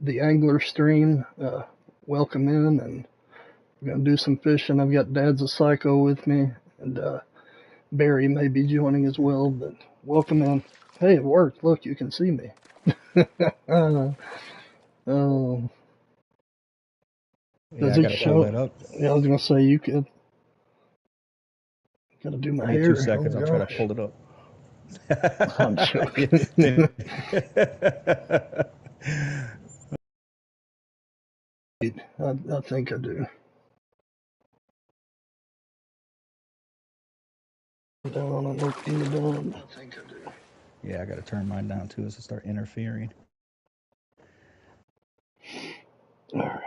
the angler stream. Welcome in, and we're gonna do some fishing. I've got Dad's a Psycho with me, and Barry may be joining as well. But welcome in. Hey, it worked. Look, you can see me. Oh, Yeah, does I it gotta pull show? that up. Yeah, I was gonna say you could. Gotta do my Give me 2 hair. Oh seconds. I'll try to gosh, pull it up. I'm joking. I think I do. Down and looking down. I think I do. Yeah, I gotta turn mine down too as I start interfering. All right.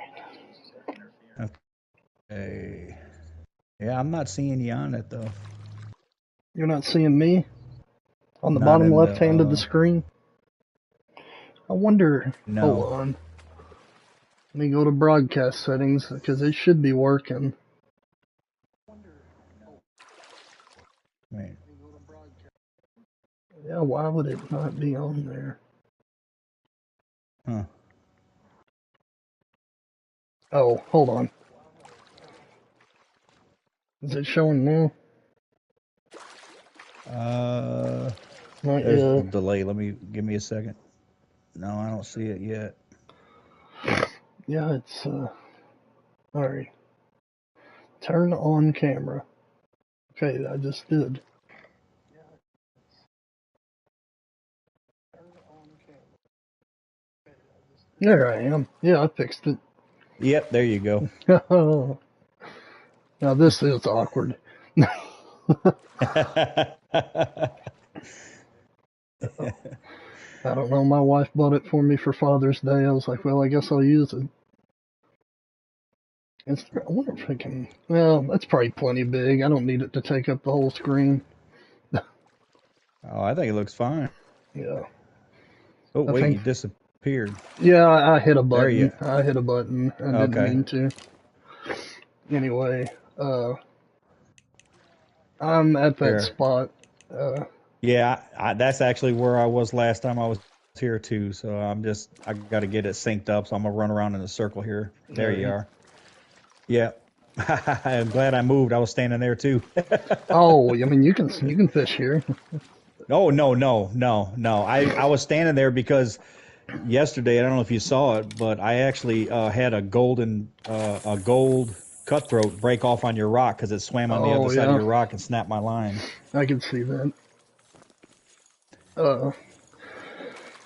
Okay. Yeah, I'm not seeing you on it though. You're not seeing me on the Not bottom in left the hand of the screen. I wonder. no. Hold on. Let me go to broadcast settings because it should be working. Wait. Yeah, why would it not be on there? Huh. Oh, hold on. Is it showing now? Not There's a yet. delay. Give me a second. No, I don't see it yet. Yeah, it's alright. Turn on camera. Okay, I just did. There I am. Yeah, I fixed it. Yep, there you go. Now this is awkward. I don't know, my wife bought it for me for Father's Day. I was like, well, I guess I'll use it. I wonder if I can... Well, that's probably plenty big. I don't need it to take up the whole screen. Oh, I think it looks fine. Yeah. Oh, wait, you disappeared. Yeah, I hit a button. There you... I hit a button. I didn't mean to. Anyway, I'm at that spot. Yeah, that's actually where I was last time I was here too. So I got to get it synced up. So I'm gonna run around in a circle here. There you are. Yeah. I'm glad I moved. I was standing there too. Oh, I mean, you can fish here. Oh, no. I was standing there because yesterday, I don't know if you saw it, but I actually had a gold cutthroat break off on your rock because it swam on the other side of your rock and snapped my line. I can see that.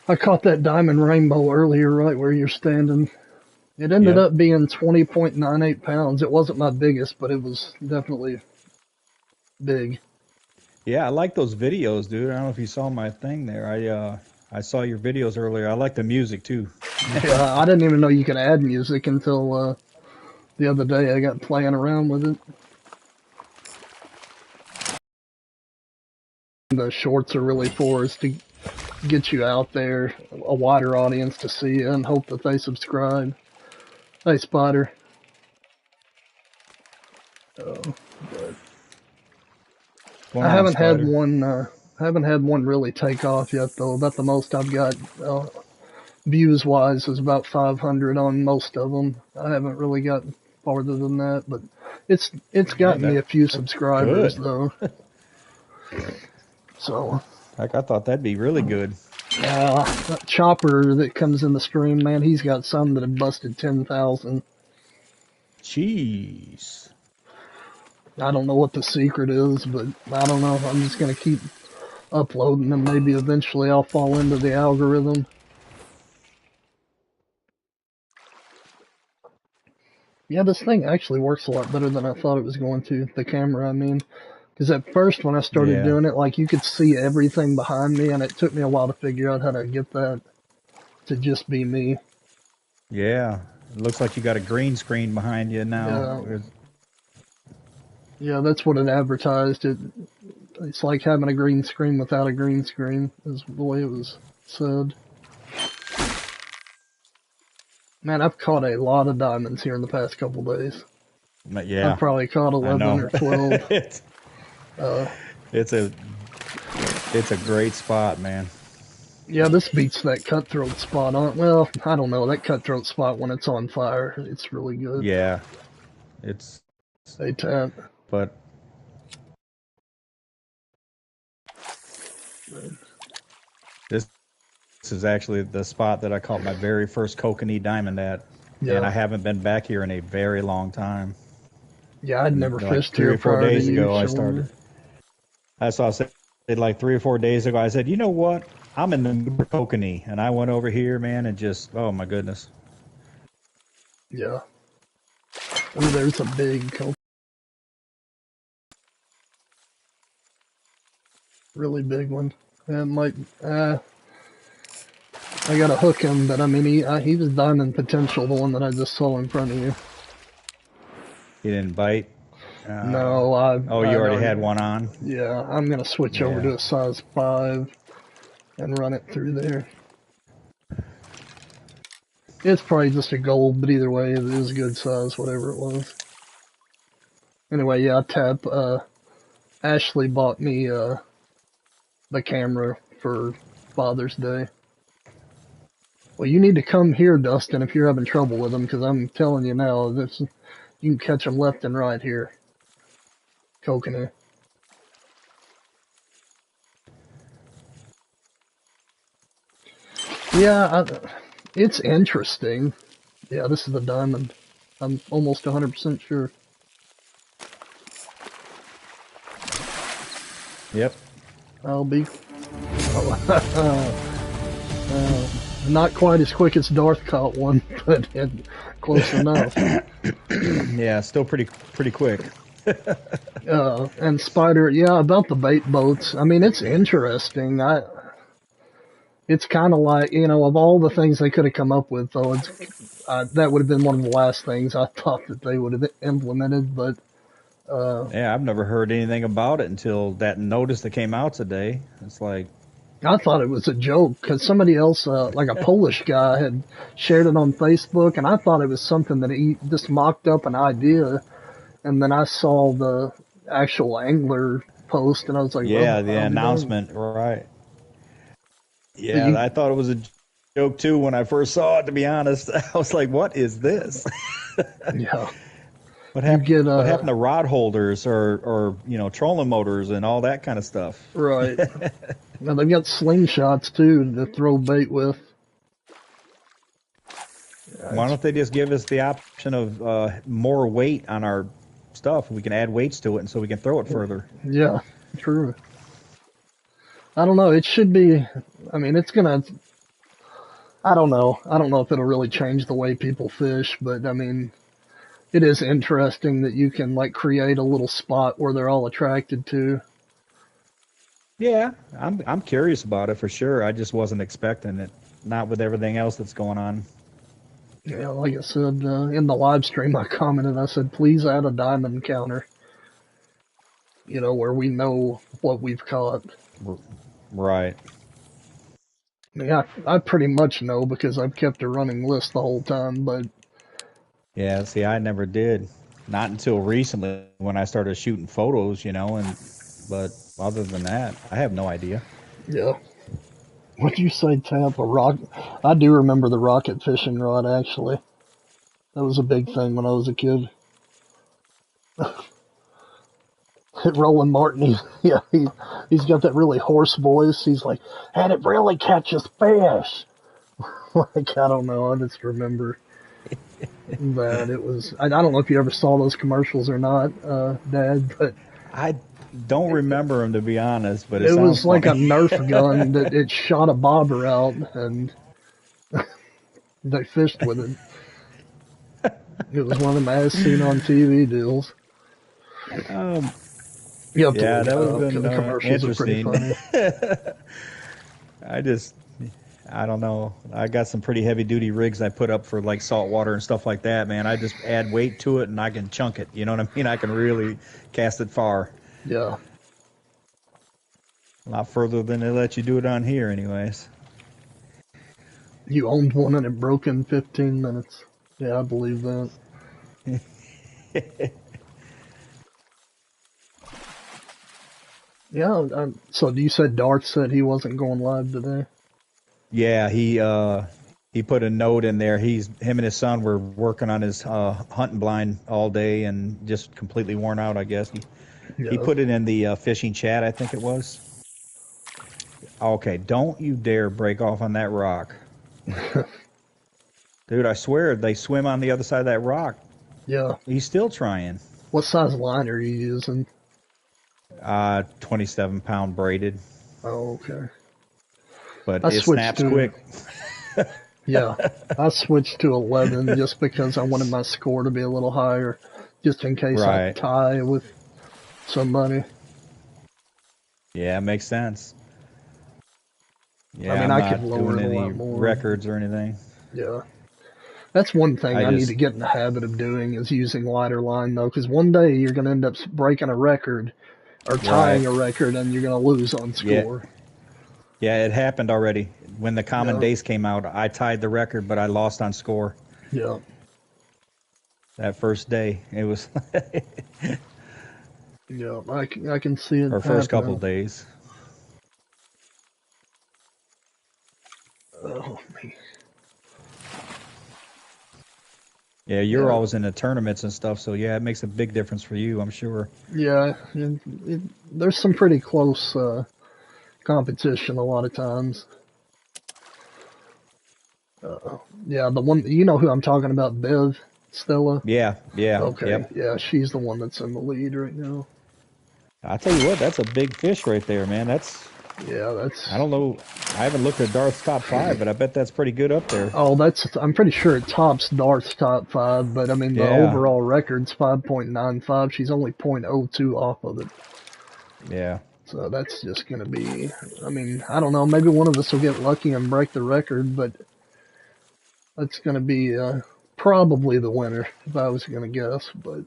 I caught that diamond rainbow earlier right where you're standing. It ended up being 20.98 pounds. It wasn't my biggest, but it was definitely big. Yeah, I like those videos, dude. I don't know if you saw my thing there. I saw your videos earlier. I like the music too. Yeah, I didn't even know you could add music until the other day. I got playing around with it. The shorts are really for is to get you out there, a wider audience to see you, and hope that they subscribe. Hey, Spider. I haven't had one really take off yet, though. About the most I've got views wise is about 500 on most of them. I haven't really got farther than that, but it's gotten me a few subscribers though. So heck, I thought that'd be really good. Chopper that comes in the stream, man, he's got some that have busted 10,000. Jeez. I don't know what the secret is, but I don't know. I'm just gonna keep uploading and maybe eventually I'll fall into the algorithm. Yeah, this thing actually works a lot better than I thought it was going to. The camera, I mean. Because at first when I started doing it, like, you could see everything behind me, and it took me a while to figure out how to get that to just be me. Yeah. It looks like you got a green screen behind you now. Yeah, that's what it advertised. It's like having a green screen without a green screen, is the way it was said. Man, I've caught a lot of diamonds here in the past couple days. Yeah. I've probably caught 11 or 12. It's a great spot, man. Yeah, this beats that cutthroat spot on. Well, I don't know. That cutthroat spot when it's on fire, it's really good. Yeah, it's. Hey, Tab. But this is actually the spot that I caught my very first kokanee diamond at, and I Yeah. haven't been back here in a very long time. Yeah, I'd never Like fished 3 here or 4 prior to days you ago, I showing me. started. That's what I said like 3 or 4 days ago. I said, you know what? I'm in the mood for kokanee, and I went over here, man, and just oh my goodness. Yeah. Oh, there's a big, really big one. It might. I gotta hook him, but I mean, he was diamond potential, the one that I just saw in front of you. He didn't bite. No, Oh, you I'd already already. had one on. Yeah, I'm gonna switch over Yeah. to a size 5 and run it through there. It's probably just a gold, but either way, it is a good size, whatever it was. Anyway, yeah, Ashley bought me the camera for Father's Day. Well, you need to come here, Dustin, if you're having trouble with them, because I'm telling you now, you can catch them left and right here. Kokanee. Yeah, it's interesting. Yeah, this is the diamond. I'm almost 100% sure. Yep. I'll be not quite as quick as Darth caught one, but close enough. Yeah, still pretty quick. And Spider, yeah, about the bait boats. I mean, it's interesting. It's kind of like, of all the things they could have come up with, though, that would have been one of the last things I thought that they would have implemented. But Yeah, I've never heard anything about it until that notice that came out today. It's like, I thought it was a joke because somebody else, like a Polish guy, had shared it on Facebook, and I thought it was something that he just mocked up an idea. And then I saw the actual angler post, and I was like, yeah, well, the I'll be darned. announcement, right? But Yeah, I thought it was a joke too when I first saw it. To be honest, I was like, "What is this? yeah, What you happened? get What happened to rod holders or trolling motors and all that kind of stuff?" right. Now they've got slingshots too to throw bait with. Yeah, Why don't they just give us the option of more weight on our stuff? We can add weights to it, and so we can throw it further. yeah, true. I don't know. It should be. I mean, it's gonna. I don't know. I don't know if it'll really change the way people fish, but I mean, it is interesting that you can like create a little spot where they're all attracted to. Yeah, I'm curious about it for sure. I just wasn't expecting it, not with everything else that's going on. Yeah, like I said in the live stream, I commented. I said, please add a diamond counter. Where we know what we've caught. Right. I mean, I pretty much know because I've kept a running list the whole time, but Yeah, see, I never did. Not until recently when I started shooting photos, but other than that, I have no idea. yeah. What'd you say, Tampa? I do remember the rocket fishing rod, actually. That was a big thing when I was a kid. Roland Martin, he's got that really hoarse voice. He's like, and it really catches fish. Like, I don't know. I just remember that it was. I don't know if you ever saw those commercials or not, Dad, but I don't remember them to be honest, but it it sounds was like a funny. Nerf gun that it shot a bobber out and they fished with it. It was one of them as seen on TV deals. um, You have to yeah, look it that would have up because been the commercials are pretty interesting. funny. I just, I don't know. I got some pretty heavy duty rigs I put up for like saltwater and stuff like that, man. I just add weight to it and I can chunk it. You know what I mean? I can really cast it far. Yeah. A lot further than they let you do it on here, anyways. You owned one and it broke in 15 minutes. Yeah, I believe that. Yeah, so you said Darth said he wasn't going live today? Yeah, he put a note in there. Him and his son were working on his hunting blind all day and just completely worn out, I guess. He Yeah. put it in the fishing chat, I think it was. Okay, don't you dare break off on that rock. Dude, I swear they swim on the other side of that rock. Yeah. He's still trying. What size line are you using? 27-pound braided, Oh, okay. but I it switched snaps to, quick. yeah, I switched to 11 just because I wanted my score to be a little higher, just in case I Right. tie with somebody. Yeah, it makes sense. I Yeah, mean, I'm I could not lower doing it a any lot more. records or anything. Yeah. That's one thing I I need to just, get in the habit of doing is using lighter line though, because one day you're going to end up breaking a record or tying right. a record and you're going to lose on Yeah. score. Yeah, it happened already. When the Common Yeah. Days came out, I tied the record, but I lost on score Yeah. that first day. It was, Yeah. I can see it or first couple happening. days. Oh, man. Yeah, you're Yeah. always in the tournaments and stuff, so yeah, it makes a big difference for you, I'm sure. Yeah. There's some pretty close competition a lot of times. Yeah, the one you know who I'm talking about, Bev Stella. Yeah, yeah, Okay, yep. yeah, she's the one that's in the lead right now. I tell you what, that's a big fish right there, man. Yeah, I that's don't know. I haven't looked at Darth's top five, but I bet that's pretty good up there. oh, that's I'm pretty sure it tops Darth's top five, but I mean the Yeah, overall record's 5.95. She's only .02 off of it, yeah. so that's just gonna be. I mean, I don't know. Maybe one of us will get lucky and break the record, but that's gonna be probably the winner if I was gonna guess. But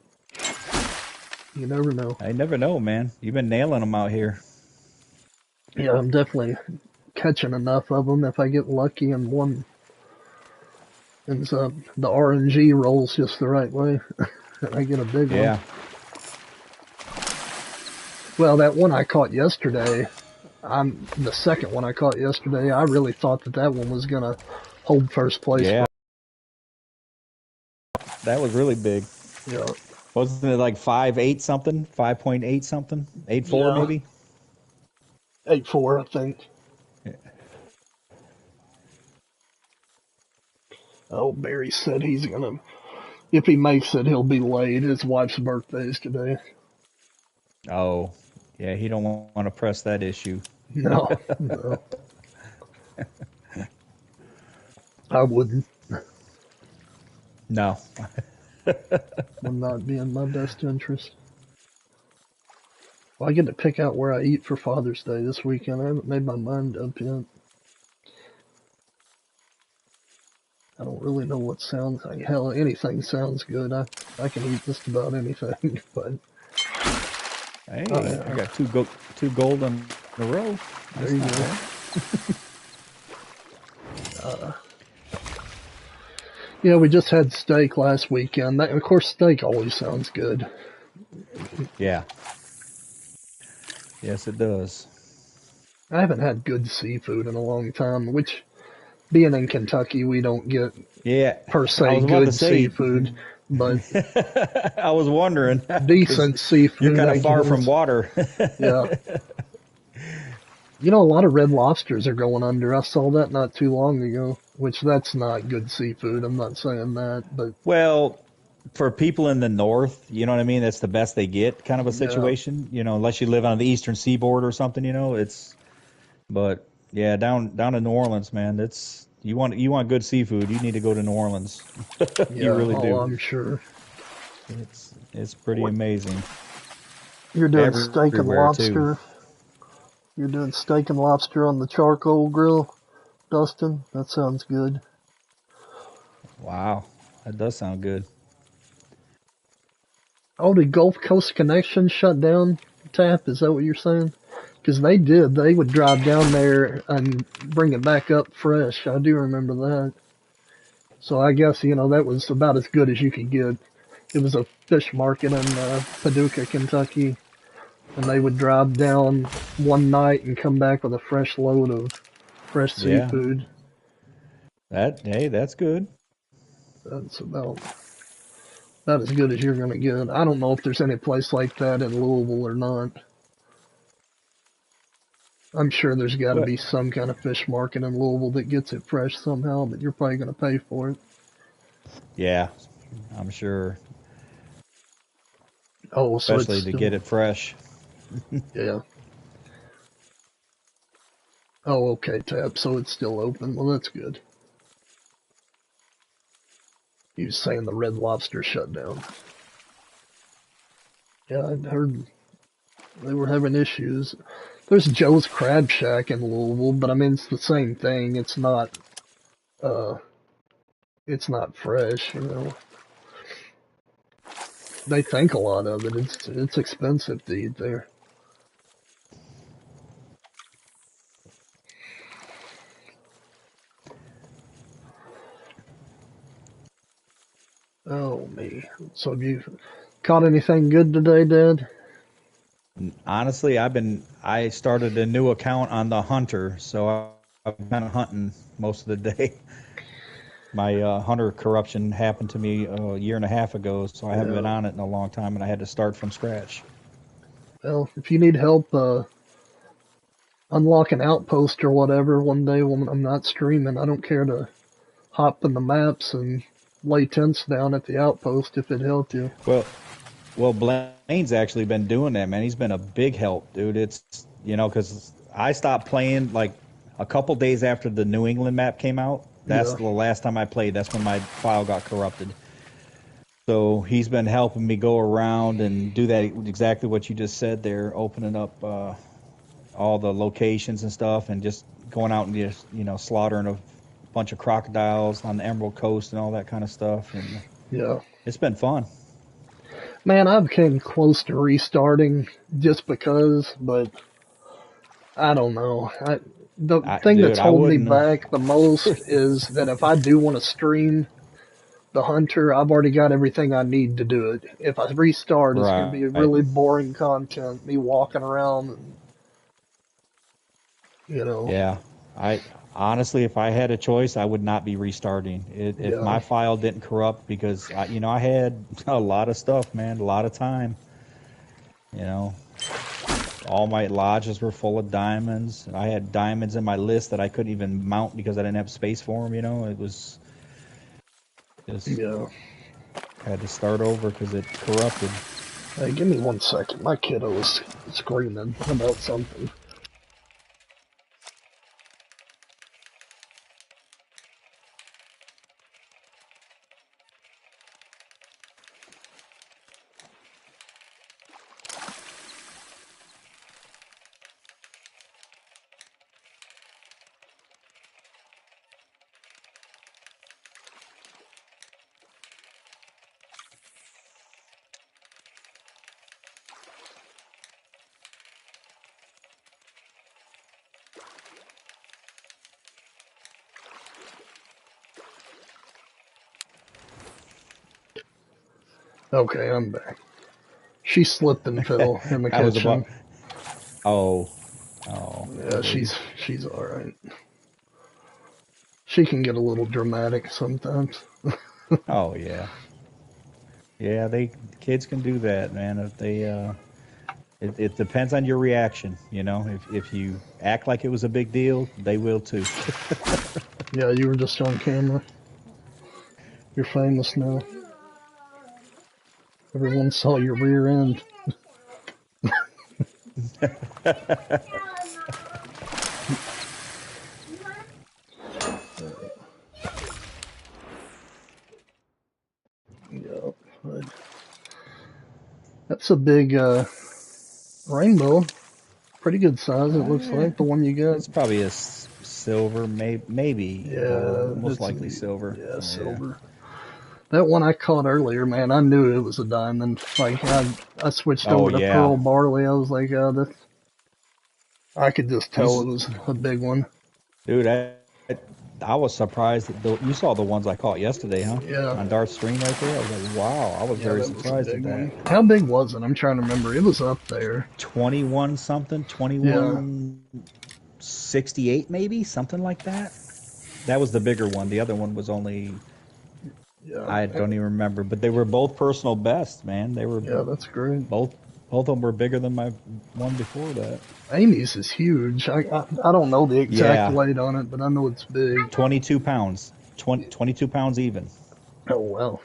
you never know. I never know, man. You've been nailing them out here. Yeah, I'm definitely catching enough of them. If I get lucky and one ends up the RNG rolls just the right way, and I get a big one. Yeah. Well, that one I caught yesterday, I'm the second one I caught yesterday. I really thought that one was gonna hold first place Yeah, for. that was really big. Yeah, Wasn't it like 5.8 something? 5.8 something? 8.4 yeah, maybe? 8-4, I think. Oh, Barry said he's gonna. If he makes it, he'll be late. His wife's birthday's today. Oh, yeah, he don't want to press that issue. No, no, I wouldn't. No. Would not be in my best interest. Well, I get to pick out where I eat for Father's Day this weekend. I haven't made my mind up yet. I don't really know what sounds like. Hell, anything sounds good. I can eat just about anything. But Hey, I got two gold in a row. there That's you not go. bad. Yeah, we just had steak last weekend. Of course, steak always sounds good. Yeah. Yes, it does. I haven't had good seafood in a long time, which, being in Kentucky, we don't get Yeah. per I se was about to good say, seafood, but I was wondering, because decent you're seafood, kind I of far from guess. water. Yeah. You know, a lot of red lobsters are going under. I saw that not too long ago, which that's not good seafood. I'm not saying that, but Well, for people in the north, you know what I mean? That's the best they get kind of a yeah, situation, unless you live on the eastern seaboard or something, but yeah, down in New Orleans, man, you want good seafood, you need to go to New Orleans. You yeah, really oh, do. I'm sure. It's pretty What, amazing. you're doing steak and Everywhere too. lobster? You're doing steak and lobster on the charcoal grill, Dustin? That sounds good. Wow. That does sound good. Oh, did Gulf Coast Connection shut down tap? Is that what you're saying? Because they did. They would drive down there and bring it back up fresh. I do remember that. So I guess, that was about as good as you could get. It was a fish market in Paducah, Kentucky, and they would drive down one night and come back with a fresh load of fresh Yeah. seafood. Hey, that's good. That's about as good as you're gonna get. I don't know if there's any place like that in Louisville or not. I'm sure there's got to But be some kind of fish market in Louisville that gets it fresh somehow, but you're probably gonna pay for it. yeah, I'm sure, Oh, so it's especially to still, get it fresh. yeah. Oh, okay, Tab. So it's still open. Well, that's good. You was saying the Red Lobster shut down. Yeah, I'd heard they were having issues. There's Joe's Crab Shack in Louisville, but I mean it's the same thing. Uh it's not fresh, you know. They think a lot of it. It's expensive to eat there. Oh me. So have you caught anything good today, Dad? Honestly, I started a new account on the Hunter, so I've been hunting most of the day. My Hunter corruption happened to me a year and a half ago, so I haven't been Yeah. on it in a long time, and I had to start from scratch. Well, if you need help unlock an outpost or whatever one day when I'm not streaming, I don't care to hop in the maps and lay tents down at the outpost if it helped you. Well, Blaine's actually been doing that, man. He's been a big help, dude. It's because I stopped playing like a couple days after the New England map came out. That's Yeah. the last time I played. That's when my file got corrupted. So he's been helping me go around and do that exactly what you just said there, opening up all the locations and stuff, and just going out and just slaughtering a bunch of crocodiles on the Emerald Coast and all that kind of stuff. And Yeah. it's been fun. Man, I've came close to restarting just because, but I don't know. The thing Dude, that's I holding me wouldn't. back the most is that if I do want to stream the Hunter, I've already got everything I need to do it. If I restart, it's going to be Right. really boring content, me walking around, and, you know. Yeah. I honestly, if I had a choice, I would not be restarting it if Yeah. my file didn't corrupt because I had a lot of stuff, man, a lot of time. You know, all my lodges were full of diamonds. I had diamonds in my list that I couldn't even mount because I didn't have space for them. It was just Yeah. had to start over because it corrupted. Hey, give me 1 second. My kiddo is screaming about something. Okay, I'm back. She slipped and fell in the I was kitchen. about. Oh, oh, Yeah, poor baby. she's all right. She can get a little dramatic sometimes. Oh yeah, yeah. Kids can do that, man. If they it depends on your reaction. If you act like it was a big deal, they will too. Yeah, you were just on camera. You're famous now. Everyone saw your rear end. Yeah, but that's a big rainbow. Pretty good size, it looks like the one you got. It's probably a silver, maybe gold, Yeah, most likely silver. yeah, Yeah. silver. That one I caught earlier, man, I knew it was a diamond. Like I switched Oh over to pearl yeah. barley. I was like, this. I could just You, tell s- it was a big one. dude, I was surprised that you saw the ones I caught yesterday, huh? Yeah, On Darth Stream right there. I was like, wow. I was yeah, very that was a surprised at big that. one. How big was it? I'm trying to remember. It was up there. 21 something, Yeah, 21 68, maybe something like that. That was the bigger one. The other one was only, Yeah, I don't even remember, but they were both personal bests, man. They were yeah, that's great. both of them were bigger than my one before that. Amy's is huge. I don't know the exact Yeah, weight on it, but I know it's big. 22 pounds. 22 pounds even. Oh well.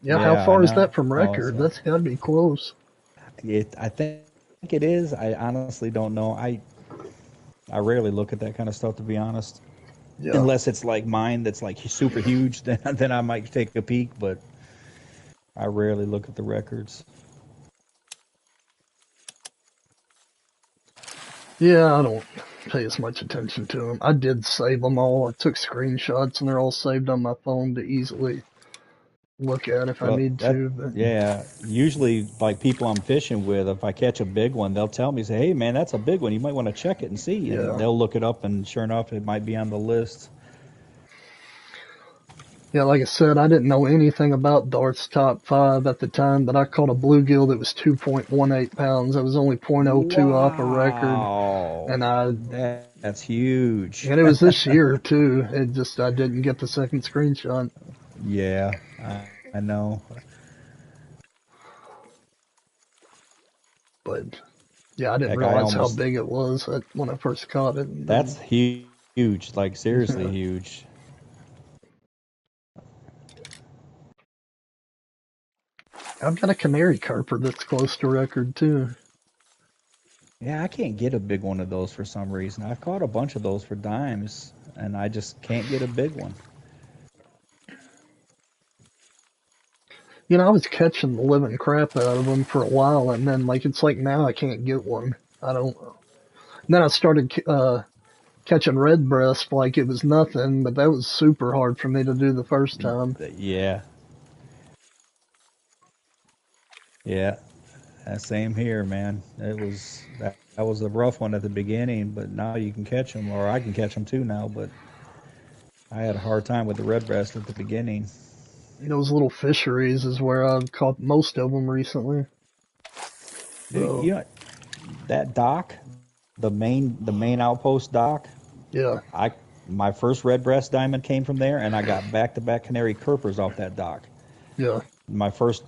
Yeah, how Yeah, I far is know. that from Oh, record? so That's got to be close. I think it is. I honestly don't know. I rarely look at that kind of stuff, to be honest. Yeah. Unless it's like mine that's like super huge, then I might take a peek, but I rarely look at the records. Yeah, I don't pay as much attention to them. I did save them all. I took screenshots, and they're all saved on my phone to easily look at if I Well, need to. But yeah, usually like people I'm fishing with, if I catch a big one, they'll tell me, say, "Hey, man, that's a big one. You might want to check it and see." And yeah, they'll look it up, and sure enough, it might be on the list. yeah, like I said, I didn't know anything about Dart's top five at the time, but I caught a bluegill that was 2.18 pounds. I was only .02 off a record, Wow, and I that's huge. and it was this year too. It just I didn't get the second screenshot, Yeah, I know. but yeah, I didn't Heck, I realize how almost big it was when I first caught it. And that's then, huge, like seriously yeah, huge. I've got a canary carper that's close to record too. Yeah, I can't get a big one of those for some reason. I've caught a bunch of those for dimes, and I just can't get a big one. You know, I was catching the living crap out of them for a while, and then like it's like now I can't get one. I don't. And then I started catching red breast like it was nothing, but that was super hard for me to do the first time. Yeah, yeah, same here, man. That was a rough one at the beginning, but now you can catch them, or I can catch them too now. But I had a hard time with the red breast at the beginning. Those little fisheries is where I've caught most of them recently. Dude, So that dock, the main outpost dock. yeah, I My first red breast diamond came from there, and I got back-to-back canary kerpers off that dock. yeah. My first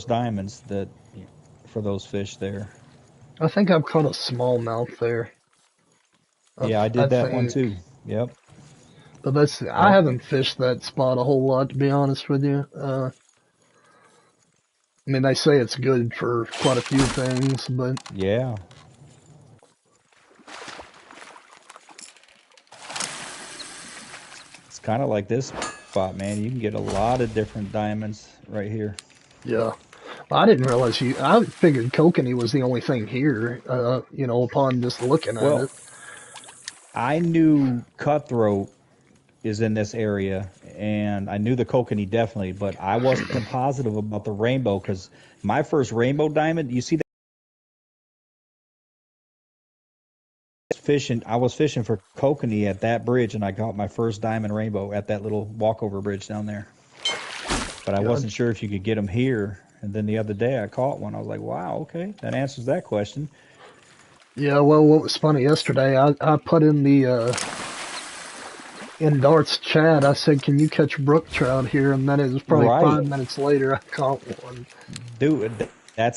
diamonds that for those fish there. I think I've caught a smallmouth there. Yeah, I I did that one think, too. Yep, but I yep, haven't fished that spot a whole lot to be honest with you. I mean, they say it's good for quite a few things, but yeah. It's kind of like this spot, man. You can get a lot of different diamonds right here. yeah. I didn't realize you. I figured kokanee was the only thing here. Upon just looking at it. Well, I knew cutthroat is in this area, and I knew the kokanee definitely, but I wasn't positive about the rainbow because my first rainbow diamond, you see that fishing, I was fishing for kokanee at that bridge, and I got my first diamond rainbow at that little walkover bridge down there. But I God. wasn't sure if you could get them here. And then the other day I caught one. I was like, wow, okay, that answers that question. Yeah. Well, what was funny yesterday? I put in the in Dart's chat. I said, "Can you catch brook trout here?" And then it was probably Right, 5 minutes later I caught one. dude.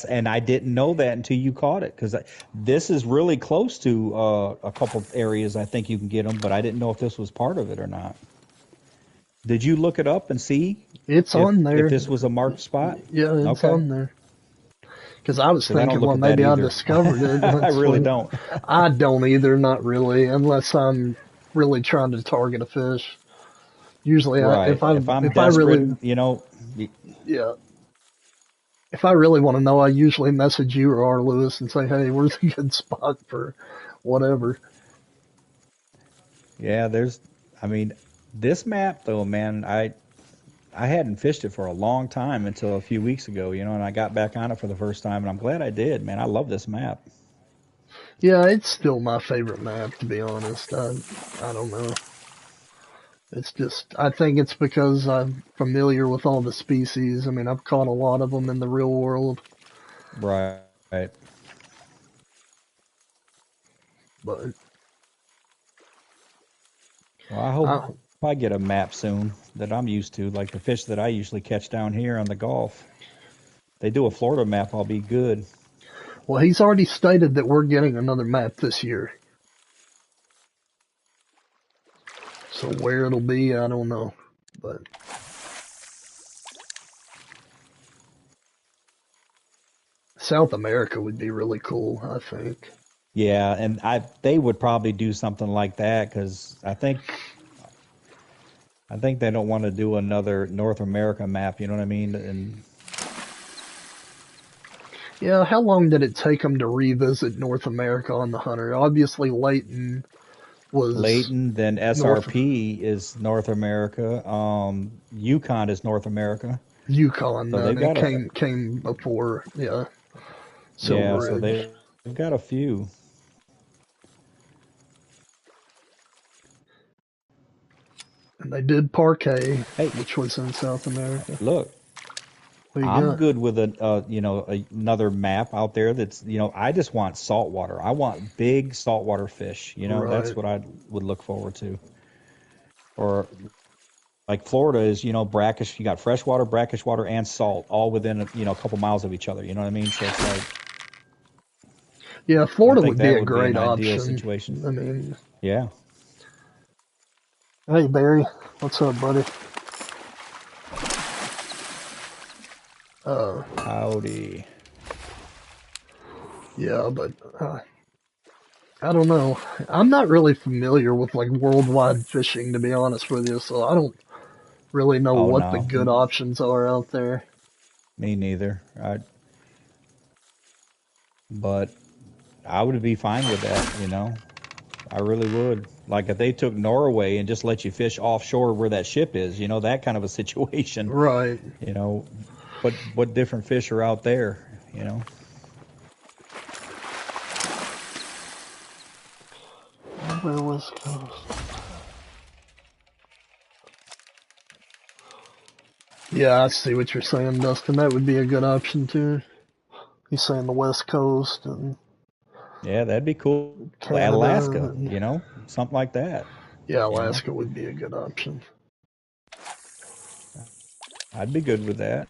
And I didn't know that until you caught it because this is really close to a couple areas I think you can get them, but I didn't know if this was part of it or not. Did you look it up and see It's if on there. this was a marked spot? Yeah, it's Okay, on there. Because I was because I don't thinking, look well, at that maybe I either. discovered it. I That's really what don't. I don't either. Not really, unless I'm really trying to target a fish. Usually, Right. If I'm if I desperate, really y- yeah if I really want to know, I usually message you or R. Lewis and say, hey, where's a good spot for whatever. yeah, I mean, this map though, man, I hadn't fished it for a long time until a few weeks ago, and I got back on it for the first time, and I'm glad I did, man. I love this map. Yeah, it's still my favorite map, to be honest. I don't know. It's just, I think it's because I'm familiar with all the species. I mean, I've caught a lot of them in the real world, Right. but Well, I hope I get a map soon that I'm used to, like the fish that I usually catch down here on the Gulf. They do a Florida map, I'll be good. Well, he's already stated that we're getting another map this year. So where it'll be, I don't know. But South America would be really cool, I think. Yeah, and they would probably do something like that because I think they don't want to do another North America map. You know what I mean? And yeah, how long did it take them to revisit North America on the Hunter? Obviously, Leighton was Layton, then North SRP is North America. Yukon is North America. Yukon, So then they've it got a came before, yeah, yeah. Silver So Ridge. they've got a few. And they did Parquet, Hey, which was in South America. look, What you I'm got? good with another map out there that's I just want saltwater. I want big saltwater fish. That's Right. what I would look forward to. Or like Florida is brackish. You got freshwater, brackish water, and salt all within a couple miles of each other. You know what I mean? So it's like Yeah, I Florida think would be that a would be great an ideal option. situation. I mean, Yeah. hey, Barry. What's up, buddy? Howdy. Yeah, but I don't know. I'm not really familiar with like worldwide fishing, to be honest with you, so I don't really know Oh what the no, good options are out there. me neither. But I would be fine with that. I really would. Like if they took Norway and just let you fish offshore where that ship is, that kind of a situation, Right. you know. But what different fish are out there? Where was Coast? Yeah, I see what you're saying, Dustin. That would be a good option too. He's saying the West Coast and Yeah, that'd be cool. Canada. Alaska, And, something like that. yeah, You know, Alaska would be a good option. I'd be good with that.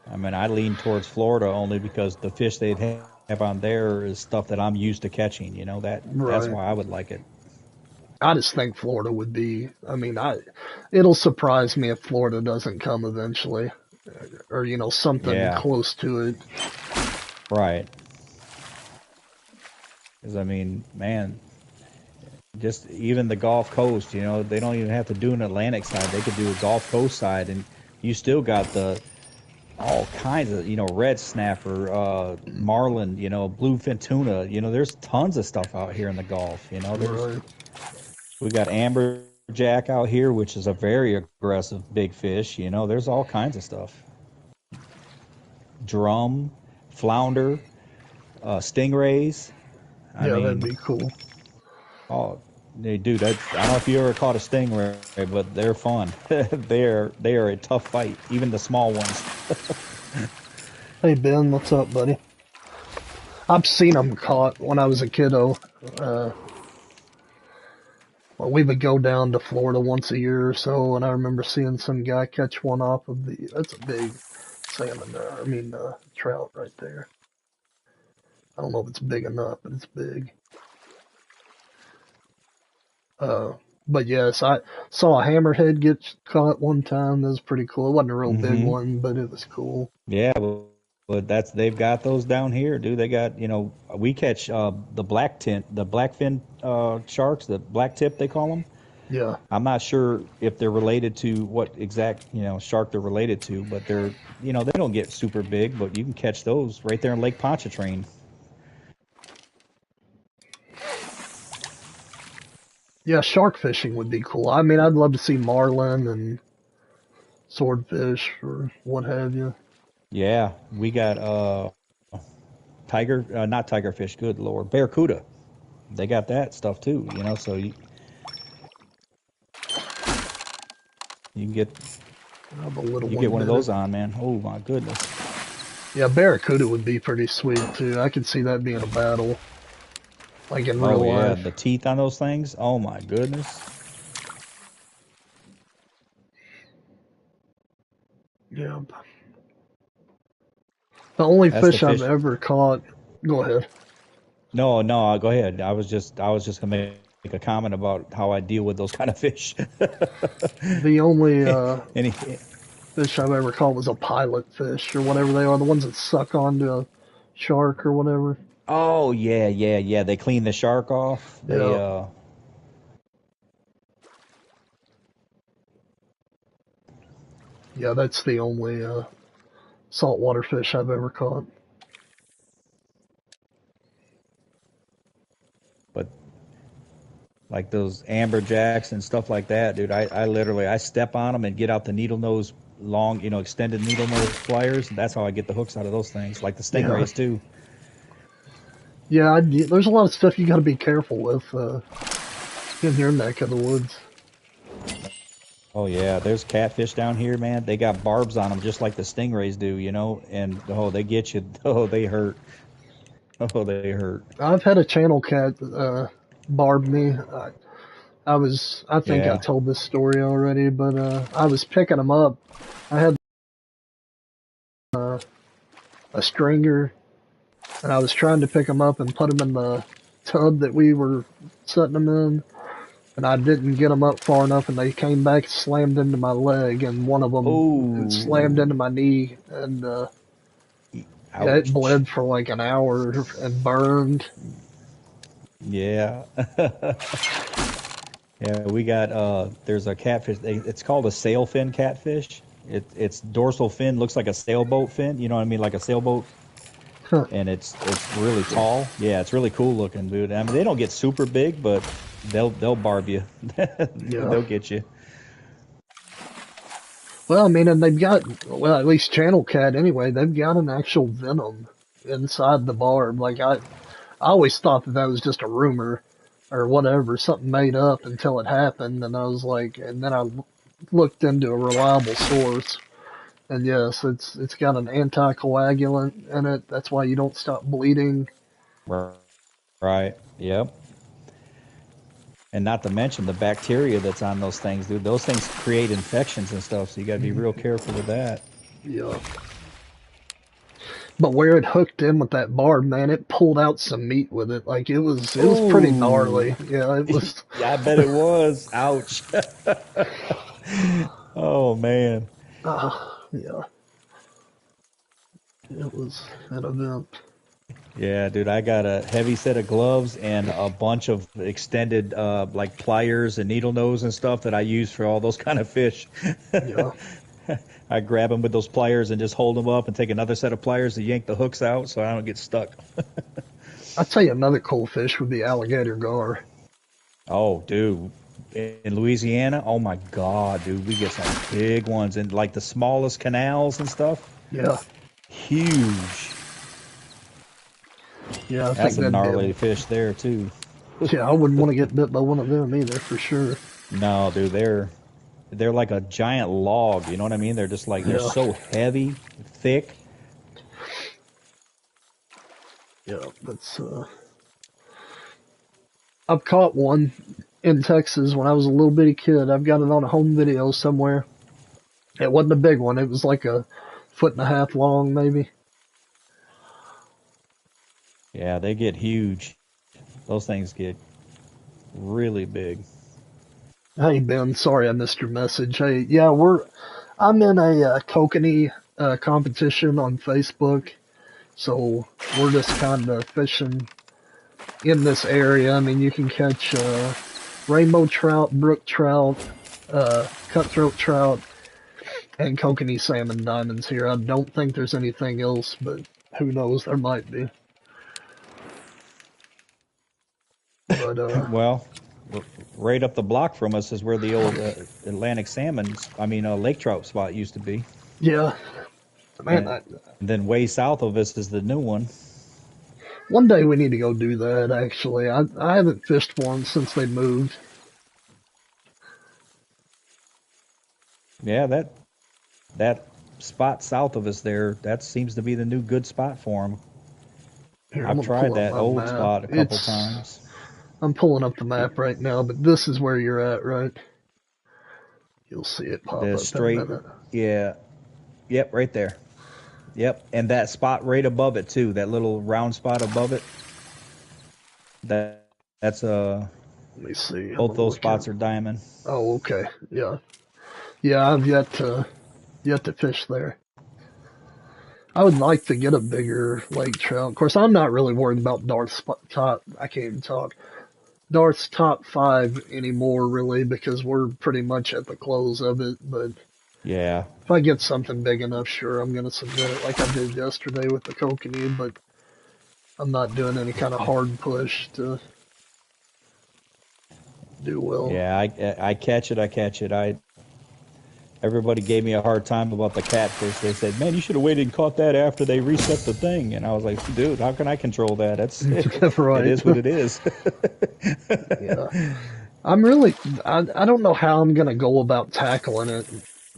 I mean, I lean towards Florida only because the fish they'd have on there is stuff that I'm used to catching. That's Right. why I would like it. I just think Florida would be. I mean, it'll surprise me if Florida doesn't come eventually, or something Yeah, close to it. right. Because I mean, man, just even the Gulf Coast, they don't even have to do an Atlantic side. They could do a Gulf Coast side, and you still got the all kinds of, red snapper, marlin, bluefin tuna. There's tons of stuff out here in the Gulf. Right. We got amberjack out here, which is a very aggressive big fish. There's all kinds of stuff. Drum, flounder, stingrays. I Yeah, that'd mean, be cool. oh, dude, I don't know if you ever caught a stingray, but they're fun. They are a tough fight, even the small ones. Hey Ben, what's up, buddy? I've seen them caught when I was a kiddo. Uh, well, we would go down to Florida once a year or so, and I remember seeing some guy catch one off of the. That's a big salmon there. I mean, trout right there. I don't know if it's big enough, but it's big. Uh, but yes, I saw a hammerhead get caught one time. That was pretty cool. It wasn't a real big Hmm. one, but it was cool. Yeah, but they've got those down here, dude. They got we catch the blackfin sharks, the black tip they call them. Yeah. I'm not sure if they're related to what exact shark they're related to, but they're they don't get super big, but you can catch those right there in Lake Pontchartrain. Yeah, shark fishing would be cool. I mean, I'd love to see marlin and swordfish or what have you. Yeah, we got tiger, not tigerfish. Good lord, barracuda. They got that stuff too. So you can get Have a little you get one one of minute. those on, man. Oh my goodness. Yeah, barracuda would be pretty sweet too. I could see that being a battle. like in Oh real yeah, life. the teeth on those things. Oh my goodness. Yeah. The only That's the fish I've fish. ever caught. Go ahead. No, no, go ahead. I was just gonna make a comment about how I deal with those kind of fish. The only Any, fish I've ever caught was a pilot fish or whatever they are, the ones that suck onto a shark or whatever. oh yeah, yeah, yeah. They clean the shark off. They Yeah. Yeah, that's the only saltwater fish I've ever caught. but like those amberjacks and stuff like that, dude. I literally I step on them and get out the needle nose long, extended needle nose pliers. And that's how I get the hooks out of those things. Like the Yeah. stingrays too. Yeah, there's a lot of stuff you got to be careful with in your neck of the woods. Oh yeah, there's catfish down here, man. They got barbs on them just like the stingrays do, and oh, they get you. Oh, they hurt. Oh, they hurt. I've had a channel cat barb me. I think I Yeah. told this story already, but I was picking them up. I had a stringer, and I was trying to pick them up and put them in the tub that we were setting them in, and I didn't get them up far enough, and they came back and slammed into my leg, and one of them it slammed Oh, into my knee, and yeah, it ouch. bled for like an hour and burned. Yeah. Yeah, we got there's a catfish. It's called a sailfin catfish. Its dorsal fin looks like a sailboat fin, you know what I mean, like a sailboat, Huh. and it's really tall. Yeah, it's really cool looking, dude. I mean, they don't get super big, but they'll barb you. Yeah. They'll get you. Well, I mean, and they've got, well, at least Channel Cat anyway, they've got an actual venom inside the barb. I always thought that was just a rumor or whatever, something made up until it happened. And I was like, and then I looked into a reliable source. And yes, it's got an anticoagulant in it. That's why you don't stop bleeding. Right. Yep. And not to mention the bacteria that's on those things, dude. Those things create infections and stuff, so you got to be real careful with that. Yeah. But where it hooked in with that barb, man, it pulled out some meat with it. Like it was pretty Oh, gnarly. Yeah, it was. yeah, I bet it was. Ouch. Oh man. Yeah, it was an event. Yeah, dude, I got a heavy set of gloves and a bunch of extended like pliers and needle nose and stuff that I use for all those kind of fish. Yeah. I grab them with those pliers and just hold them up and take another set of pliers to yank the hooks out so I don't get stuck. I'd say another cool fish would be alligator gar. Oh, dude. In Louisiana, oh my God, dude, we get some big ones in like the smallest canals and stuff. Yeah. Huge. Yeah, I think That's a that'd be gnarly fish there too. yeah, I wouldn't want to get bit by one of them either, for sure. No, dude, they're like a giant log, you know what I mean? They're just like they're Yeah. so heavy, thick. Yeah, I've caught one in Texas when I was a little bitty kid. I've got it on a home video somewhere. It wasn't a big one. It was like a foot and a half long, maybe. Yeah, they get huge. Those things get really big. Hey Ben, sorry I missed your message. Hey, yeah, I'm in a kokanee competition on Facebook, so we're just kind of fishing in this area. I mean, you can catch rainbow trout, brook trout, cutthroat trout, and kokanee salmon diamonds here. I don't think there's anything else, but who knows? There might be. But Well, right up the block from us is where the old Atlantic salmons, I mean, lake trout spot used to be. yeah, man, And then way south of us is the new one. one day we need to go do that. Actually, I haven't fished for them since they moved. Yeah, that spot south of us there, that seems to be the new good spot for them. Here, I'm I've gonna tried pull up that my old map. spot a couple times. I'm pulling up the map right now, but this is where you're at, right? You'll see it pop The up in a straight, minute. yeah, yep, right there. Yep, and that spot right above it too, that little round spot above it. That's Let me see. I'm both gonna those look at. spots are diamond. Oh, okay. Yeah. Yeah, I've yet to fish there. I would like to get a bigger lake trout. Of course, I'm not really worried about Darth's top. I can't even talk. Darth's top 5 anymore, really, because we're pretty much at the close of it. But Yeah, if I get something big enough, sure, I'm gonna submit it like I did yesterday with the kokanee. But I'm not doing any kind of hard push to do well. yeah, I catch it, I catch it. Everybody gave me a hard time about the catfish. They said, "Man, you should have waited and caught that after they reset the thing." And I was like, "Dude, how can I control that? It Right. is what it is." Yeah. I'm really, I don't know how I'm going to go about tackling it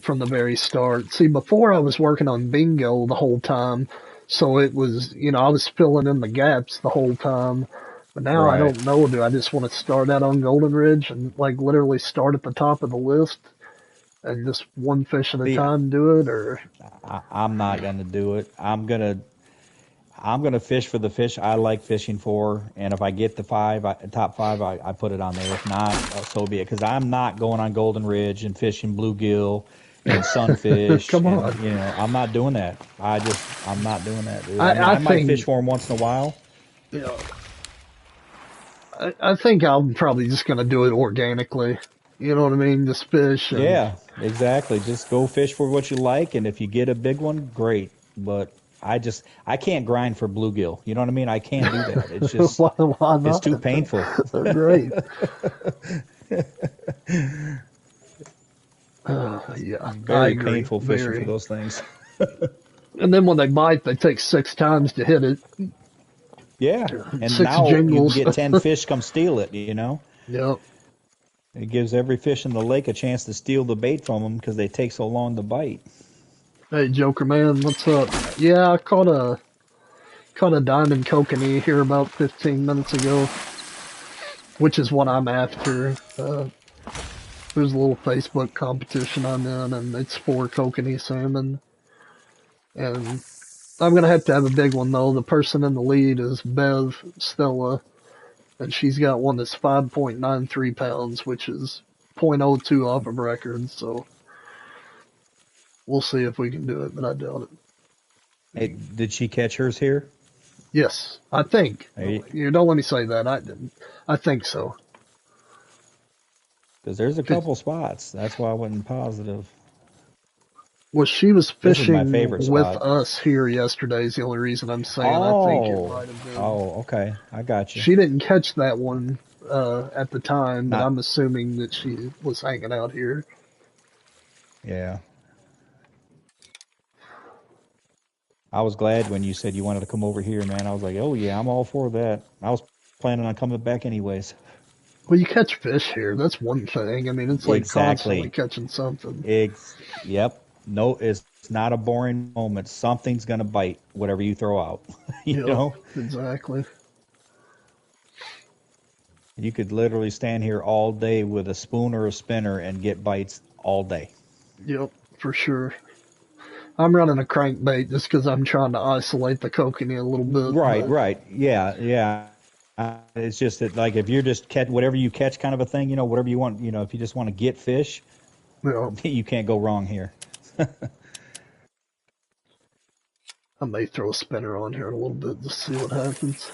from the very start. See, before I was working on bingo the whole time, so it was, I was filling in the gaps the whole time. But now I Right. don't know. Do I just want to start out on Golden Ridge and like literally start at the top of the list and just one fish at a See, time do it, or I'm not gonna do it. I'm gonna fish for the fish I like fishing for, and if I get the top five, I put it on there. If not, so be it. Because I'm not going on Golden Ridge and fishing bluegill and sunfish, come and on. I'm not doing that. I'm not doing that, dude. I mean, I I might fish think, for them once in a while. you know, I think I'm probably just going to do it organically. You know what I mean? Just fish and Yeah, exactly. Just go fish for what you like, and if you get a big one, great. But I can't grind for bluegill. You know what I mean? I can't do that. It's just why it's not? too painful. They're great. Yeah, I Very agree. painful fishing for Very. those things. And then when they bite, they take 6 times to hit it. Yeah, and now you can6 jingles. get 10 fish come steal it. Yep. It gives every fish in the lake a chance to steal the bait from them because they take so long to bite. Hey, Joker man, what's up? Yeah, I caught a diamond kokanee here about 15 minutes ago, which is what I'm after. There's a little Facebook competition I'm in, and it's for kokanee salmon. And I'm gonna have to have a big one though. The person in the lead is Bev Stella, and she's got one that's 5.93 pounds, which is point oh 0.02 off of record. So we'll see if we can do it, but I doubt it. Hey, did she catch hers here? Yes, I think. Because You don't let me say that. I didn't. I think so. there's a couple spots. That's why I wasn't positive. Well, she was This is my fishing favorite with spot. us here yesterday is the only reason I'm saying I think it Oh, might have been. oh, okay. I got you. She didn't catch that one at the time, but Not, I'm assuming that she was hanging out here. yeah. I was glad when you said you wanted to come over here, man. I was like, oh yeah, I'm all for that. I was planning on coming back anyways. Well, you catch fish here. That's one thing. I mean, it's like constantly Exactly. catching something. Yep. No, it's not a boring moment. Something's gonna bite whatever you throw out. you Yep, know, exactly. you could literally stand here all day with a spoon or a spinner and get bites all day. Yep, for sure. I'm running a crankbait just because I'm trying to isolate the kokanee a little bit, Right, but right. Yeah, yeah. It's just that, like, if you're just catch whatever you catch kind of a thing, whatever you want, if you just want to get fish, you know, you can't go wrong here. I may throw a spinner on here in a little bit to see what happens.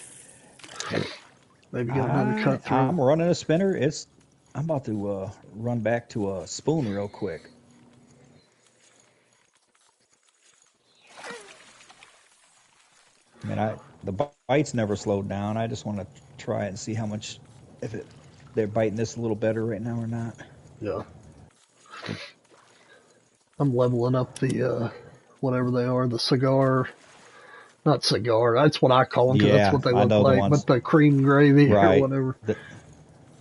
Maybe get another cut through. I'm running a spinner. I'm about to run back to a spoon real quick. I mean, the bites never slowed down. I just want to try it and see how much they're biting this a little better right now or not. Yeah. I'm leveling up the whatever they are, the cigar, not cigar. That's what I call them because that's Yeah, what they I look know the like. But ones. the cream gravy or Right. whatever.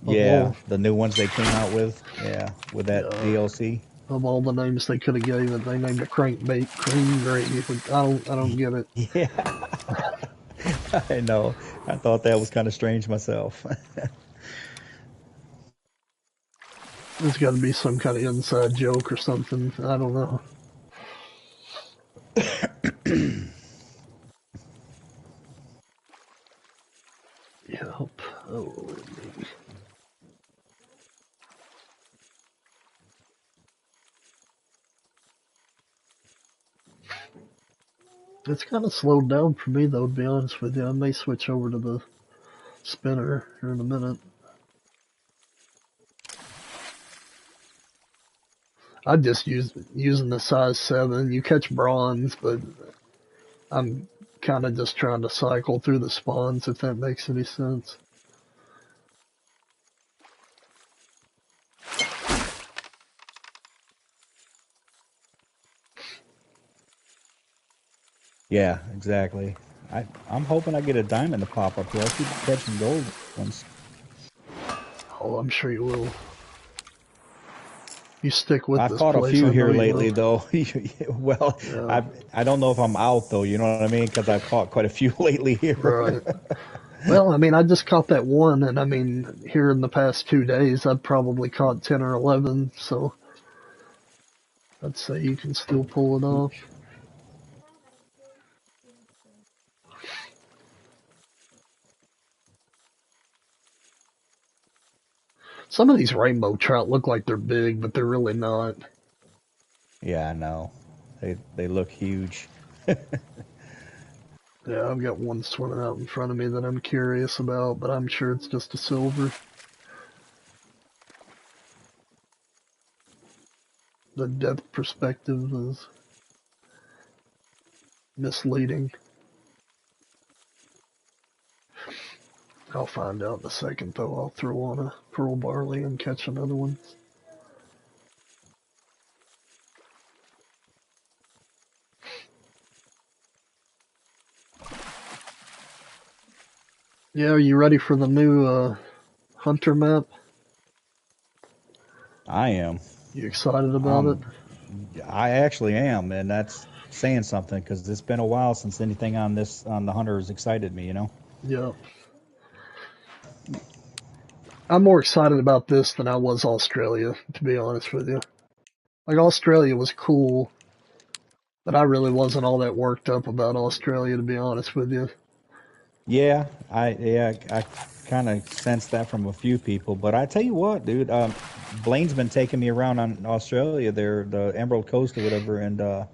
Of Yeah, all, the new ones they came out with. Yeah, with that yeah, DLC. of all the names they could have gave it, they named it crankbait cream gravy. But I don't get it. Yeah. I know. I thought that was kind of strange myself. There's got to be some kind of inside joke or something. I don't know. Yep. Oh, maybe. It's kind of slowed down for me, though, to be honest with you. I may switch over to the spinner here in a minute. I just using the size 7. You catch bronze, but I'm kind of just trying to cycle through the spawns, if that makes any sense. Yeah, exactly. I'm hoping I get a diamond to pop up here. I keep catching gold ones. Oh, I'm sure you will. You stick with I this caught a place, few I know here you lately, will. though. Well, Yeah, I don't know if I'm out though. You know what I mean? Because I've caught quite a few lately here. right. Well, I mean, I just caught that one, and I mean, here in the past 2 days, I've probably caught 10 or 11, so I'd say you can still pull it off. Some of these rainbow trout look like they're big, but they're really not. Yeah, I know. They look huge. Yeah, I've got one swimming out in front of me that I'm curious about, but I'm sure it's just a silver. The depth perspective is misleading. I'll find out in a second, though. I'll throw on a pearl barley and catch another one. Yeah, are you ready for the new hunter map? I am. You excited about it? Um, I actually am, and that's saying something because it's been a while since anything on the hunter has excited me. Yeah. I'm more excited about this than I was Australia, to be honest with you. Like, Australia was cool, but I really wasn't all that worked up about Australia, to be honest with you. I kind of sensed that from a few people, but I tell you what, dude, Blaine's been taking me around on Australia there, the Emerald Coast or whatever, and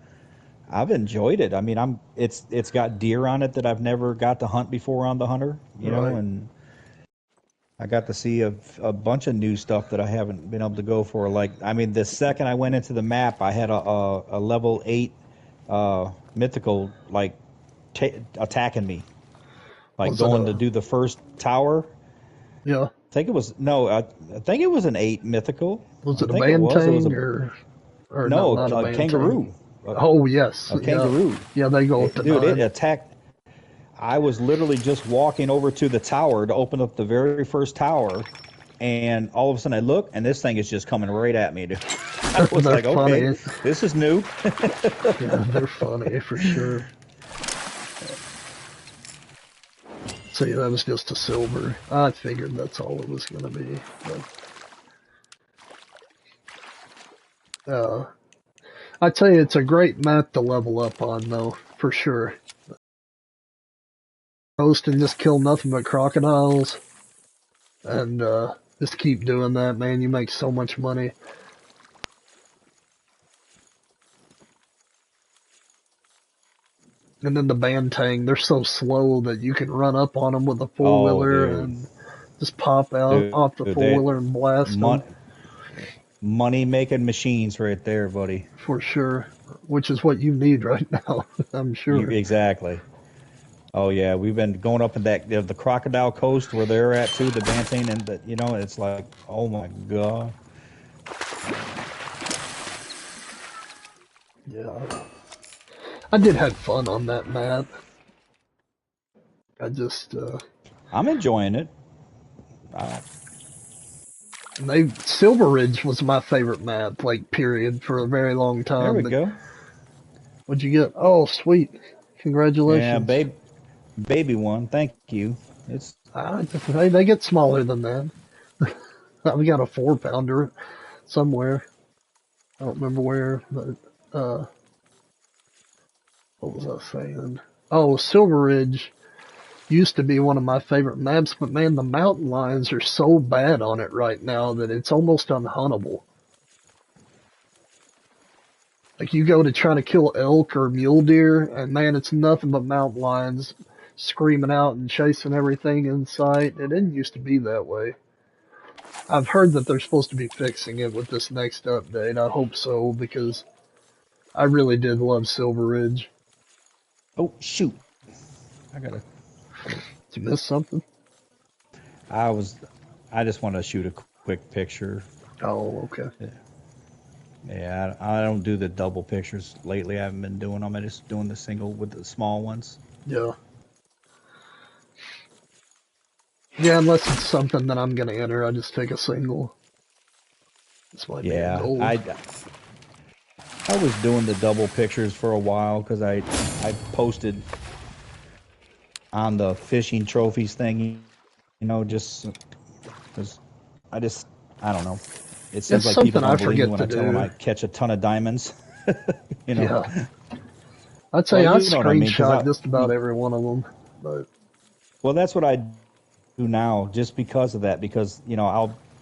I've enjoyed it. I mean, it's got deer on it that I've never got to hunt before on the hunter, Right. and I got to see a bunch of new stuff that I haven't been able to go for. Like, I mean, the second I went into the map, I had a level 8 mythical like attacking me, like Was it going to a, do the first tower. yeah, I think it was no, I think it was an 8 mythical. was I it a think it was. It was Bantang a or no, no not a a Bantang. kangaroo, Oh, yes, a yeah. kangaroo. Yeah, they go up to Dude, it 9. attacked. I was literally just walking over to the tower to open up the very first tower, and all of a sudden I look, and this thing is just coming right at me. Dude. I was They're like, okay, funny. this is new. Yeah, they're funny for sure. So yeah, that was just a silver. I figured that's all it was gonna be. But I tell you, it's a great map to level up on, though, for sure. Post and just kill nothing but crocodiles, and just keep doing that, man. You make so much money. And then the Bantang, they're so slow that you can run up on them with a four Oh, wheeler dude, and just pop out dude, off the four that wheeler and blast them money making machines right there, buddy. for sure. Which is what you need right now, I'm sure. Exactly. Oh yeah, we've been going up in that the Crocodile Coast where they're at too, the Banting, and it's like, oh my god. Yeah, I did have fun on that map. I just I'm enjoying it. Uh, they Silver Ridge was my favorite map, like period, for a very long there time. we But go. what'd you get? Oh, sweet! Yeah, Congratulations. baby one. Thank you. It's They get smaller than that. We got a 4-pounder somewhere. I don't remember where, but what was I saying? Oh, Silver Ridge used to be one of my favorite maps, but man, the mountain lions are so bad on it right now that it's almost unhuntable. Like you go to try to kill elk or mule deer, and man, it's nothing but mountain lions screaming out and chasing everything in sight. It didn't used to be that way. I've heard that they're supposed to be fixing it with this next update. I hope so because I really did love Silver Ridge. oh shoot! I gotta. Did you miss something? I just want to shoot a quick picture. Oh, okay. Yeah, I don't do the double pictures lately. I haven't been doing them. I'm just doing the single with the small ones. Yeah. Yeah, unless it's something that I'm gonna enter, I just take a single. This might be a goal. I was doing the double pictures for a while because I posted on the fishing trophies thing, just because I don't know. It seems like people don't believe me when I tell them I catch a ton of diamonds. Yeah. I'd say I screenshot just about every one of them. But well, that's what I do now, just because of that. Because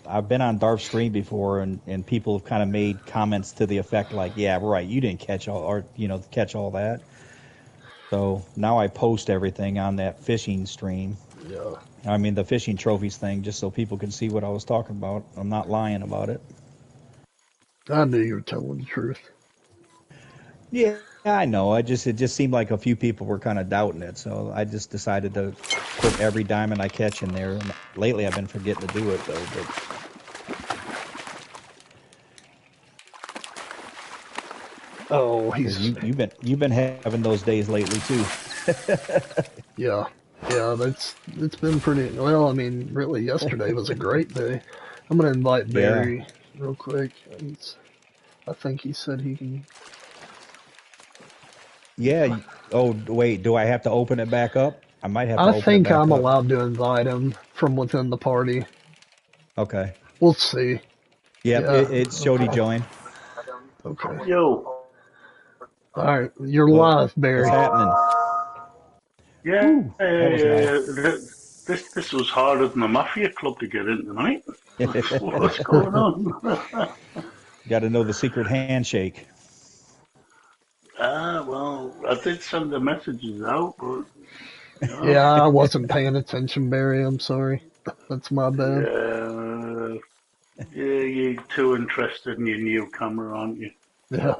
I've been on Dark Stream before, and people have kind of made comments to the effect like, "Yeah, right, you didn't catch catch all that." So now I post everything on that fishing stream. Yeah. I mean the fishing trophies thing, just so people can see what I was talking about. I'm not lying about it. I knew you were telling the truth. Yeah, I know. It just seemed like a few people were kind of doubting it, so I just decided to put every diamond I catch in there. And lately, I've been forgetting to do it though. But oh, you've been having those days lately too. Yeah, it's been pretty well. I mean, really, yesterday was a great day. I'm gonna invite Barry real quick. I think he said he can. Yeah. Oh, wait. Do I have to open it back up? I might have to open it back up. I think I'm allowed to invite him from within the party. Okay. We'll see. Yep, yeah, it's Shody join. Okay. Yo. Alright, you're live, Barry. What's happening? Yeah. Nice. This was harder than the Mafia Club to get in tonight. What's going on? Got to know the secret handshake. Well, I did send the messages out, but... Yeah, I wasn't paying attention, Barry. I'm sorry. That's my bad. Yeah, you're too interested in your new camera, aren't you? Yeah.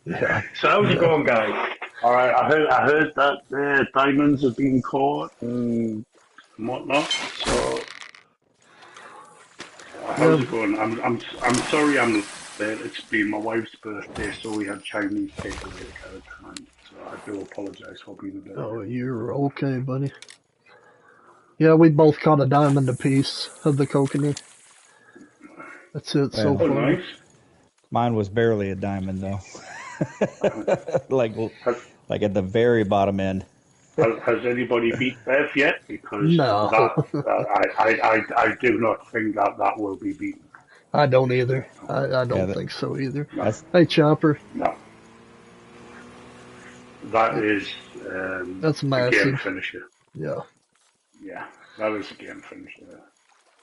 Yeah. So how's it going, guys? All right, I heard that diamonds are being caught and whatnot. So how's it going? I'm sorry I'm late. It's been my wife's birthday, so we had Chinese takeaway at the time. So I do apologize for being a bit. Oh, you're okay, buddy. Yeah, we both caught a diamond apiece of the kokanee. That's it so far. Nice. Mine was barely a diamond though. like at the very bottom end. Has anybody beat Bev yet? Because no. I do not think that will be beaten. I don't either. I don't think so either. No. Hey, Chopper. No. That is that's massive. A game finisher. Yeah. Yeah, that is a game finisher.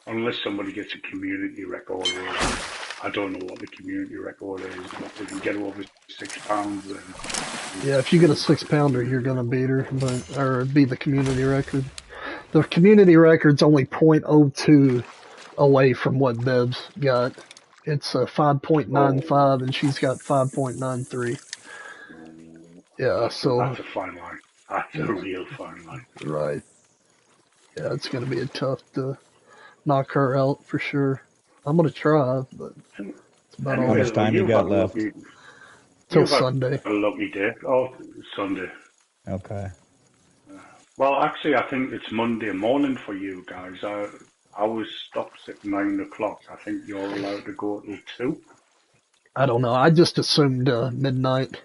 Unless somebody gets a community record. I don't know what the community record is. If we can get over £6, then... Yeah, if you get a 6-pounder, you're going to beat her, or beat the community record. The community record's only 0.02 away from what Bev's got. It's 5.95, and she's got 5.93. Yeah, so... That's a fine line. That's a real fine line. Right. Yeah, it's going to be tough to knock her out for sure. I'm going to try, but it's about all. How much time you got left? Till Sunday. A lucky day. Oh, Sunday. Okay. Well, actually, I think it's Monday morning for you guys. I was stopped at 9 o'clock. I think you're allowed to go till 2. I don't know. I just assumed midnight.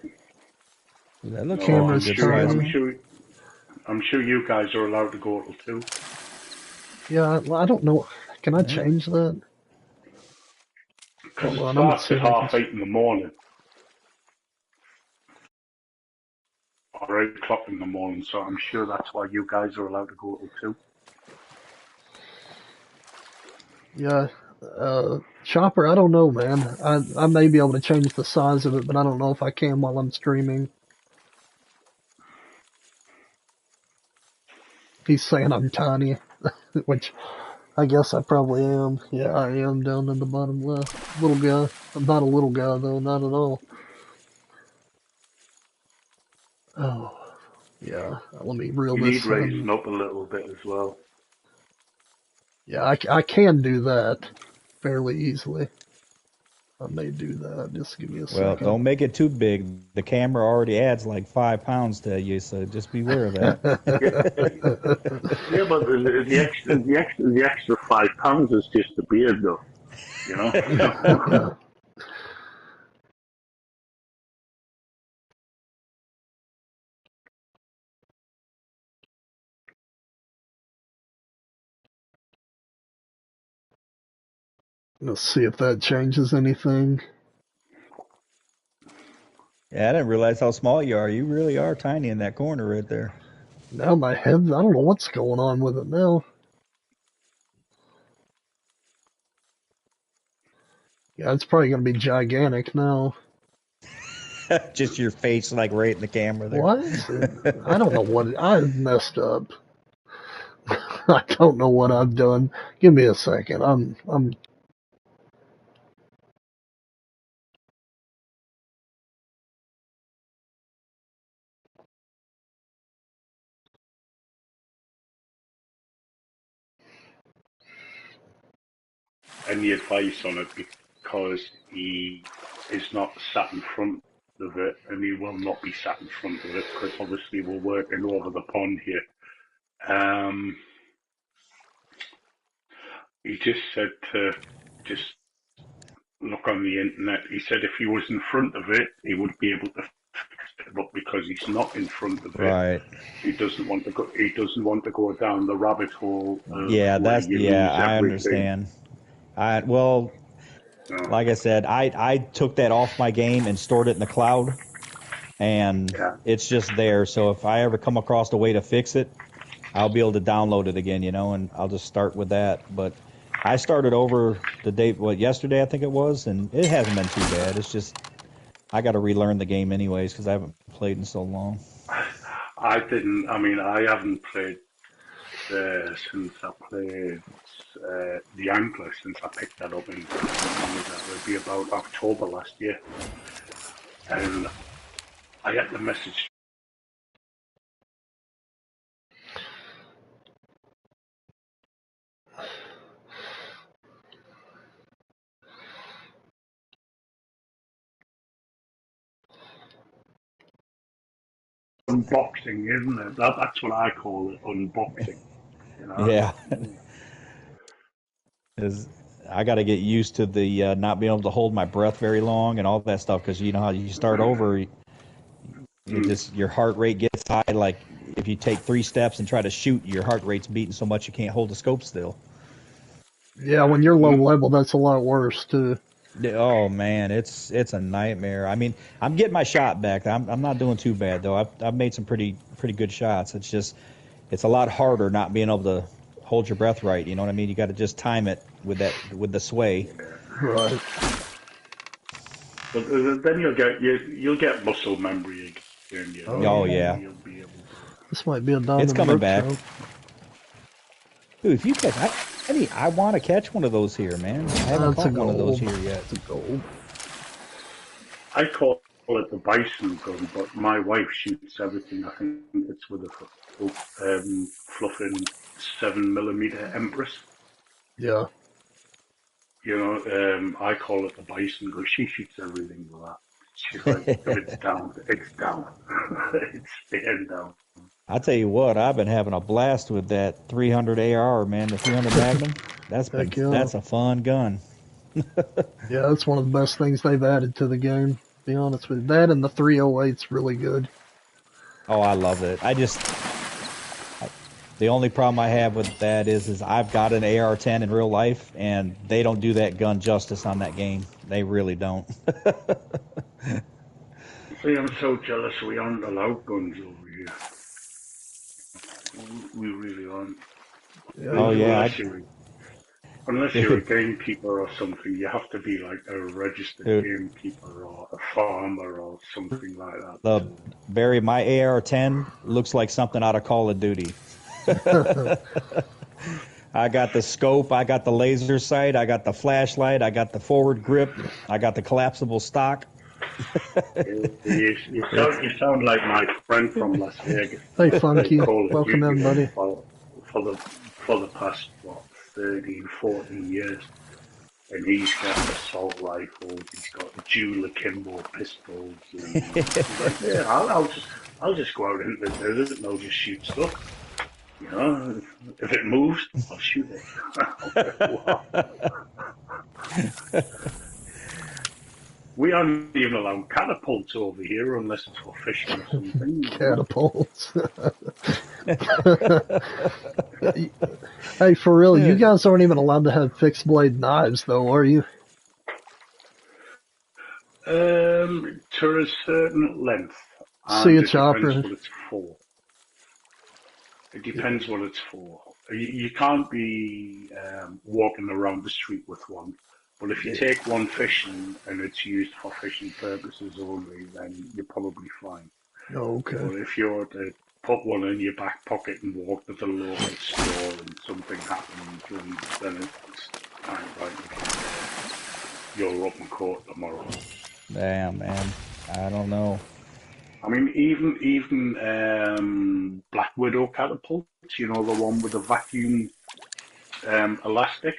That looks No, like a Camera's good tiny. size. I'm sure you guys are allowed to go till 2. Yeah, well, I don't know. Can I change that? Because Hold it on, I'm gonna starts see at if I can. 8:30 in the morning. Or 8 o'clock in the morning, so I'm sure that's why you guys are allowed to go till 2. Yeah, Chopper, I don't know, man. I may be able to change the size of it, but I don't know if I can while I'm streaming. He's saying I'm tiny, which I guess I probably am. Yeah, I am down in the bottom left. Little guy. I'm not a little guy though, not at all. Oh, yeah. Let me reel You this need in. raising up a little bit as well. Yeah, I can do that fairly easily. I may do that. Just give me a Well, second. don't make it too big. The camera already adds like 5 pounds to you, so just beware of that. Yeah, yeah, but the extra £5 is just the beard, though. You know. Let's see if that changes anything. Yeah, I didn't realize how small you are. You really are tiny in that corner right there. Now my head, I don't know what's going on with it now. Yeah, it's probably going to be gigantic now. Just your face like right in the camera there. What? I don't know what, I've messed up. I don't know what I've done. Give me a second. I'm Any advice on it, because he is not sat in front of it, and he will not be sat in front of it, because obviously we're working over the pond here. He just said to just look on the internet. He said if he was in front of it, he would be able to fix it, but because he's not in front of it, Right. he doesn't want to go. He doesn't want to go down the rabbit hole of Yeah, where you lose I everything. understand. Well, Uh, like I said, I took that off my game and stored it in the cloud, and yeah, it's just there. So if I ever come across a way to fix it, I'll be able to download it again, and I'll just start with that. But I started over yesterday I think it was, and it hasn't been too bad. It's just I got to relearn the game anyways because I haven't played in so long. I didn't. I mean, I haven't played since I played the Angler, since I picked that up in that would be about October last year, and I had the message unboxing, isn't it? That's what I call it, unboxing. You know. Yeah, is I got to get used to the not being able to hold my breath very long and all that stuff because you know how you start over, your heart rate gets high. Like if you take 3 steps and try to shoot, your heart rate's beating so much you can't hold the scope still. yeah. When you're low level, that's a lot worse too. Oh man, it's a nightmare. I mean, I'm getting my shot back. I'm not doing too bad though. I've made some pretty good shots. It's just it's a lot harder not being able to hold your breath right. You know what I mean? You got to just time it with the sway. Right. But then you'll get muscle memory again. You know, Oh yeah, you'll be able to. This might be a it's Diamond coming Brook back. trout. Dude, if you catch, I want to catch one of those here, man. I haven't That's a caught one of those gold. here yet. It's a gold. I call it the bison gun, but my wife shoots everything. I think it's with a fluffing 7mm Empress. Yeah. You know, I call it the bison gun. She shoots everything with that. She's like, if it's down, it's down. It's staying down. I tell you what, I've been having a blast with that 300 AR, man. The 300 Magnum. Heck yeah. That's a fun gun. Yeah, that's one of the best things they've added to the game. To be honest with you, that and the 308's really good. Oh, I love it. The only problem I have with that is I've got an AR-10 in real life, and they don't do that gun justice on that game. They really don't. See, I'm so jealous we aren't allowed guns over here. We really aren't. Oh yeah, Unless you're a dude, gamekeeper or something, you have to be like a registered dude, gamekeeper or a farmer or something like that. the Barry, my AR-10 looks like something out of Call of Duty. I got the scope, I got the laser sight, I got the flashlight, I got the forward grip, I got the collapsible stock. You sound like my friend from Las Vegas. Hey, They Funky. Call of Welcome in, Duty buddy. for the past, 13, 14 years. And he's got assault rifles, he's got dual akimbo pistols. And he's like, yeah, I'll just go out into the desert and I'll just shoot stuff. You know, if it moves, I'll shoot it. We aren't even allowed catapults over here unless it's for fishing or something. Catapults. Hey, for real, you guys aren't even allowed to have fixed blade knives, though, are you? To a certain length. See a It chopper. depends what it's for. It depends what it's for. You can't be walking around the street with one. But if you take one fishing and it's used for fishing purposes only, then you're probably fine. Oh, okay. But if you're to put one in your back pocket and walk to the local store and something happens, then it's time right. You're up in court tomorrow. Damn, man. I don't know. I mean, even Black Widow catapults, you know, the one with the vacuum elastic.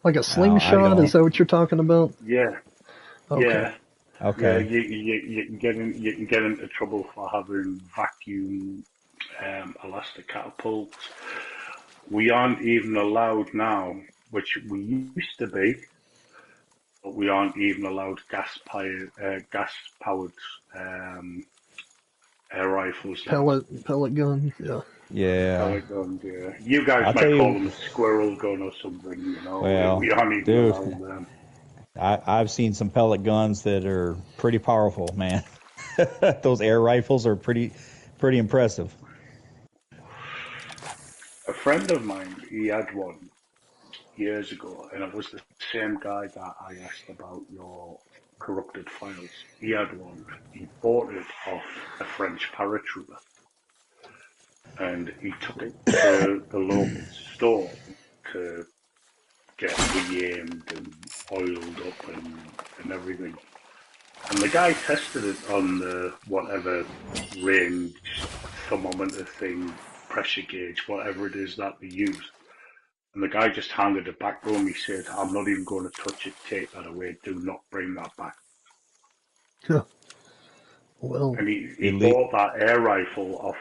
Like a slingshot? Is that what you're talking about? Yeah. Okay. Yeah. Okay. Yeah, you can get into trouble for having vacuum elastic catapults. We aren't even allowed now, which we used to be, but we aren't even allowed gas powered air rifles. Pellet gun. Yeah. Yeah. Pellet guns, yeah. You guys I'll might tell call you. them a squirrel gun or something, you know. Well, We aren't even dude, allowed them. I've seen some pellet guns that are pretty powerful, man. Those air rifles are pretty impressive. A friend of mine, he had one years ago, and it was the same guy that I asked about your corrupted files. He had one. He bought it off a French paratrooper, and he took it to the local store to get re-aimed and oiled up and everything. And the guy tested it on the whatever range thermometer thing, pressure gauge, whatever it is that they use. And the guy just handed it back to him. He said, I'm not even going to touch it. Take that away. Do not bring that back. Well, And he bought that air rifle off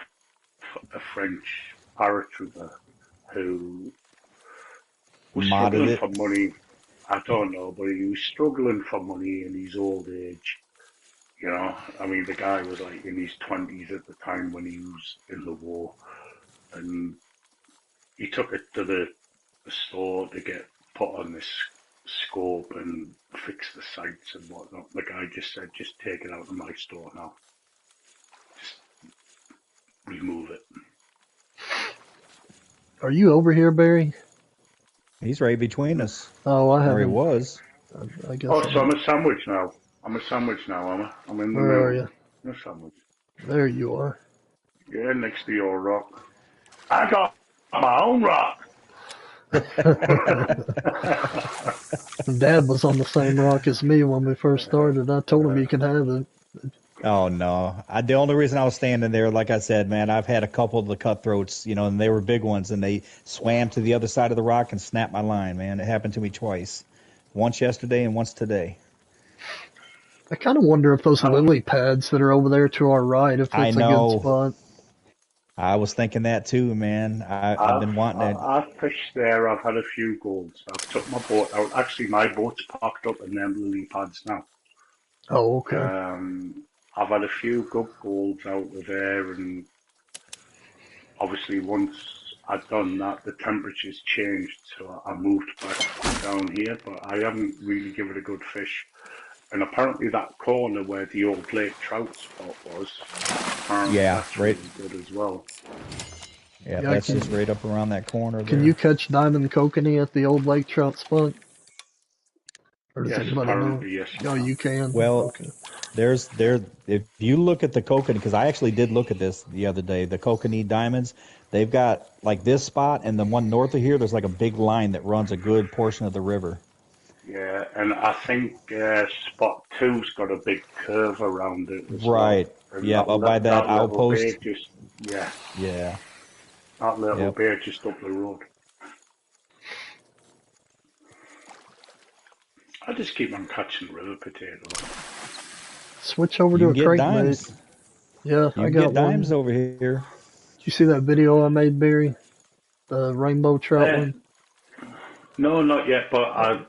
a French paratrooper who was struggling for money. I don't know, but he was struggling for money in his old age. You know, I mean, the guy was like in his 20s at the time when he was in the war. And he took it to the store to get put on this scope and fix the sights and whatnot. The guy just said, just take it out of my store now. Just remove it. are you over here, Barry? He's right between us. Oh, I haven't. Or he was. I guess. Oh, so I'm a sandwich now. I'm in the Where middle. are you? I'm a sandwich. There you are. Yeah, next to your rock. I got my own rock. Dad was on the same rock as me when we first started. I told him you could have it. Oh no! The only reason I was standing there, like I said, man, I've had a couple of the cutthroats, and they were big ones, and they swam to the other side of the rock and snapped my line, man. It happened to me twice, once yesterday and once today. I kind of wonder if those lily pads that are over there to our right, if that's a good spot. I was thinking that too, man. I've been wanting it. I've fished there. I've had a few goals. I've took my boat out. Actually, my boat's parked up in them lily pads now. Oh, okay. I've had a few good golds out of there, and obviously once I'd done that, the temperatures changed, so I moved back down here, but I haven't really given it a good fish. And apparently that corner where the old lake trout spot was, apparently that's right. really good as well. Yeah, that's just right up around that corner there. Can you catch diamond kokanee at the old lake trout spot? Or does Yes, anybody know? apparently, yes. Oh, you can? Well, Okay. if you look at the kokanee, because I actually did look at this the other day, the kokanee diamonds, they've got like this spot and the one north of here, there's like a big line that runs a good portion of the river. Yeah, and I think spot 2's got a big curve around it as Right. well. Yeah, up by that little outpost. bay just, yeah, Yeah. that little Yep. bay just up the road. I just keep on catching river potatoes. Switch over You to can a get crankbait. dimes. Yeah, You I can got get dimes one. over here. Did you see that video I made, Barry? The rainbow trout one? No, not yet, but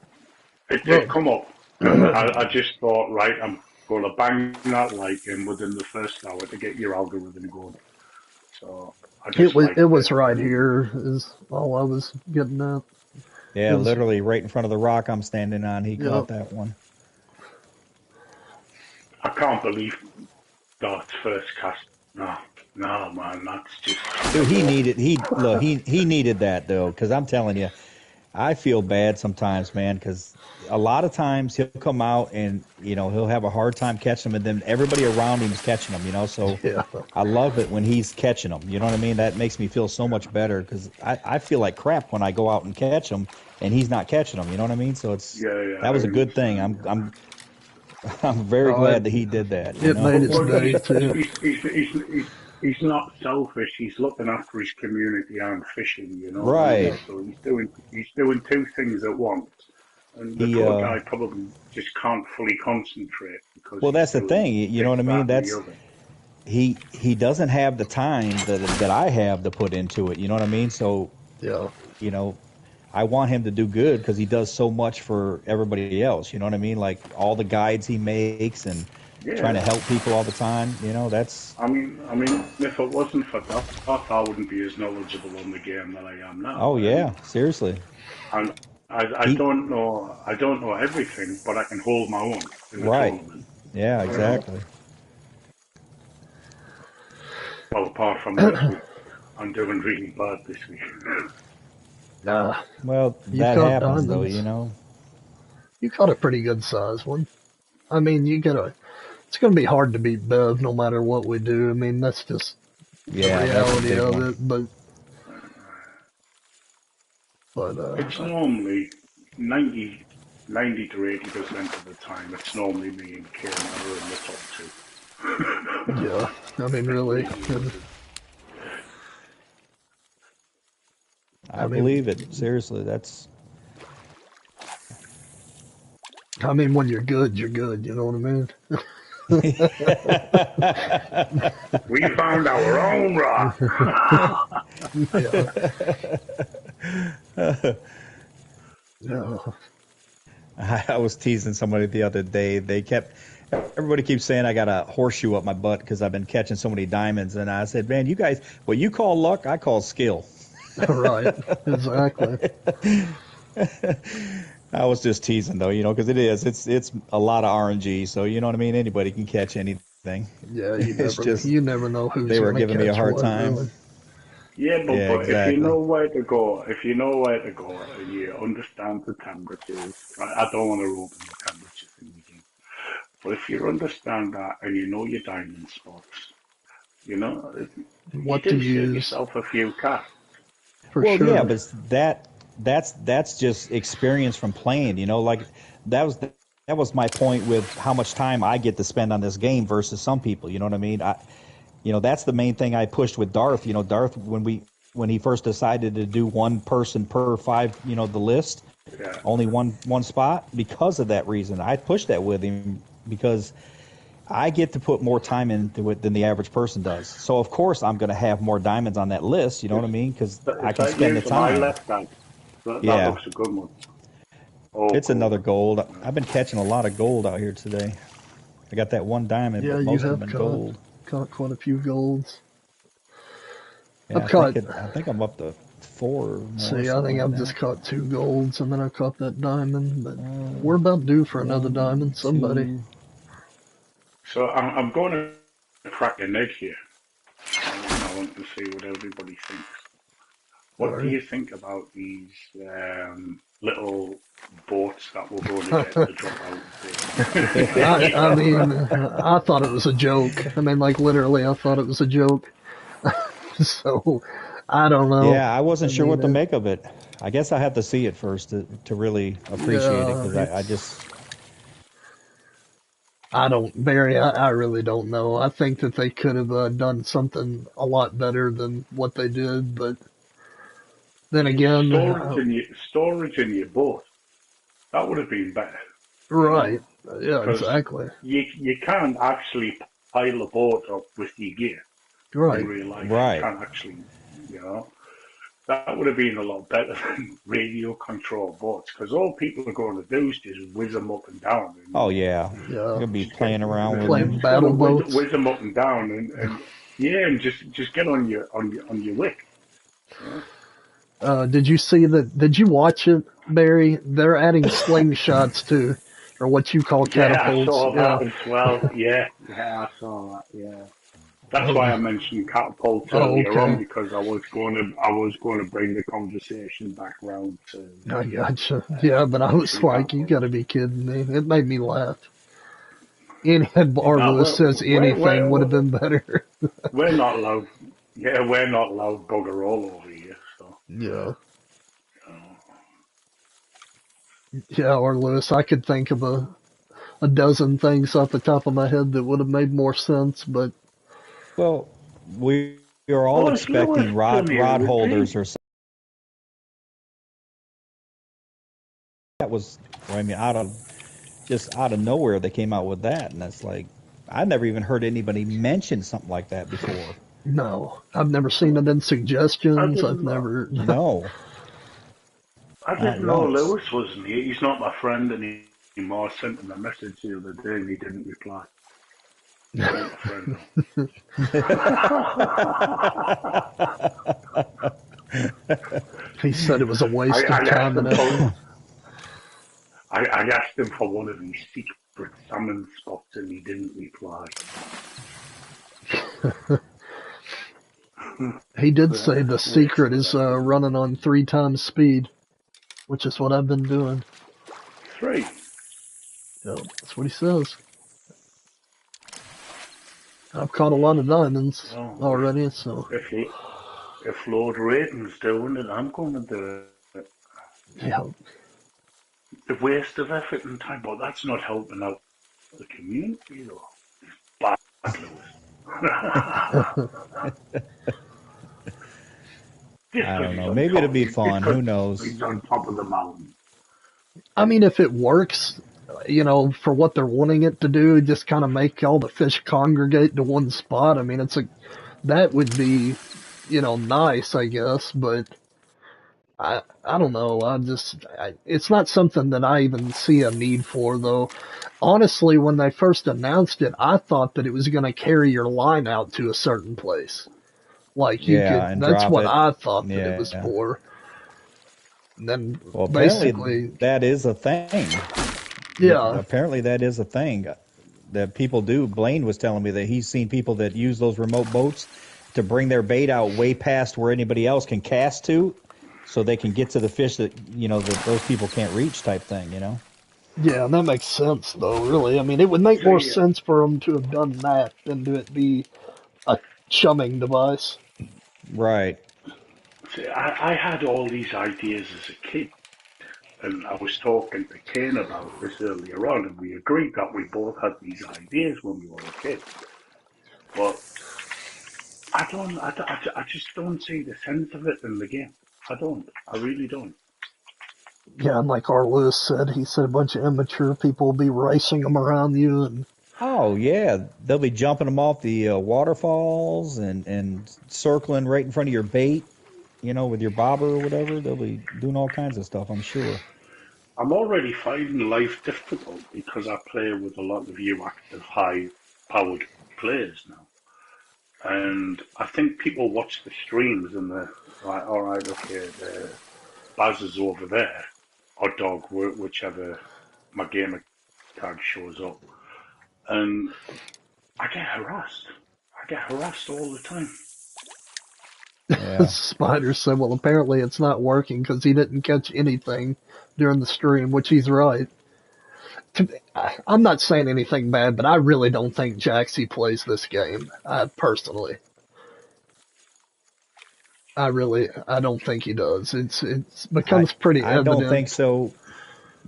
it Well- did come up. And I just thought, right, I'm going to bang that like in within the first hour to get your algorithm going. So I just It was right here is all I was getting at. Yeah, It was- literally right in front of the rock I'm standing on. He caught that one. I can't believe Dart's first cast. No, man, that's just. Dude, he needed that though, because I'm telling you, I feel bad sometimes, man, because a lot of times he'll come out and he'll have a hard time catching them, and then everybody around him is catching them, So Yeah. I love it when he's catching them. You know what I mean? That makes me feel so much better because I feel like crap when I go out and catch them and he's not catching them. You know what I mean? So that was a good thing. I'm very glad that he did that. It made its day too. He's not selfish. He's looking after his community and fishing. Right. So he's doing two things at once. And the poor guy probably just can't fully concentrate because. Well, that's the thing. You know what I mean? That's he doesn't have the time that I have to put into it. You know what I mean? So yeah. I want him to do good because he does so much for everybody else. You know what I mean? Like all the guides he makes and trying to help people all the time. That's. I mean, if it wasn't for that, I wouldn't be as knowledgeable on the game that I am now. Oh yeah, seriously. And I don't know everything, but I can hold my own in the right. tournament. Yeah, exactly. Well, apart from this week, I'm doing really bad this week. Nah. Well, that happens though, You caught a pretty good size one. I mean, it's going to be hard to beat Bev no matter what we do. I mean, that's just the reality of it. But it's normally 90 to 80% of the time, it's normally me and Kieran that are in the top two. Yeah, I mean, really. I believe it. Seriously, that's. I mean, when you're good, you're good. You know what I mean? We found our own rock. Yeah. I was teasing somebody the other day. Everybody keeps saying I got a horseshoe up my butt because I've been catching so many diamonds. And I said, man, you guys, what you call luck, I call skill. Right. Exactly. I was just teasing though, because it's a lot of RNG. So you know what I mean? Anybody can catch anything. Yeah. You never know who's they were giving me a hard time. Really. Yeah, but exactly. If you know where to go, and you understand the temperatures, I don't want to open the temperatures in the game, but if you understand that and you know your diamond spots, what you to can use. save yourself a few casts. For sure. Yeah, but that's just experience from playing. Like that was my point with how much time I get to spend on this game versus some people. You know what I mean? That's the main thing I pushed with Darth. Darth, when he first decided to do one person per 5, the list, only one spot, because of that reason. I pushed that with him because I get to put more time into it than the average person does. So, of course, I'm going to have more diamonds on that list, you know what I mean? Because I can spend the time. My left hand. That looks a good one. It's another gold. I've been catching a lot of gold out here today. I got that one diamond, Yeah, but you most of have them in gold. caught quite a few golds. Yeah, I've caught. I think I'm up to 4 or more, See, I something think like I've that. just caught 2 golds, and then I caught that diamond. But we're about due for another 1, diamond. Somebody. 2. So I'm going to crack an egg here. I want to see what everybody thinks. What do Sorry. you think about these little boats that we're going to get to drop out? I mean, I thought it was a joke. I mean, like literally, I thought it was a joke. So, I don't know. Yeah, I I wasn't sure what to mean, make of it. I guess I have to see it first to really appreciate it yeah, because I just I don't, Barry, I really don't know. I think that they could have done something a lot better than what they did, but then again, storage in your boat. That would have been better, you know, right. Yeah, because exactly. you can't actually pile a boat up with your gear in Right. real life. You right. can't actually, you know. That would have been a lot better than radio control boats, because all people are going to do is just whiz them up and down, Oh and yeah, Yeah. you're gonna be just get playing around with Playing them. just gonna battle boats. whiz them up and down, and yeah, and just get on your wick. You know? Did you see that? Did you watch it, Barry? They're adding slingshots to, or what you call Yeah, I catapults. saw Yeah. that as well. Yeah, I saw that. Yeah. That's Oh, why I mentioned catapults oh, earlier on, okay. because I was going to bring the conversation back round to I gotcha. Yeah, but I was to like, you catapults. gotta be kidding me. It made me laugh. Any had Bar No, Lewis says we're, anything would have we're, been better. we're not allowed. Yeah, we're not allowed bugger all over here. So, Yeah. uh, Yeah, or Lewis, I could think of a dozen things off the top of my head that would have made more sense, but Well, we are all oh, it's Lewis expecting Premier rod with holders me. or something that was. I mean, out of nowhere they came out with that, and that's like I never even heard anybody mention something like that before. no. I've never seen it in I suggestions. I've didn't know. never. No, I not didn't know once. Lewis wasn't here. He's not my friend anymore. I sent him a message the other day and he didn't reply. He's not my friend He said it was a I, waste of I asked time and him for effort. I asked him for one of these secret salmon spots and he didn't reply. He did say the secret Wasted is that. running on 3 times speed, which is what I've been doing. 3. Yeah, that's what he says. I've caught a lot of diamonds Oh, already, so if if Lord Raven's doing it, I'm going to do it. yeah. The waste of effort and time, but that's not helping out the community though. Bad Lewis. Just I because don't know. Maybe it'll be fun. Who knows? he's on top of the mountain. I mean, if it works, for what they're wanting it to do, just kind of make all the fish congregate to one spot. I mean, that would be, nice, I guess, but I don't know. It's not something that I even see a need for, though. Honestly, when they first announced it, I thought that it was going to carry your line out to a certain place. Like Yeah, and that's drop what it. I thought that it was Yeah. for. And then Well, apparently basically, that is a thing. yeah, Apparently that is a thing that people do. Blaine was telling me that he's seen people that use those remote boats to bring their bait out way past where anybody else can cast to, so they can get to the fish that that those people can't reach, type thing. yeah, that makes sense though, really. I mean, it would make more See, sense for them to have done that than to it be a chumming device. Right. I had all these ideas as a kid, and I was talking to Ken about this earlier on, and we agreed that we both had these ideas when we were a kid. But I just don't see the sense of it in the game. I don't. I really don't. Yeah, and like R. Lewis said, he said a bunch of immature people will be racing them around you, and Oh yeah, they'll be jumping them off the waterfalls and circling right in front of your bait, with your bobber or whatever. They'll be doing all kinds of stuff, I'm sure. I'm already finding life difficult because I play with a lot of you active, high-powered players now. And I think people watch the streams and they're like, all right, okay, Baz is over there, or Dog, whichever my gamer tag shows up. And I get harassed. I get harassed all the time. Yeah. Spider said, well, apparently it's not working because he didn't catch anything during the stream, which he's right. I'm not saying anything bad, but I really don't think Jaxie plays this game, personally. I don't think he does. It becomes pretty I evident. don't think so.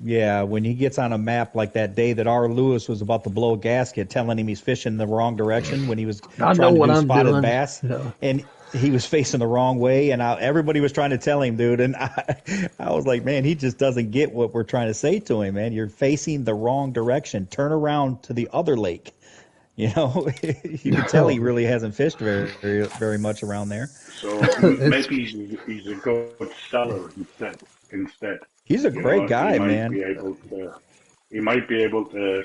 Yeah, when he gets on a map like that day that R. Lewis was about to blow a gasket, telling him he's fishing the wrong direction when he was trying to do spotted bass, and he was facing the wrong way, and everybody was trying to tell him, dude, and I was like, man, he just doesn't get what we're trying to say to him, man. You're facing the wrong direction. Turn around to the other lake. You know, you can tell he really hasn't fished very much around there. So maybe he's a good seller instead. He's a great guy, man. He might be able to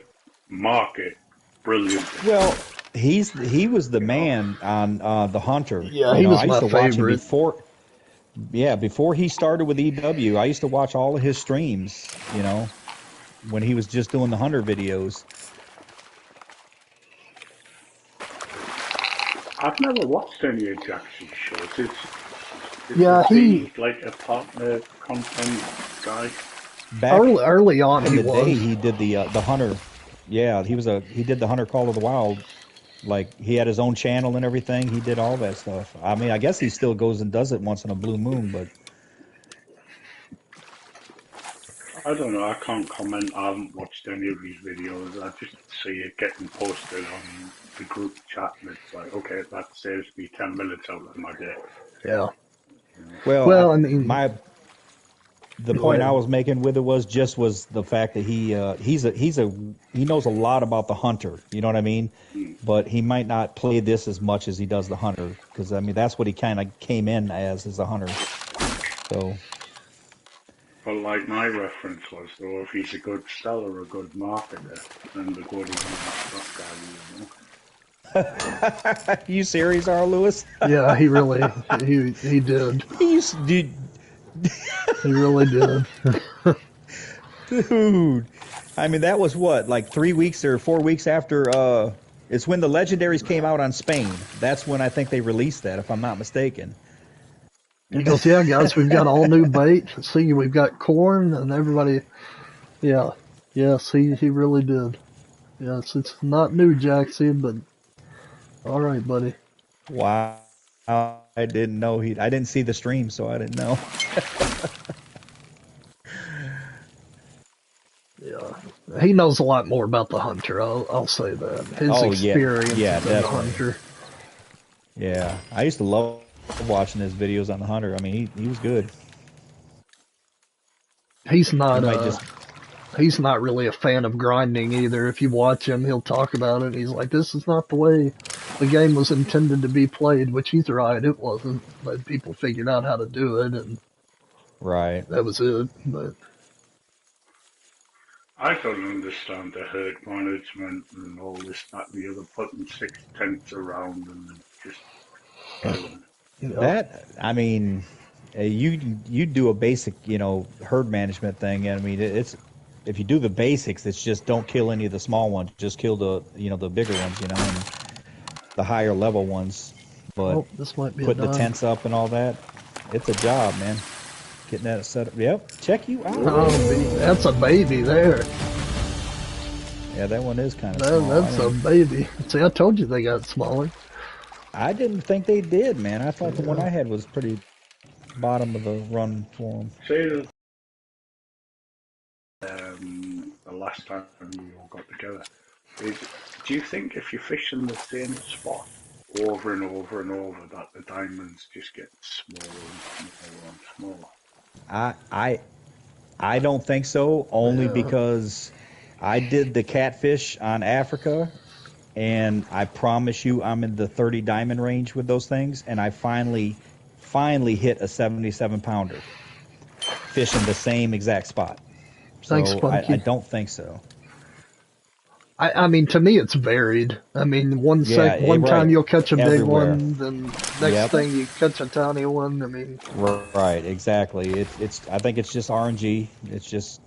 market brilliantly. Well, he was the man on The Hunter. Yeah, he was my favorite. I used to watch him before. Yeah, before he started with EW, I used to watch all of his streams. You know, when he was just doing the Hunter videos. I've never watched any of Jackson's shows. He's like a partner content guy. Back early on, in the day, he did the Hunter. Yeah, he did the Hunter Call of the Wild. Like, he had his own channel and everything. He did all that stuff. I mean, I guess he still goes and does it once in a blue moon, but I don't know. I can't comment. I haven't watched any of his videos. I just see it getting posted on the group chat, and it's like, okay, that saves me 10 minutes out of my day. Yeah. Well, I mean, the point I was making with it was the fact that he knows a lot about the Hunter. You know what I mean? But he might not play this as much as he does the Hunter, because I mean that's what he kind of came in as a Hunter. So. But like my reference was, though, if he's a good seller, a good marketer, then the good is not that guy, you know. You serious, R. Lewis? Yeah, he really he did. He really did. Dude, I mean that was what, like 3 weeks or 4 weeks after it's when the Legendaries came out on Spain. That's when I think they released that, if I'm not mistaken. He goes, yeah, guys, we've got all new bait. See, we've got corn and everybody. Yeah, yes, he really did. Yes, it's not new, Jackson, but all right, buddy. Wow, I didn't know I didn't see the stream, so I didn't know. Yeah, he knows a lot more about the Hunter. I'll say that. His experience in the Hunter. Yeah, I used to love watching his videos on the Hunter. I mean, he was good. He's not he's not really a fan of grinding either. If you watch him, he'll talk about it. He's like, this is not the way the game was intended to be played, which he's right, it wasn't. But people figured out how to do it, and that was it. But I don't understand the herd management and all this, that, and the other, putting 6 tents around and just killing. That, I mean, you do a basic, herd management thing. I mean, it's, if you do the basics, it's just don't kill any of the small ones. Just kill the bigger ones, and the higher level ones. But this might be putting the tents up and all that, it's a job, man. Getting that set up. Yep, check you out. Oh, that's a baby there. Yeah, that one is kind of small. That's a baby. See, I told you they got smaller. I didn't think they did, man. I thought the one I had was pretty bottom of the run for them. Say the last time we all got together, do you think if you fish in the same spot over and over and over, that the diamonds just get smaller and smaller and smaller? I don't think so, only because I did the catfish on Africa, and I promise you I'm in the 30 diamond range with those things, and I finally hit a 77 pounder fishing the same exact spot. Thanks, So I Spunky. don't think so. I mean, to me, it's varied. I mean, one Right. time you'll catch a big Everywhere. one, then next Yep. thing you catch a tiny one. I mean, Right. Exactly. It's. I think it's just RNG. It's just.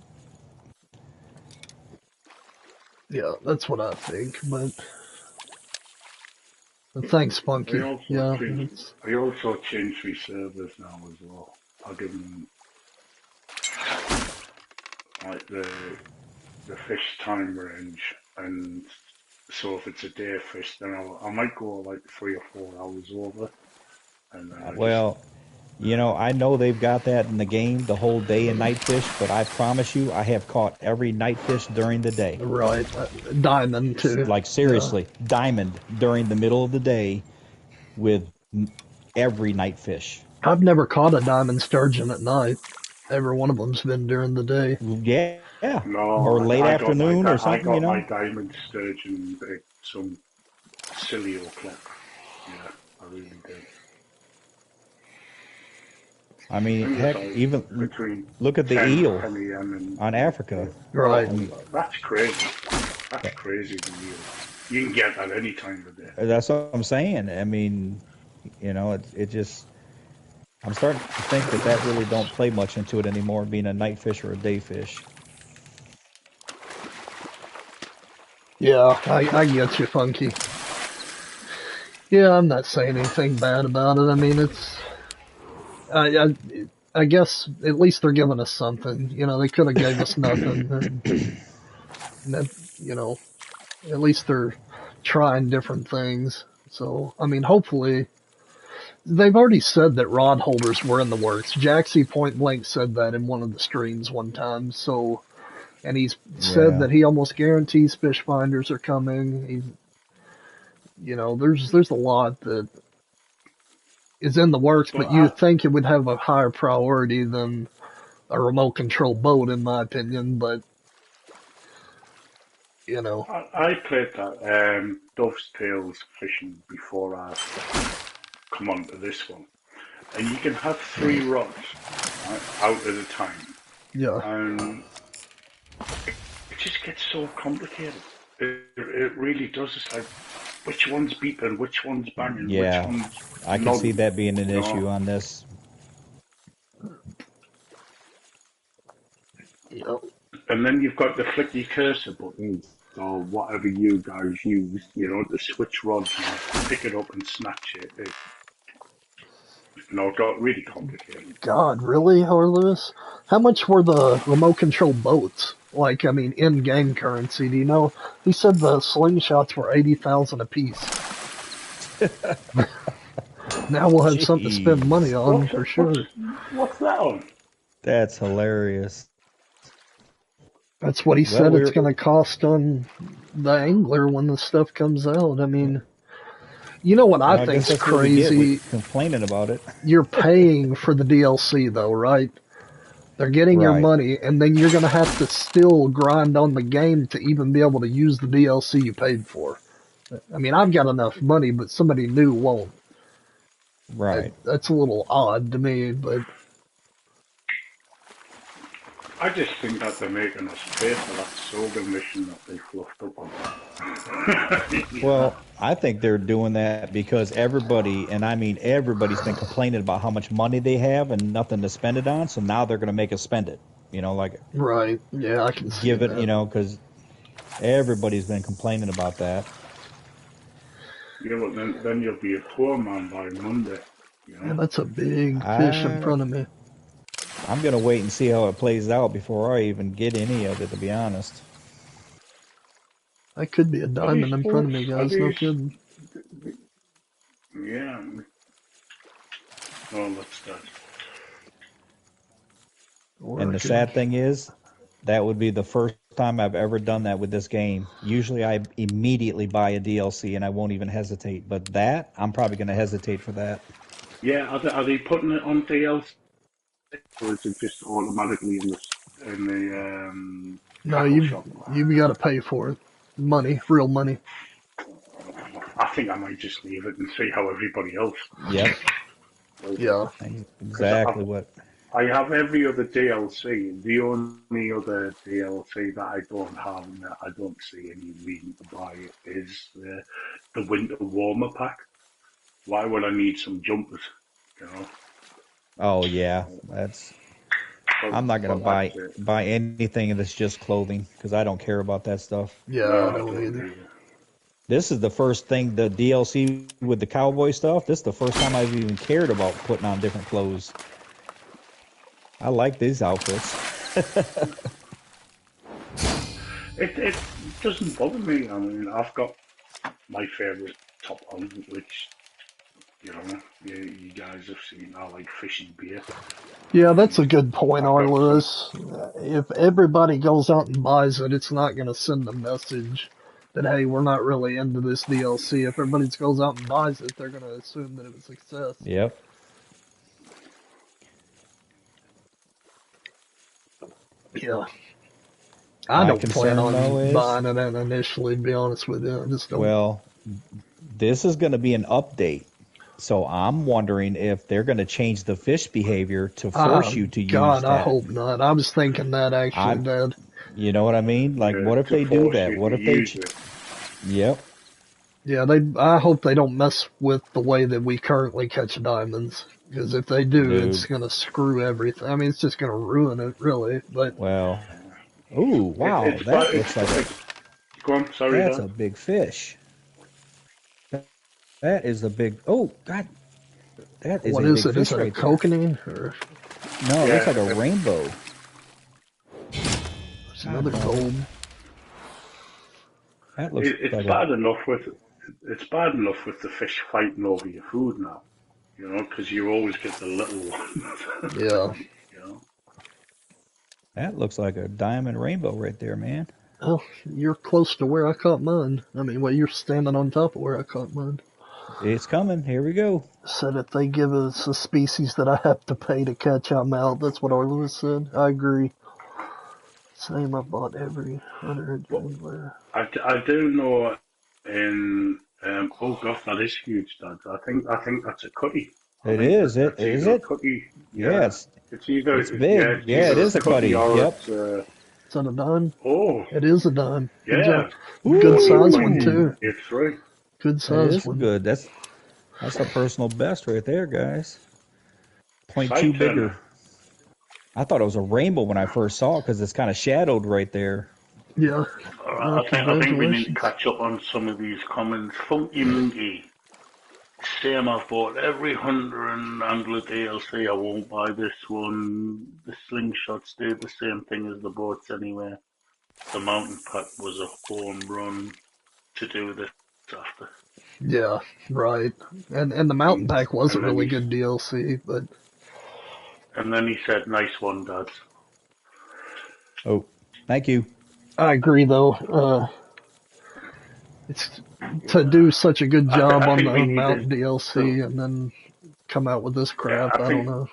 yeah, that's what I think. But thanks, Spunky. Yeah, it's, I also changed my servers now as well. I'll give them like the fish time range, and so if it's a day fish, then I might go like 3 or 4 hours over, and then Well, I know they've got that in the game, the whole day and night fish, but I promise you, I have caught every night fish during the day. right. Diamond too. Like seriously, diamond during the middle of the day with every night fish. I've never caught a diamond sturgeon at night. Every one of them's been during the day. Yeah. no, Or late afternoon or I something, got my diamond sturgeon at some silly o'clock. Yeah, I really did. I mean, heck, even Between look at the 10 eel 10 a.m. and on Africa. Right. that's crazy. That's crazy, the eel. You can get that any time of day. That's what I'm saying. I mean, it just. I'm starting to think that really don't play much into it anymore, being a night fish or a day fish. Yeah, I get you, Funky. Yeah, I'm not saying anything bad about it. I mean, it's. I guess at least they're giving us something. They could have gave us nothing. And that, at least they're trying different things. So, I mean, hopefully, they've already said that rod holders were in the works. Jaxie point blank said that in one of the streams one time. So, and he's said that he almost guarantees fish finders are coming. There's a lot that is in the works, but you'd think it would have a higher priority than a remote control boat, in my opinion. But I played that Dove's Tales fishing before I come on to this one, and you can have 3 rods out at a time. Yeah. And it just gets so complicated. It really does. It's like, which one's beeping, which one's banging, which one's I can see that being an issue on this. Yep. And then you've got the flick your cursor buttons or whatever you guys use, to switch rods and pick it up and snatch it. It got really complicated. God, really, Horlewis? How much were the remote control boats? Like, I mean, in-game currency, do you know? He said the slingshots were 80,000 apiece. Now we'll have something to spend money on, for sure. What's that on? That's hilarious. That's what he said it's going to cost on the angler when the stuff comes out. I mean, you know what I think's crazy? Complaining about it. You're paying for the DLC, though, right? They're getting your money, and then you're going to have to still grind on the game to even be able to use the DLC you paid for. I mean, I've got enough money, but somebody new won't. Right. That's a little odd to me, but... I just think that they're making us pay for that Soga mission that they fluffed up on. Well, I think they're doing that because everybody, and I mean everybody's been complaining about how much money they have and nothing to spend it on, so now they're going to make us spend it. Right. Yeah, I can see give it, that. Because everybody's been complaining about that. Yeah, but then you'll be a poor man by Monday. Yeah, that's a big fish in front of me. I'm going to wait and see how it plays out before I even get any of it, to be honest. That could be a diamond in front of me, guys. No kidding. Yeah. Oh, that's that. And the sad thing is, that would be the first time I've ever done that with this game. Usually I immediately buy a DLC and I won't even hesitate. But that, I'm probably going to hesitate for that. Yeah, are they putting it on DLC? Or is it just automatically in the No, you've got to pay for it. Money, real money. I think I might just leave it and see how everybody else. Yep. Yeah. Exactly what. I have every other DLC. The only other DLC that I don't have and that I don't see any reason to buy it is the Winter Warmer Pack. Why would I need some jumpers? You know. Oh yeah, I'm not gonna But that's it. buy anything that's just clothing because I don't care about that stuff. Yeah, No, I I don't don't either. either. This is the first thing, the DLC with the cowboy stuff. This is the first time I've even cared about putting on different clothes. I like these outfits. It doesn't bother me. I mean, I've got my favourite top on, which you guys have seen. I like fish and beer. Yeah, that's a good point, I've got some. Arliss. If everybody goes out and buys it, it's not going to send a message that, hey, we're not really into this DLC. If everybody just goes out and buys it, they're going to assume that it was a success. Yep. Yeah. I My don't plan concern though on is, buying it initially, to be honest with you. I just don't. well, this is going to be an update. So I'm wondering if they're going to change the fish behavior to force Oh, you to use God, I that. hope not. I was thinking that actually, I, Dad. you know what I mean? Like, what if To they do force that? you What to if they, use it. yep, Yeah, I hope they don't mess with the way that we currently catch diamonds. Because if they do, dude. it's going to screw everything. I mean, it's just going to ruin it, really. But Well, ooh, wow, It's that bad. looks like Go on. Sorry, that's Dan. a big fish. That is a big, oh, God, that is what a is big it? Is fish it a right there. kokanee? Or No, it looks like a Yeah, rainbow. there's God another dog it. gold? That looks it's like a, bad enough with the fish fighting over your food now. Because you always get the little ones. Yeah. you know. that looks like a diamond rainbow right there, man. Oh, you're close to where I caught mine. I mean, well, you're standing on top of where I caught mine. It's coming. Here we go. Said if they give us a species that I have to pay to catch, I'm out. That's what Arliss said. I agree. Same, I bought every hunter But angler. I do know in oh gosh, that is huge, Dad. I think that's a cutty. I It think is. It that's is either a it. cutty. Yeah, Yeah, it's big. it's Yeah, it either a is a cutty cutty. or Yep. it's Is that a dime? oh It is a dime. Good job. yeah, Good cutty size one, point Ooh, too. eight three. Good that size is one. good. That's a personal best right there, guys. Point two Exciting. bigger. I thought it was a rainbow when I first saw it because it's kind of shadowed right there. Yeah. I think we need to Congratulations. catch up on some of these comments. Funky Monkey. Same, I've bought every hunter and angler DLC. I won't buy this one. The slingshots do the same thing as the boats anyway. The mountain pack was a home run to do this after. Yeah, right. And the mountain And, pack was a and then really he good DLC, but said, "Nice one, Dad." Oh, thank you. I agree though. It's to do such a good job I on think the we need mountain to. DLC So and then come out with this yeah, crap. I don't know.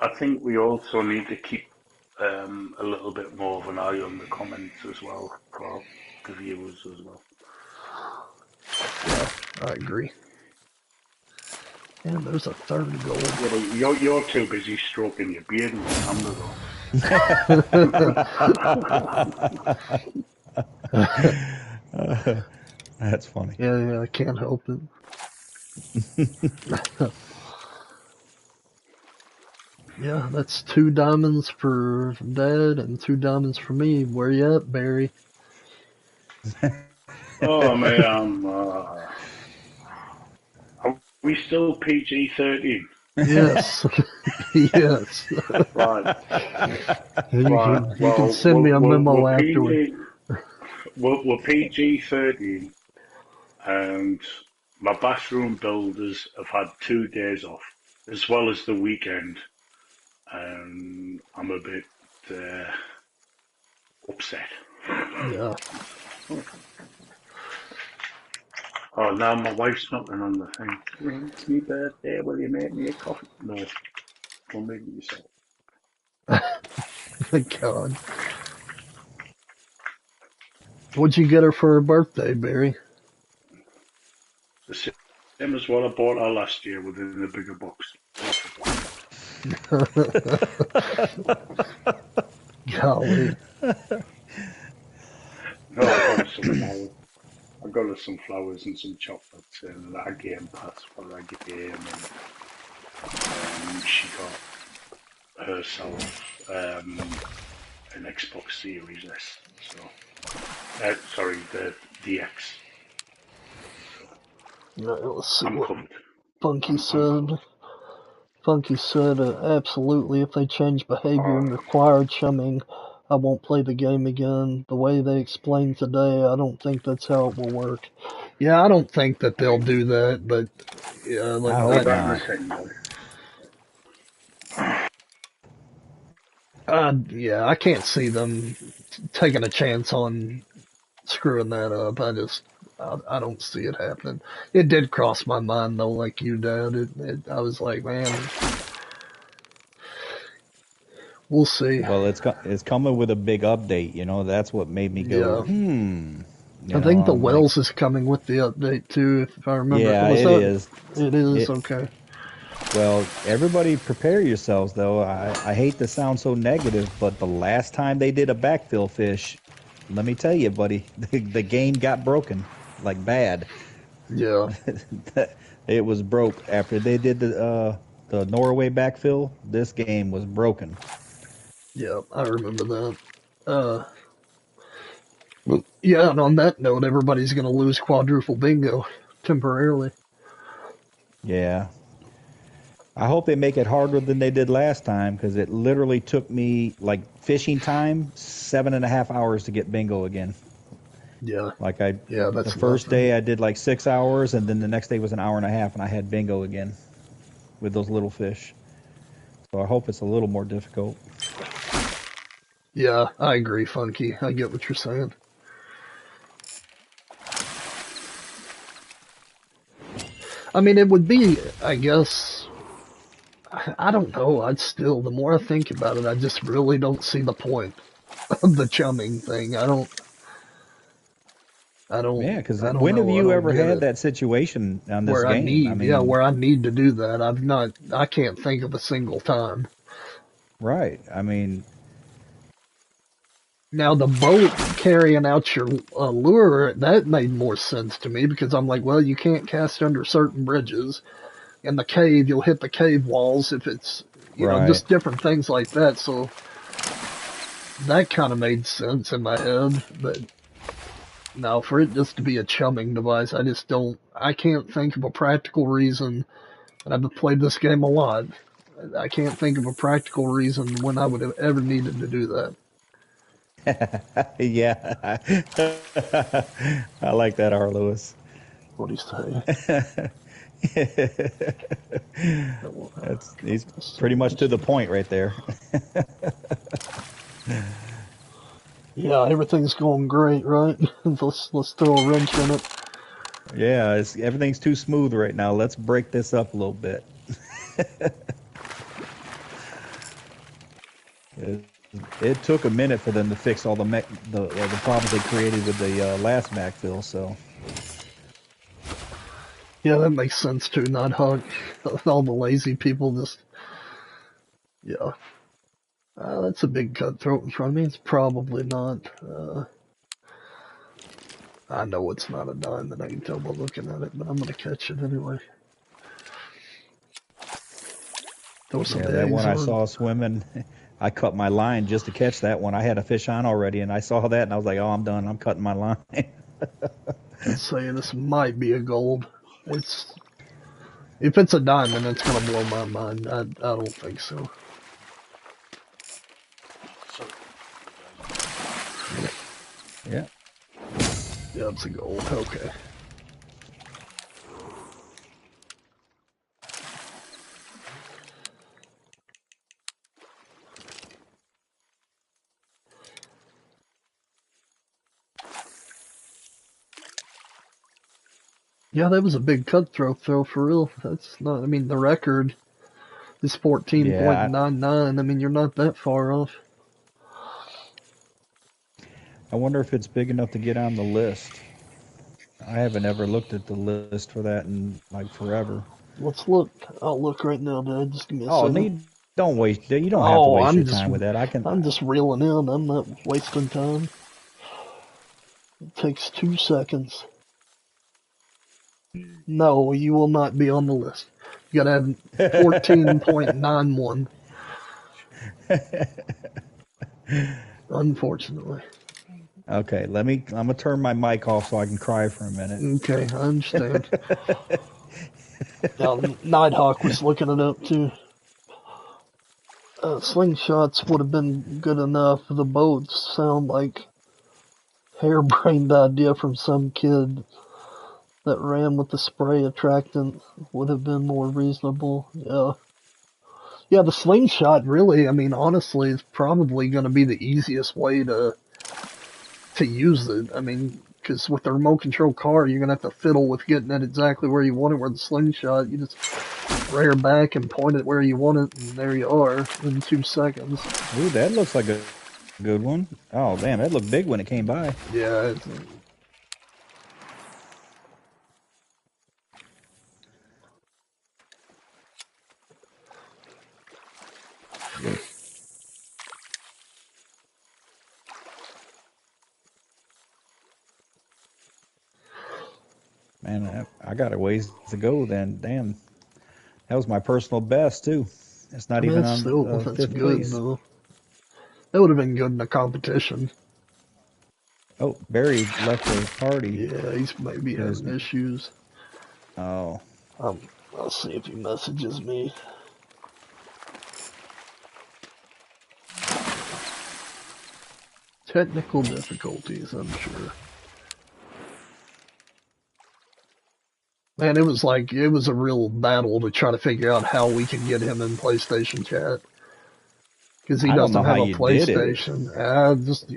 I think we also need to keep a little bit more of an eye on the comments as well for the viewers as well. Yeah, I agree. And there's a third gold. Yeah, but you're too busy stroking your beard and your camera though. That's funny. Yeah, I can't help it. Yeah, that's 2 diamonds for Dad and 2 diamonds for me. Where you at, Barry? Oh man, are we still PG-13? Yes, yes. Right, You right. can Well, send me a memo we're afterward. we're PG-13, and my bathroom builders have had 2 days off, as well as the weekend, and I'm a bit upset. Yeah. Oh, now my wife's knocking on the thing. It's my birthday. Will you make me a coffee? No, don't make it yourself. God. What'd you get her for her birthday, Barry? The same as what I bought her last year within the bigger box. Golly. No, I got her some flowers. I got her some flowers and some chocolates and a game pass for that game, and she got herself an Xbox Series S. So, sorry, the DX. Let's see I'm what covered. Funky I'm said. covered. Funky said, absolutely, if they change behavior and require chumming, I won't play the game again. The way they explained today, I don't think that's how it will work. Yeah, I don't think that I they'll mean, do that, but yeah, I put hope that in the not. same way. yeah, I can't see them taking a chance on screwing that up. I don't see it happening. It did cross my mind though, like you did. I was like, man, we'll see. Well, it's coming with a big update. That's what made me go, Yeah. I You know, think the I'm like, Wells is coming with the update too, if I remember. yeah, Was it that? is. It is, It okay. Well, everybody prepare yourselves though. I hate to sound so negative, but the last time they did a backfill fish, let me tell you, buddy, the game got broken like bad. Yeah. It was broke after they did the Norway backfill. This game was broken. Yeah, I remember that. Uh, yeah, and on that note, everybody's gonna lose quadruple bingo temporarily. Yeah. I hope they make it harder than they did last time because it literally took me like fishing time 7.5 hours to get bingo again. Yeah. Like Yeah, the that's first nothing. day I did like 6 hours, and then the next day was an hour and a half, and I had bingo again with those little fish. So I hope it's a little more difficult. Yeah, I agree, Funky. I get what you're saying. I mean, it would be, I guess, I don't know. The more I think about it, I just really don't see the point of the chumming thing. Yeah, because I don't when have know. I you don't ever get had it. that situation on this game? I mean, Where I need to do that. I can't think of a single time. right. I mean, Now the boat carrying out your lure, that made more sense to me because I'm like, well, you can't cast under certain bridges. In the cave, you'll hit the cave walls if it's, right. just different things like that. So that kind of made sense in my head. But now for it just to be a chumming device, I can't think of a practical reason. And I've played this game a lot. I can't think of a practical reason when I would have ever needed to do that. Yeah. I like that, R. Lewis. What do you say? He's pretty much to the point right there. Yeah, everything's going great, right? Let's throw a wrench in it. Yeah, everything's too smooth right now. Let's break this up a little bit. It, it took a minute for them to fix all the problems they created with the last backfill. So Yeah, that makes sense too. Not Huck. All the lazy people just yeah. That's a big cutthroat in front of me. It's probably not. I know it's not a diamond. I can tell by looking at it, but I'm gonna catch it anyway. Throw some yeah, that one eggs I on. saw swimming, I cut my line just to catch that one. I had a fish on already, and I saw that, and I was like, "Oh, I'm done. I'm cutting my line." And saying this might be a gold. It's if it's a diamond, it's gonna blow my mind. I don't think so. So, Yeah. Yeah, it's a gold. Okay. Yeah, that was a big cutthroat throw for real. That's not. I mean, the record is Yeah, 14.99. I mean, you're not that far off. I wonder if it's big enough to get on the list. I haven't ever looked at the list for that in like forever. Let's look. I'll look right now, Dad. Just give me a Oh, second. need Don't waste. You don't have to waste your time with that. I'm just reeling in. I'm not wasting time. It takes 2 seconds. No, you will not be on the list. You gotta have 14.91. Unfortunately. Okay, I'm gonna turn my mic off so I can cry for a minute. Okay, I understand. Nighthawk was looking it up too. Slingshots would have been good enough. The boats sound like harebrained idea from some kid that ran with the spray attractant. Would have been more reasonable. Yeah, the slingshot really, I mean, honestly, is probably going to be the easiest way to use it. I mean, because with the remote control car, you're going to have to fiddle with getting it exactly where you want it. Where the slingshot, you just rear back and point it where you want it, and there you are in 2 seconds. Ooh, that looks like a good one. Oh, damn, that looked big when it came by. Yeah. Man, I got a ways to go then. Damn. That was my personal best, too. It's not even on that's fifth good, place. though. That would have been good in a competition. Oh, Barry left the party. Yeah, he's maybe having issues. Oh. I'll see if he messages me. Technical difficulties, I'm sure. Man, it was a real battle to try to figure out how we can get him in PlayStation chat. Because he doesn't have a PlayStation.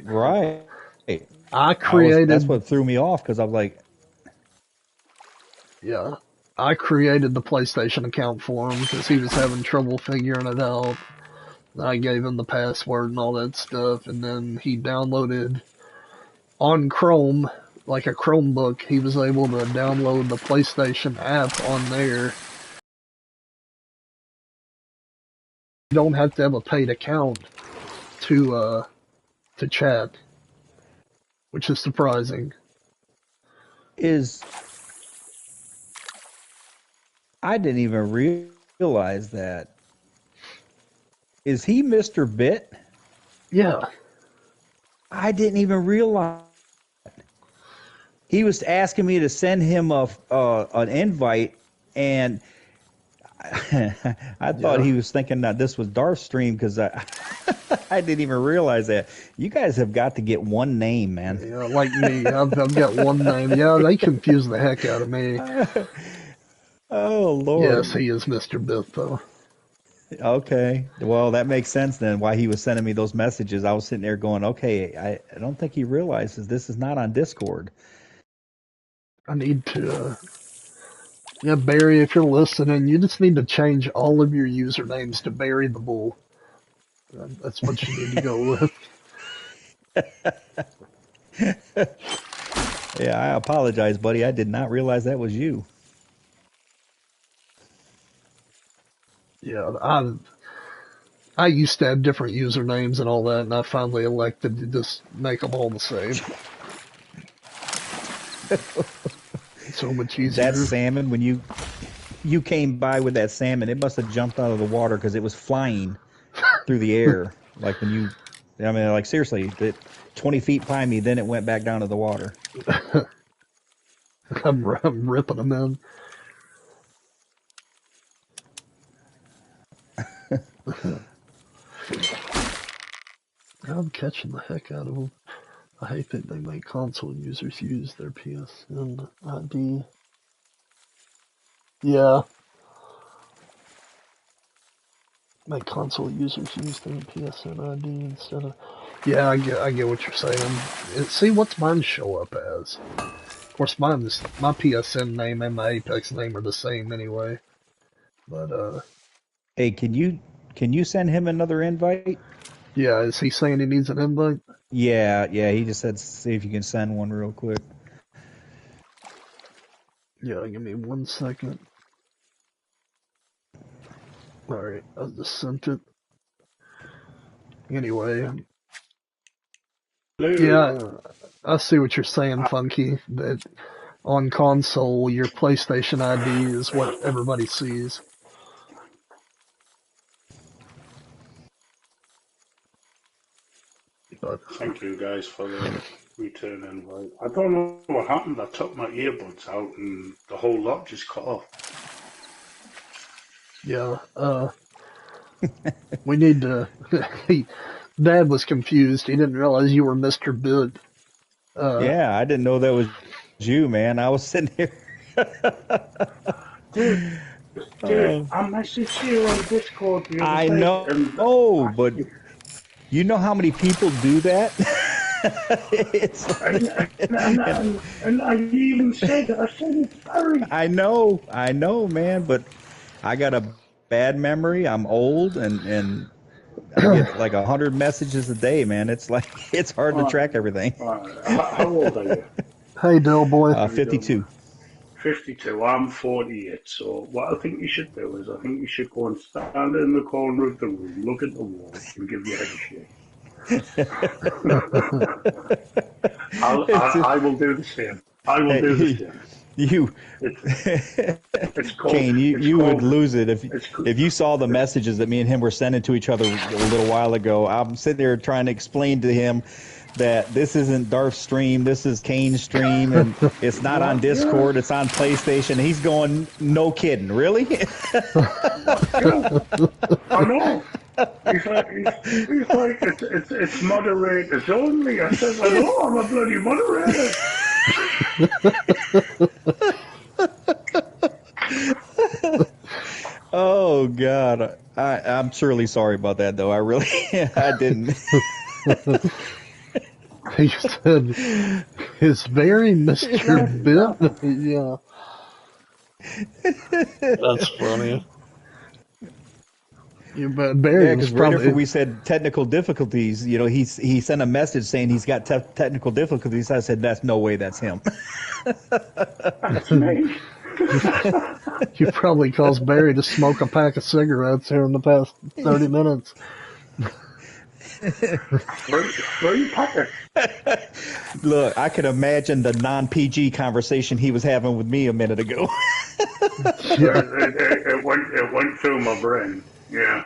Right. I created... That's what threw me off, because I was like... Yeah. I created the PlayStation account for him, because he was having trouble figuring it out. I gave him the password and all that stuff, and then he downloaded on Chrome, like a Chromebook, he was able to download the PlayStation app on there. You don't have to have a paid account to chat, which is surprising. I didn't even realize that. Is he Mr. Bit? Yeah. I didn't even realize. He was asking me to send him an invite, and I thought he was thinking that this was Darth Stream, because I didn't even realize that. You guys have got to get one name, man. Yeah, like me. I've got one name. Yeah, they confuse the heck out of me. Oh, Lord. Yes, he is Mr. Bit, though. Okay. Well, that makes sense then, why he was sending me those messages. I was sitting there going, okay, I don't think he realizes this is not on Discord. I need to... Yeah, Barry, if you're listening, you just need to change all of your usernames to Barry the Bull. That's what you need to go with. Yeah, I apologize, buddy. I did not realize that was you. Yeah, I used to have different usernames and all that, and I finally elected to just make them all the same. So much easier. That salmon, when you came by with that salmon, it must have jumped out of the water because it was flying through the air. Like when you, I mean, like seriously, 20 feet by me, then it went back down to the water. I'm ripping them in. I'm catching the heck out of them. I hate that they make console users use their PSN ID. Yeah. Make console users use their PSN ID instead of... Yeah, I get what you're saying. See, what's mine show up as? Of course, my PSN name and my Apex name are the same anyway. But, Hey, can you send him another invite? Yeah, is he saying he needs an invite? Yeah, he just said see if you can send one real quick. Yeah, give me 1 second. Alright, I just sent it. Anyway, yeah, I see what you're saying, Funky, that on console, your PlayStation ID is what everybody sees. But Thank you guys for the return invite. I don't know what happened. I took my earbuds out and the whole lot just cut off. yeah, we need to. Dad was confused. He didn't realize you were Mr. Bid. Yeah, I didn't know that was you, man. I was sitting here. Dude, I messaged you on Discord the other I day. know, but you know how many people do that? It's like, and I even said, it's Barry. I know, man, but I got a bad memory. I'm old, and I get like 100 messages a day, man. It's like it's hard to track everything. How old are you? Hey, Dill boy. 52. 52. I'm 48. So what I think you should do is I think you should go and stand in the corner of the room, look at the wall, and give your head a shake. I will do the same. I will do the same. It's called, Kane, you would lose it if you saw the messages that me and him were sending to each other a little while ago. I'm sitting there trying to explain to him that this isn't Darth's stream, this is Kane's stream, and it's not on Discord, it's on PlayStation. He's going, no kidding, really? I know. He's like, it's moderators only. I said, I know, I'm a bloody moderator. Oh God, I'm surely sorry about that, though. I really, I didn't. He said, "It's very Mr. Bit." Yeah, that's funny. Yeah, but Barry was because probably... right after we said technical difficulties, you know, he sent a message saying he's got technical difficulties. I said, "That's no way, that's him." That's me. You probably caused Barry to smoke a pack of cigarettes here in the past 30 minutes. 3 packets. Look, I could imagine the non-PG conversation he was having with me a minute ago. Yeah, it went through my brain. Yeah.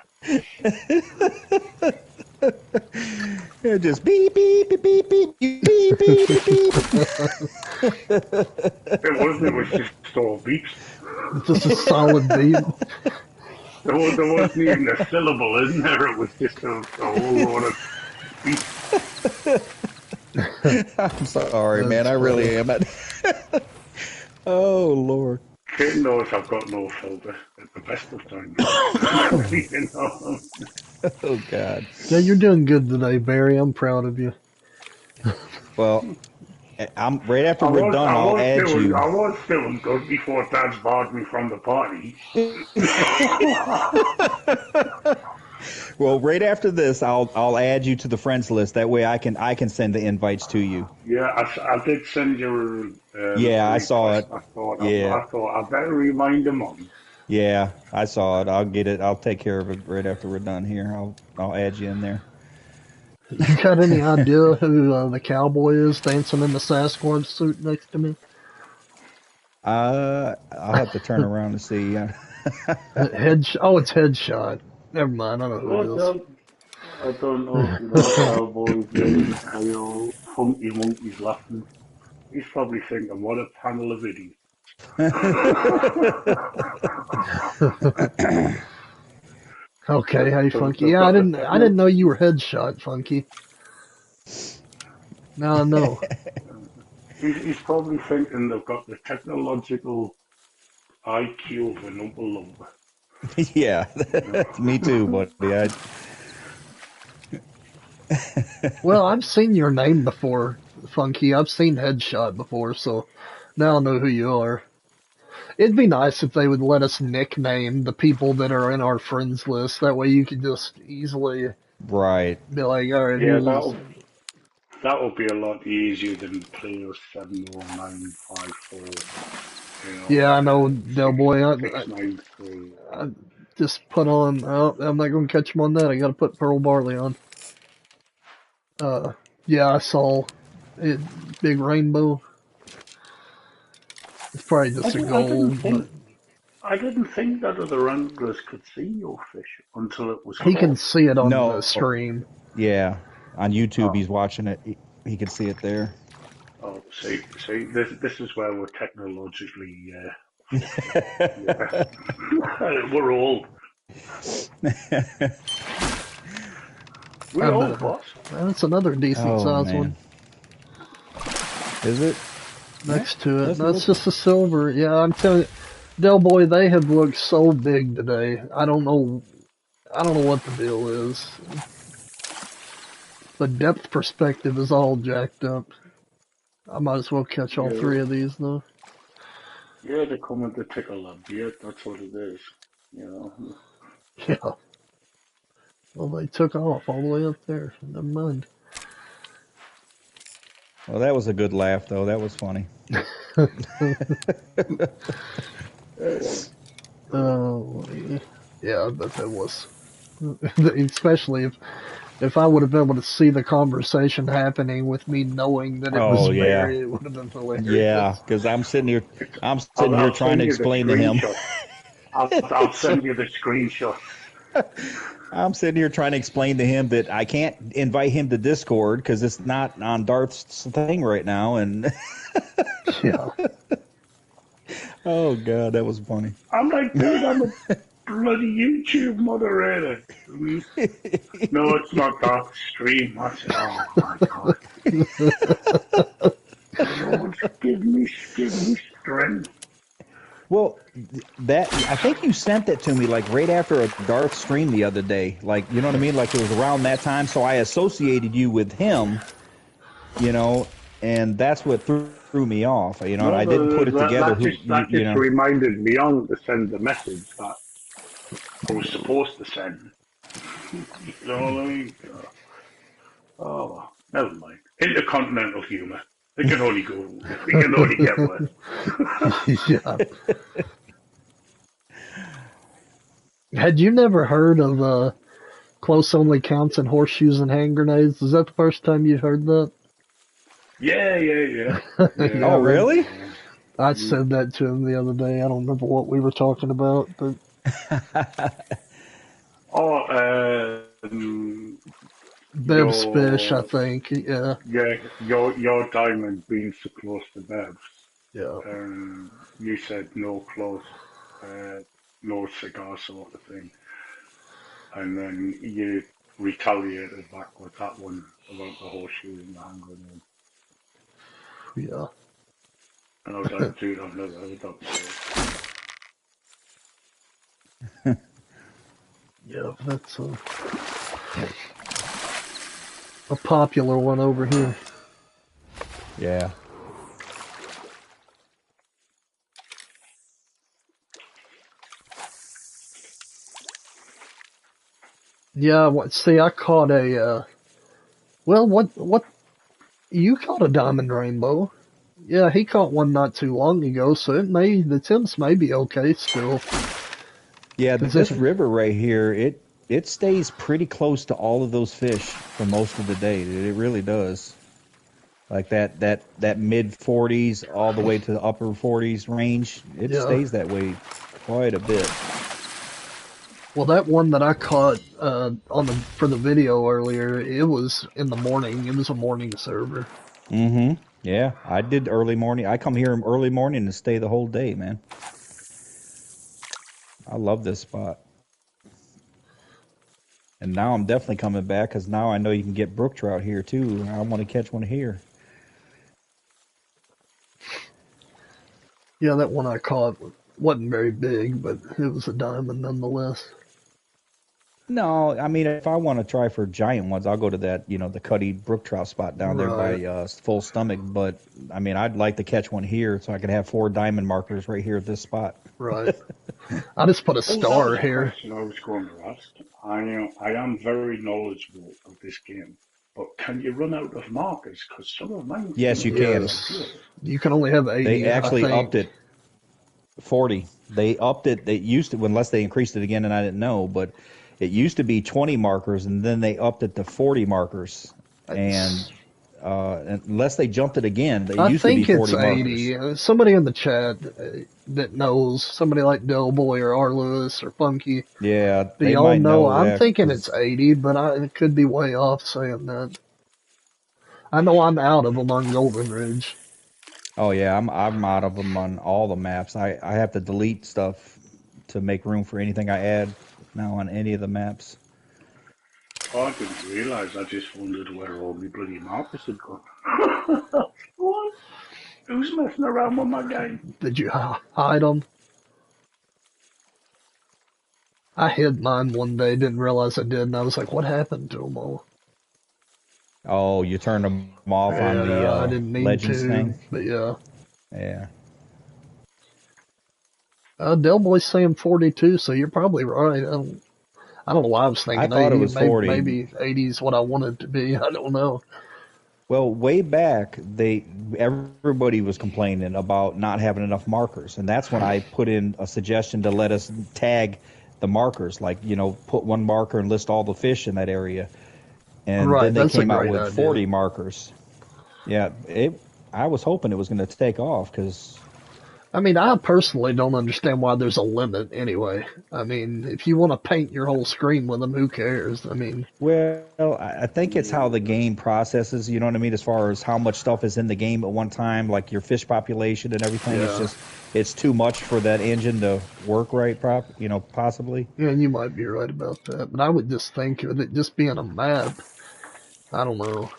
It just beep beep beep beep beep beep beep beep beep. It was just all beeps. Just a solid beat. There wasn't even a syllable in there. It was just a whole lot of beeps. I'm sorry, man. I really am. Oh Lord. Kate knows I've got no filter at the best of times. You know? Oh God. Yeah, you're doing good today, Barry. I'm proud of you. Well, I'm right after we're done. I'll add you. I was feeling good before Dad's barred me from the party. Well, right after this, I'll add you to the friends list. That way, I can send the invites to you. Yeah, I did send you. Yeah, I saw it. I thought Yeah. I better remind him on. Yeah, I saw it. I'll get it. I'll take care of it right after we're done here. I'll add you in there. You got any idea who the cowboy is dancing in the Sasquatch suit next to me? I'll have to turn around and see. It's Headshot. Never mind, I know who it is. I don't know if you know cowboys names. I know Funky Monkey's laughing. He's probably thinking, what a panel of idiots. Okay, hey Funky. Yeah, I didn't know you were Headshot, Funky. Now I know. He's probably thinking they've got the technological IQ of an Oompa Loompa. Yeah, me too, buddy. Well, I've seen your name before, Funky. I've seen Headshot before, so now I know who you are. It'd be nice if they would let us nickname the people that are in our friends list. That way you could just easily be like, all right, yeah, that would be a lot easier than player 70954. You know, yeah, I know, Del Boy. 693. just put on. Oh, I'm not going to catch him on that. I got to put Pearl Barley on. Yeah, I saw it. Big rainbow. It's probably just a gold, but I didn't think that other anglers could see your fish until it was he can caught. see it on the No, stream. yeah, on YouTube Oh, he's watching it. He can see it there. oh, see, this is where we're technologically fucked up. Yeah, we're old. I We're bet old, boss. that's another decent Oh size man, one is it? next to it. Doesn't That's look. just a silver. Yeah, I'm telling you, Del Boy, they have looked so big today. I don't know. I don't know what the deal is. The depth perspective is all jacked up. I might as well catch all Yeah, three of these though. yeah, they come in to tickle a beard. That's what it is. You know. Yeah. Well, they took off all the way up there. Never mind. Well, that was a good laugh though. That was funny. Oh, yeah, I bet that was. Especially if I would have been able to see the conversation happening with me knowing that it was Oh yeah, Barry, it would have been yeah. hilarious. Because I'm sitting here I'll trying send to you the explain to him. screenshot. I'll send you the screenshot. I'm sitting here trying to explain to him that I can't invite him to Discord because it's not on Darth's thing right now. And Yeah. oh god, that was funny. I'm like, dude, I'm a bloody YouTube moderator. No, it's not that stream. I said, oh my god. Lord, give me strength. Well, that I think you sent that to me like right after a Darth stream the other day. Like, you know what I mean? Like it was around that time, so I associated you with him, you know, and that's what threw me off. You know, and No, I didn't put it together. that You just know? reminded me on to send the message that I was supposed to send. You know what I mean? Oh, well, never mind. Intercontinental humour. It can only go. It can only get worse. Yeah. Had you never heard of close only counts and horseshoes and hand grenades? Is that the first time you heard that? Yeah. Yeah, Oh, that, really? I said that to him the other day. I don't remember what we were talking about, but Oh, Bev's fish, I your think. Yeah, your diamond being so close to Bev's. yeah, You said no close, no cigar sort of thing, and then you retaliated back with that one about the horseshoe and the hand grenade. yeah, And I was like, dude, I've never heard that before. yeah. That's a popular one over here. Yeah. Yeah, see, I caught a, well, what, you caught a diamond rainbow. Yeah, he caught one not too long ago, so the temps may be okay still. Yeah, 'Cause this river right here, it stays pretty close to all of those fish for most of the day. It really does. Like that mid 40s all the way to the upper 40s range. It Yeah. stays that way quite a bit. Well, that one that I caught for the video earlier, it was in the morning. It was a morning server. Mm-hmm. Yeah, I did early morning. I come here early morning and stay the whole day, man. I love this spot. And now I'm definitely coming back because now I know you can get brook trout here too. I want to catch one here. Yeah, that one I caught wasn't very big, but it was a diamond nonetheless. No, I mean, if I want to try for giant ones, I'll go to that, the Cuddy brook trout spot down there by Full Stomach. But, I mean, I'd like to catch one here so I could have 4 diamond markers right here at this spot. Right. I just put a star here. I was going to ask. I am very knowledgeable of this game, but can you run out of markers? Because some of mine. Yes, you can. You can only have 80. They actually upped it. 40. They upped it. They used to, unless they increased it again, and I didn't know, but it used to be 20 markers, and then they upped it to 40 markers. And unless they jumped it again, they I used to be think 40 it's 80. markers. Somebody in the chat that knows, somebody like Delboy or R. Lewis or Funky, Yeah, do they y'all might know? know I'm that. thinking it's 80, but it could be way off saying that. I know I'm out of them on Golden Ridge. Oh yeah, I'm out of them on all the maps. I have to delete stuff to make room for anything I add now on any of the maps. Oh, I didn't realise. I just wondered where all my bloody markers had gone. What? Who's messing around with my game? Did you hide them? I hid mine one day, didn't realize I did, and I was like, what happened to them all? Oh, you turned them off on the Yeah, I didn't mean Legends to, thing? but yeah. Yeah. Delboy's saying 42, so you're probably right. I don't know why I was I thinking thought it 80. was 40. Maybe 80 is what I wanted it to be. I don't know. Well, way back, everybody was complaining about not having enough markers, and that's when I put in a suggestion to let us tag the markers, like put one marker and list all the fish in that area, and Right, then they that's a came out great with idea. 40 markers. Yeah, I was hoping it was going to take off because. I mean, I personally don't understand why there's a limit anyway. I mean, if you want to paint your whole screen with them, who cares? I mean, Well, I think it's how the game processes, you know what I mean, as far as how much stuff is in the game at one time, like your fish population and everything. yeah. It's too much for that engine to work right, possibly. Yeah, and you might be right about that. But I would just think of it just being a map. I don't know.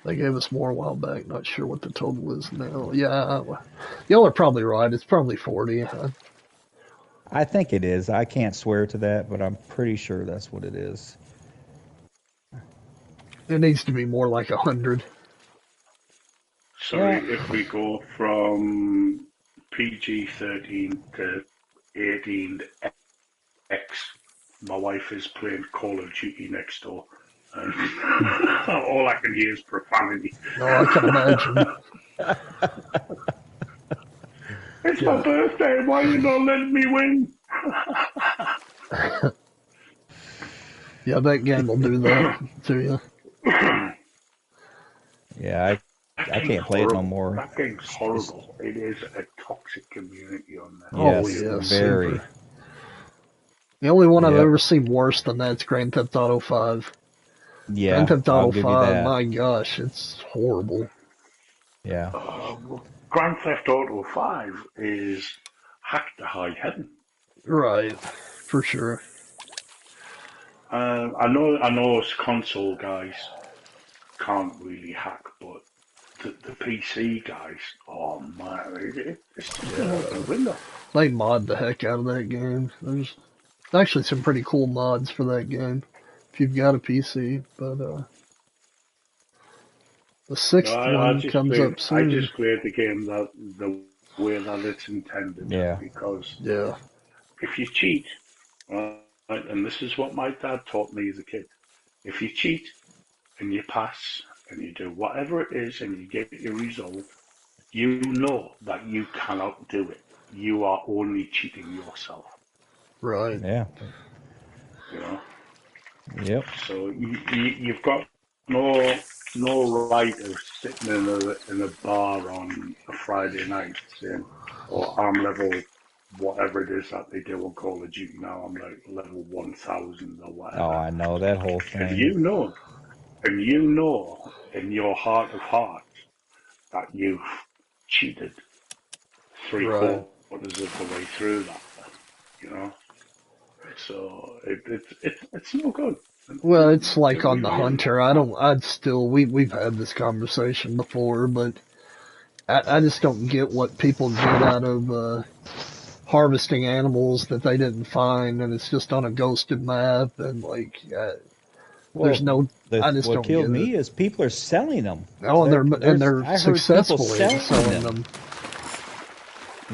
They gave us more a while back. Not sure what the total is now. Yeah, y'all are probably right. It's probably 40. I think it is. I can't swear to that, but I'm pretty sure that's what it is. It needs to be more like 100. So Yeah. if we go from PG-13 to 18X, my wife is playing Call of Duty next door. And all I can hear is profanity. No, I can imagine. It's my birthday. Why are you not letting me win? Yeah, that game will do that to you. Yeah, I can't play it no more. That game's horrible. It is a toxic community on there. Oh, Yes, yeah, very. super. The only one I've Yep. ever seen worse than that's Grand Theft Auto 5. Yeah, Grand Theft I'll Auto give you 5, that. my gosh, it's horrible. Yeah. Grand Theft Auto 5 is hacked to high heaven. Right, for sure. I know us console guys can't really hack, but the PC guys, oh man, it's just an open window. They mod the heck out of that game. There's actually some pretty cool mods for that game if you've got a PC, but the sixth one comes up soon. I just played the game the way that it's intended. Yeah. Because Yeah, if you cheat, right, and this is what my dad taught me as a kid, if you cheat and you pass and you do whatever it is and you get your result, you know that you cannot do it. You are only cheating yourself. right. Yeah. You know. Yep. So you've got no right of sitting in a bar on a Friday night saying, "Oh, I'm level whatever it is that they do on Call of Duty now. I'm like level 1,000 or whatever." Oh, I know that whole And thing. you know in your heart of hearts that you've cheated three Right. quarters of the way through that, you know. So it's no good. Well, it's like It on the really is. Hunter. We've had this conversation before, but I just don't get what people get out of harvesting animals that they didn't find, and it's just on a ghosted map, and like there's no. I just what don't killed get me it. is people are selling them. Oh, they're I heard people successfully selling them.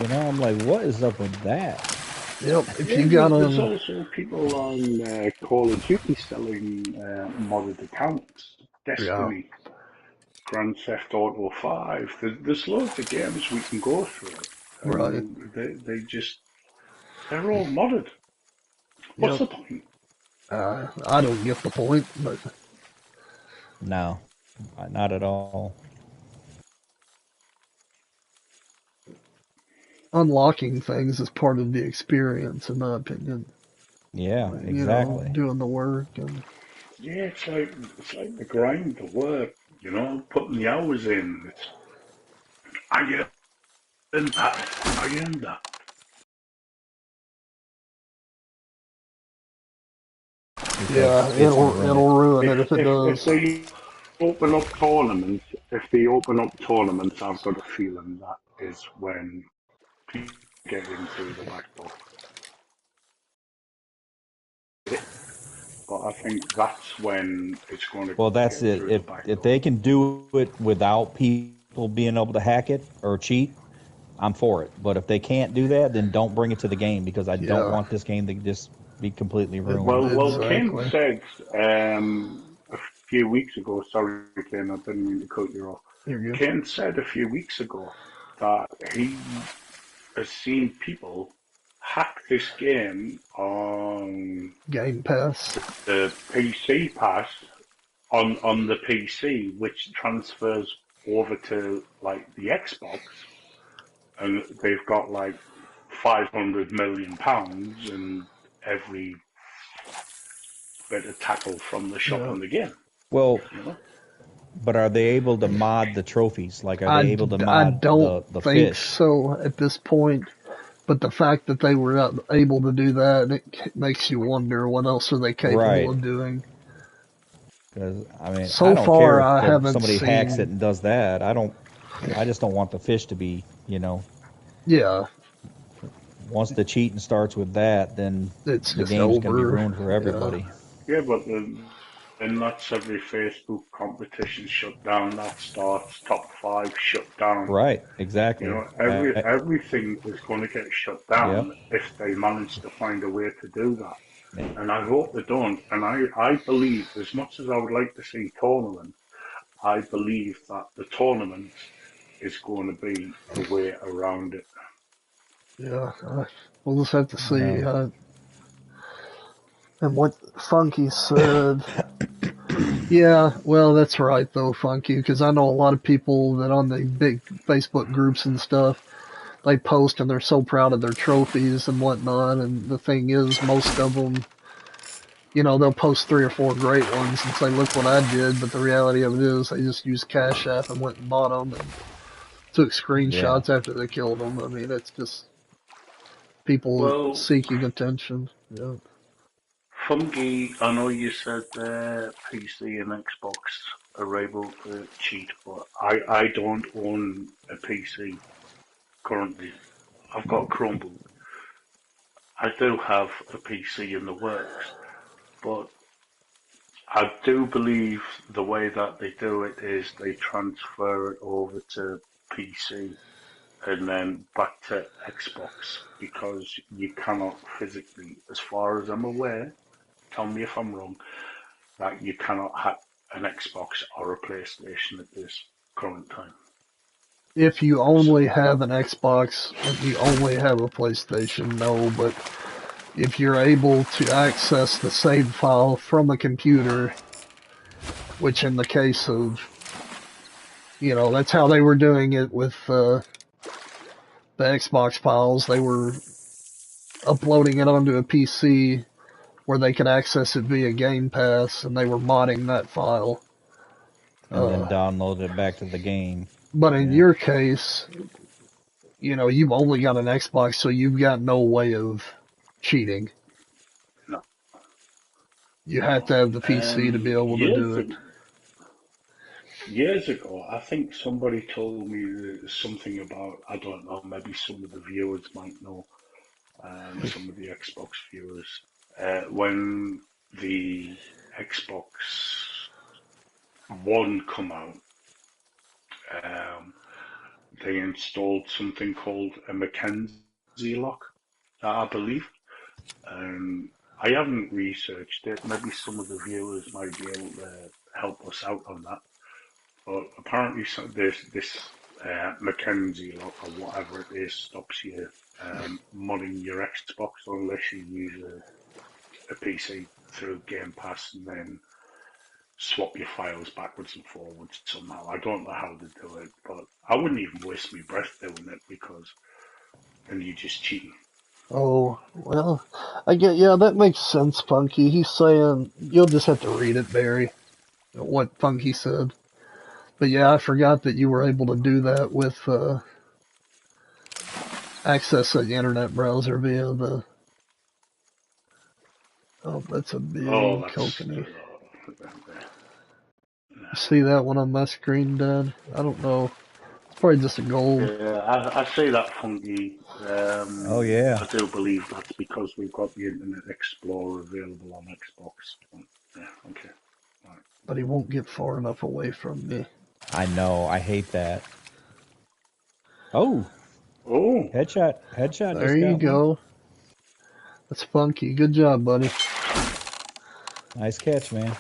You know, I'm like, what is up with that? Yep. If Yeah, you got there's them, also people on Call of Duty selling modded accounts. Destiny, Grand Theft Auto 5. There's loads of games we can go through Right. and they're all modded. What's Yep. the point? I don't get the point, but No, not at all. unlocking things is part of the experience, in my opinion. Yeah, You know, exactly. doing the work and Yeah, it's like the grind, the work, putting the hours in. I earned that. I earned that. yeah, It's gonna ruin it. it'll ruin If it if it if does. they open up tournaments, I've got a feeling that is when people get in through the back door. But I think that's when it's going to Well, that's get it. through the back If door. they can do it without people being able to hack it or cheat, I'm for it. But if they can't do that, then don't bring it to the game because I don't Yeah, want this game to just be completely it, ruined. Well, Ken exactly. said a few weeks ago. Sorry, Ken, I didn't mean to cut you off. You're good. Ken said a few weeks ago that he has seen people hack this game on Game Pass. the PC pass on the PC, which transfers over to like the Xbox, and they've got like £500 million and every bit of tackle from the shop Yeah. in the game. Well, You know, but are they able to mod the trophies? Like, are I, they able to I mod don't the think fish? so at this point, but the fact that they were not able to do that, it makes you wonder what else are they capable Right. of doing. Because I mean, I So don't care far, if I haven't somebody hacks it seen. and does that. I don't. I just don't want the fish to be. Yeah, Once the cheating starts with that, then it's the just game's going to be over. ruined for Yeah, everybody. yeah, but then that's every Facebook competition shut down. That starts top five shut down. Right. Exactly. Everything is going to get shut Yep. down if they manage to find a way to do that. And I hope they don't. And I believe, as much as I would like to see tournaments, I believe that the tournaments is going to be the way around it. yeah. We'll just have to see. Well, And what Funky said. Yeah, well, that's right though, Funky, because I know a lot of people that on the big Facebook groups and stuff, they post and they're so proud of their trophies and whatnot. And the thing is, most of them, they'll post 3 or 4 great ones and say, "Look what I did." But the reality of it is, they just used Cash App and went and bought them and took yeah. screenshots after they killed them. I mean, it's just people Well, seeking attention. Yeah. Funky, I know you said PC and Xbox are able to cheat, but I don't own a PC currently. I've got a Chromebook. I do have a PC in the works, but I do believe the way that they do it is they transfer it over to PC and then back to Xbox because you cannot physically, as far as I'm aware, tell me if I'm wrong, that you cannot hack an Xbox or a PlayStation at this current time. If you only So have an Xbox and you only have a PlayStation, no, but if you're able to access the save file from a computer, which in the case of, that's how they were doing it with the Xbox files, they were uploading it onto a PC where they could access it via Game Pass, and they were modding that file. And then Uh, download it back to the game. but in Yeah. your case, you've only got an Xbox, so you've got no way of cheating. no, You have no. to have the PC to be able to do it. Years ago, I think somebody told me something about, I don't know, maybe some of the viewers might know, some of the Xbox viewers, when the Xbox One come out, um, they installed something called a Mackenzie lock, I believe. Um, I haven't researched it. Maybe some of the viewers might be able to help us out on that. But apparently, there's this Mackenzie lock or whatever it is stops you modding your Xbox unless you use a PC through Game Pass and then swap your files backwards and forwards somehow. I don't know how to do it, but I wouldn't even waste my breath doing it because then you're just cheating. Oh, well, yeah, that makes sense, Funky. He's saying, you'll just have to read it, Barry, what Funky said. But yeah, I forgot that you were able to do that with, access the internet browser via the, oh, that's a big kokanee. See that one on my screen, Dad? I don't know. It's probably just a gold. Yeah, I say that, Funky. Oh, yeah. I do believe that's because we've got the Internet Explorer available on Xbox. Yeah, okay. Right. But he won't get far enough away from me. I know. I hate that. Oh. Headshot. There you go. That's Funky. Good job, buddy. Nice catch, man.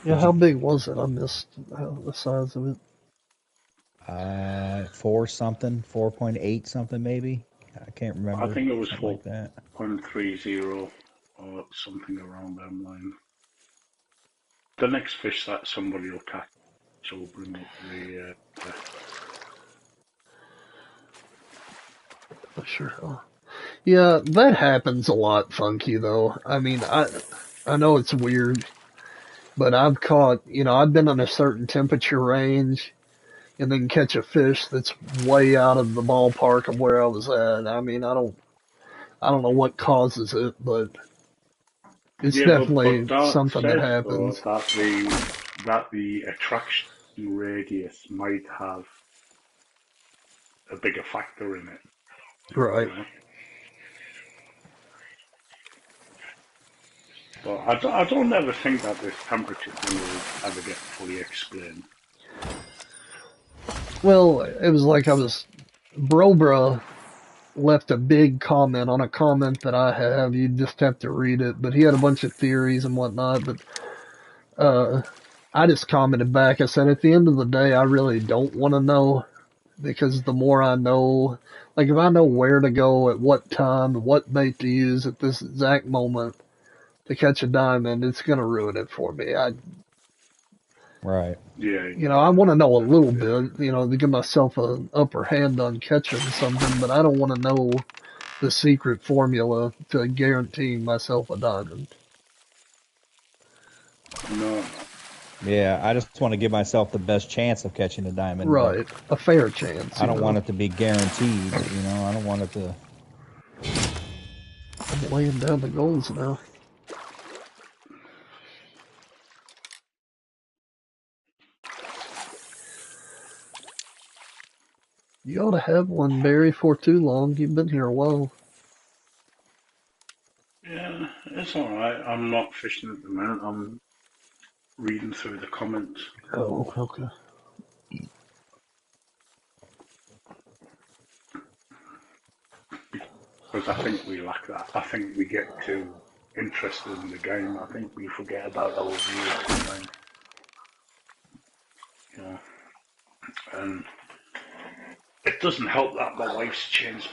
Yeah, how big was it? I missed the size of it. 4 something, 4.8 something maybe. I can't remember. I think it was 4.30 or something around that line. The next fish that somebody will catch will bring up the. Sure. Yeah, that happens a lot, Funky, though. I mean, I know it's weird, but I've caught, I've been in a certain temperature range and then catch a fish that's way out of the ballpark of where I was at. I mean, I don't know what causes it, but it's definitely something that happens. That the attraction radius might have a bigger factor in it. Right. But I don't ever think that this temperature thing will ever get fully explained. Well, it was like Brobra left a big comment on a comment that I have. You just have to read it. But he had a bunch of theories and whatnot. But I just commented back. I said, at the end of the day, I really don't want to know, because the more I know, like if I know where to go at what time, what bait to use at this exact moment to catch a diamond, it's going to ruin it for me. Right. Yeah. I want to know a little bit, to give myself an upper hand on catching something, but I don't want to know the secret formula to guaranteeing myself a diamond. No. Yeah, I just want to give myself the best chance of catching a diamond. Right. A fair chance. I don't want it to be guaranteed, I don't want it to... I'm laying down the goals now. You ought to have one, Barry, for too long. You've been here a while. Yeah, it's alright. I'm not fishing at the minute. I'm reading through the comments. Oh, okay. Because I think we lack that. I think we get too interested in the game. I think we forget about our viewers sometimes. And it doesn't help that my wife's changed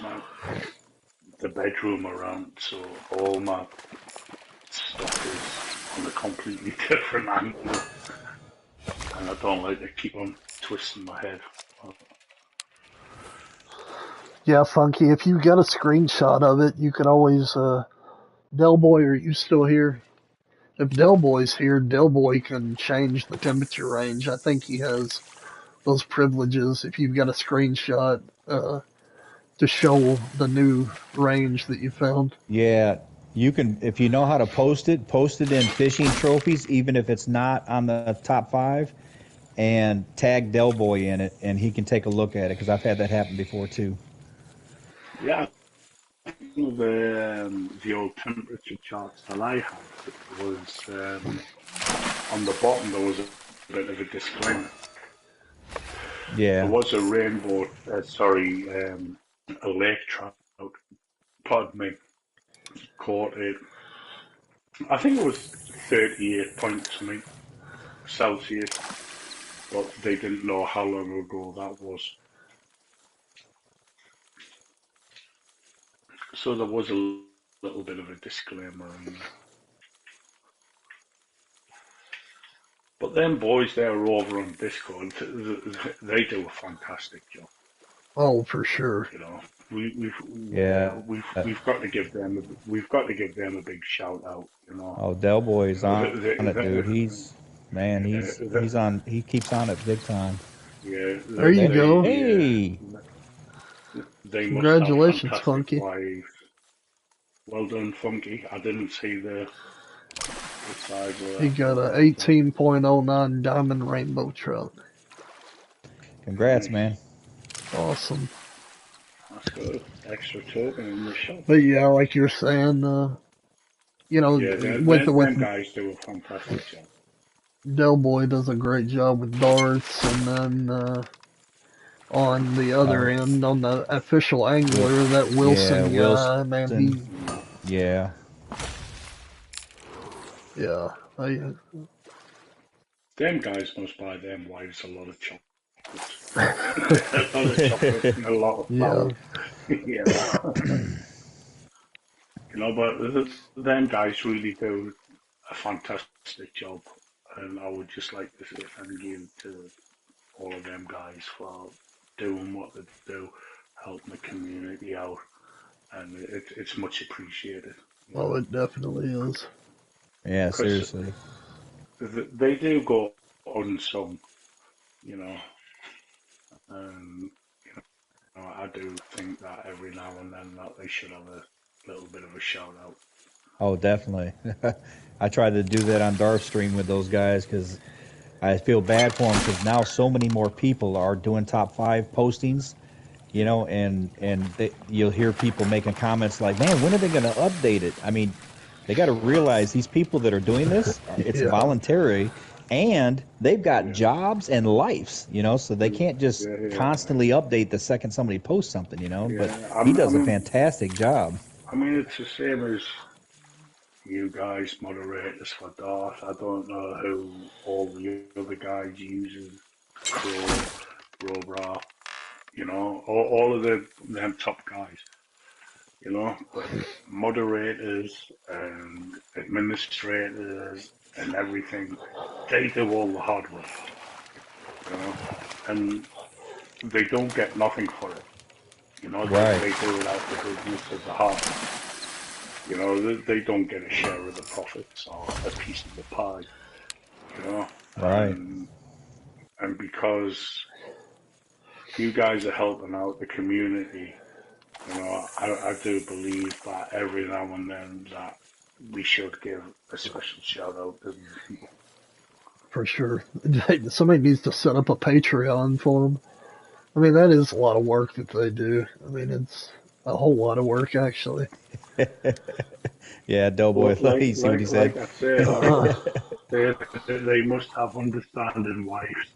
the bedroom around, so all my stuff is on a completely different angle, and I don't like to keep on twisting my head. Yeah, Funky, if you got a screenshot of it, you could always, Delboy, are you still here? If Delboy's here, Delboy can change the temperature range. I think he has those privileges if you've got a screenshot, to show the new range that you found. Yeah, you can, if you know how to post it in fishing trophies, even if it's not on the top 5, and tag Delboy in it, and he can take a look at it, because I've had that happen before too. Yeah, the old temperature charts that I had was on the bottom there was a bit of a disclaimer. Yeah. There was a rainbow, a lake trout, pardon me, caught it I think it was 38 point something Celsius, but they didn't know how long ago that was. So there was a little bit of a disclaimer in there. But them boys there over on Discord, they do a fantastic job. Oh, for sure. You know, we've Yeah. we've got to give them a big shout out. You know. Oh, Del Boy's You know, on it, dude. He's he keeps on it big time. yeah, There you go. Hey, they must have Congratulations, fantastic Funky. wives. Well done, Funky. I didn't see the size of that. He got a 18.09 diamond rainbow trout. congrats, Nice. man. Awesome. That's good. Extra token in the shop. But yeah, like you're saying, you know, Yeah, with them guys do a fantastic job. Del Boy does a great job with darts, and then on the other end, on the official angler, that Wilson Yeah, guy, man, he, Yeah. yeah, Them guys must buy them wives a lot of chocolates. A lot of chocolate and a lot of flowers. Yeah. You know, but them guys really do a fantastic job, and I would just like to say thank you to all of them guys for doing what they do, helping the community out, and it's much appreciated. oh, it definitely is. Yeah, seriously. They do go unsung, you know, and I do think that every now and then that they should have a little bit of a shout out. Oh, definitely. I tried to do that on Darkstream with those guys because I feel bad for them because now so many more people are doing top 5 postings, you know, and you'll hear people making comments like, "Man, when are they going to update it?" I mean, they got to realize these people that are doing this, it's voluntary, and they've got jobs and lives, you know, so they can't just constantly update the second somebody posts something, you know. But he does a fantastic job. I mean, it's the same as you guys moderators for Darth. I don't know who all the other guys use, Crow, Robra, you know, all of them top guys, you know, but moderators and administrators and everything, they do all the hard work, you know, and they don't get nothing for it. You know, they do it out the goodness of the heart. You know, they don't get a share of the profits or a piece of the pie. You know, and because you guys are helping out the community, you know, I do believe that every now and then that we should give a special shout out to these people. For sure. Somebody needs to set up a Patreon for them. I mean, that is a lot of work that they do. I mean, it's a whole lot of work, actually. Yeah, Doughboy, see what he said. Like I said, they must have understanding wives,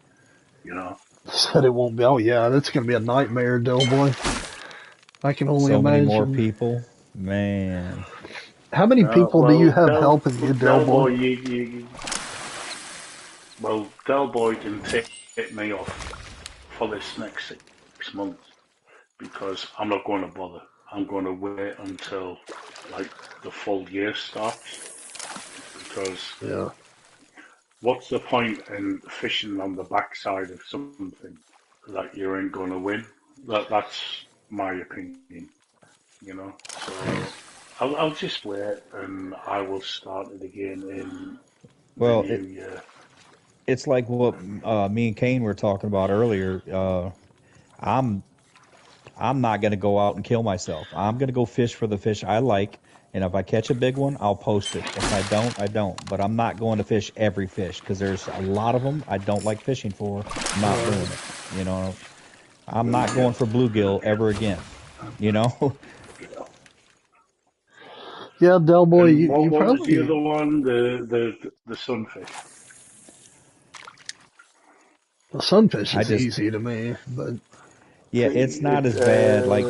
you know. Said it won't be. Oh, yeah, that's going to be a nightmare, Doughboy. I can only imagine. So many more people. Man. How many people do you have helping you, Doughboy? Well, Doughboy can take me off for this next 6 months because I'm not going to bother. I'm going to wait until like the full year starts because what's the point in fishing on the backside of something that you ain't going to win? That's my opinion, you know. So I'll just wait and I will start it again in the new year. It's like what me and Kane were talking about earlier. I'm not going to go out and kill myself. I'm going to go fish for the fish I like, and if I catch a big one, I'll post it. If I don't, I don't. But I'm not going to fish every fish because there's a lot of them I don't like fishing for. I'm not doing it. You know, I'm not going for bluegill ever again. You know. Yeah, Doughboy, you what probably. Was the other one? The sunfish. The sunfish is easy to me, but yeah, it's not as bad. Like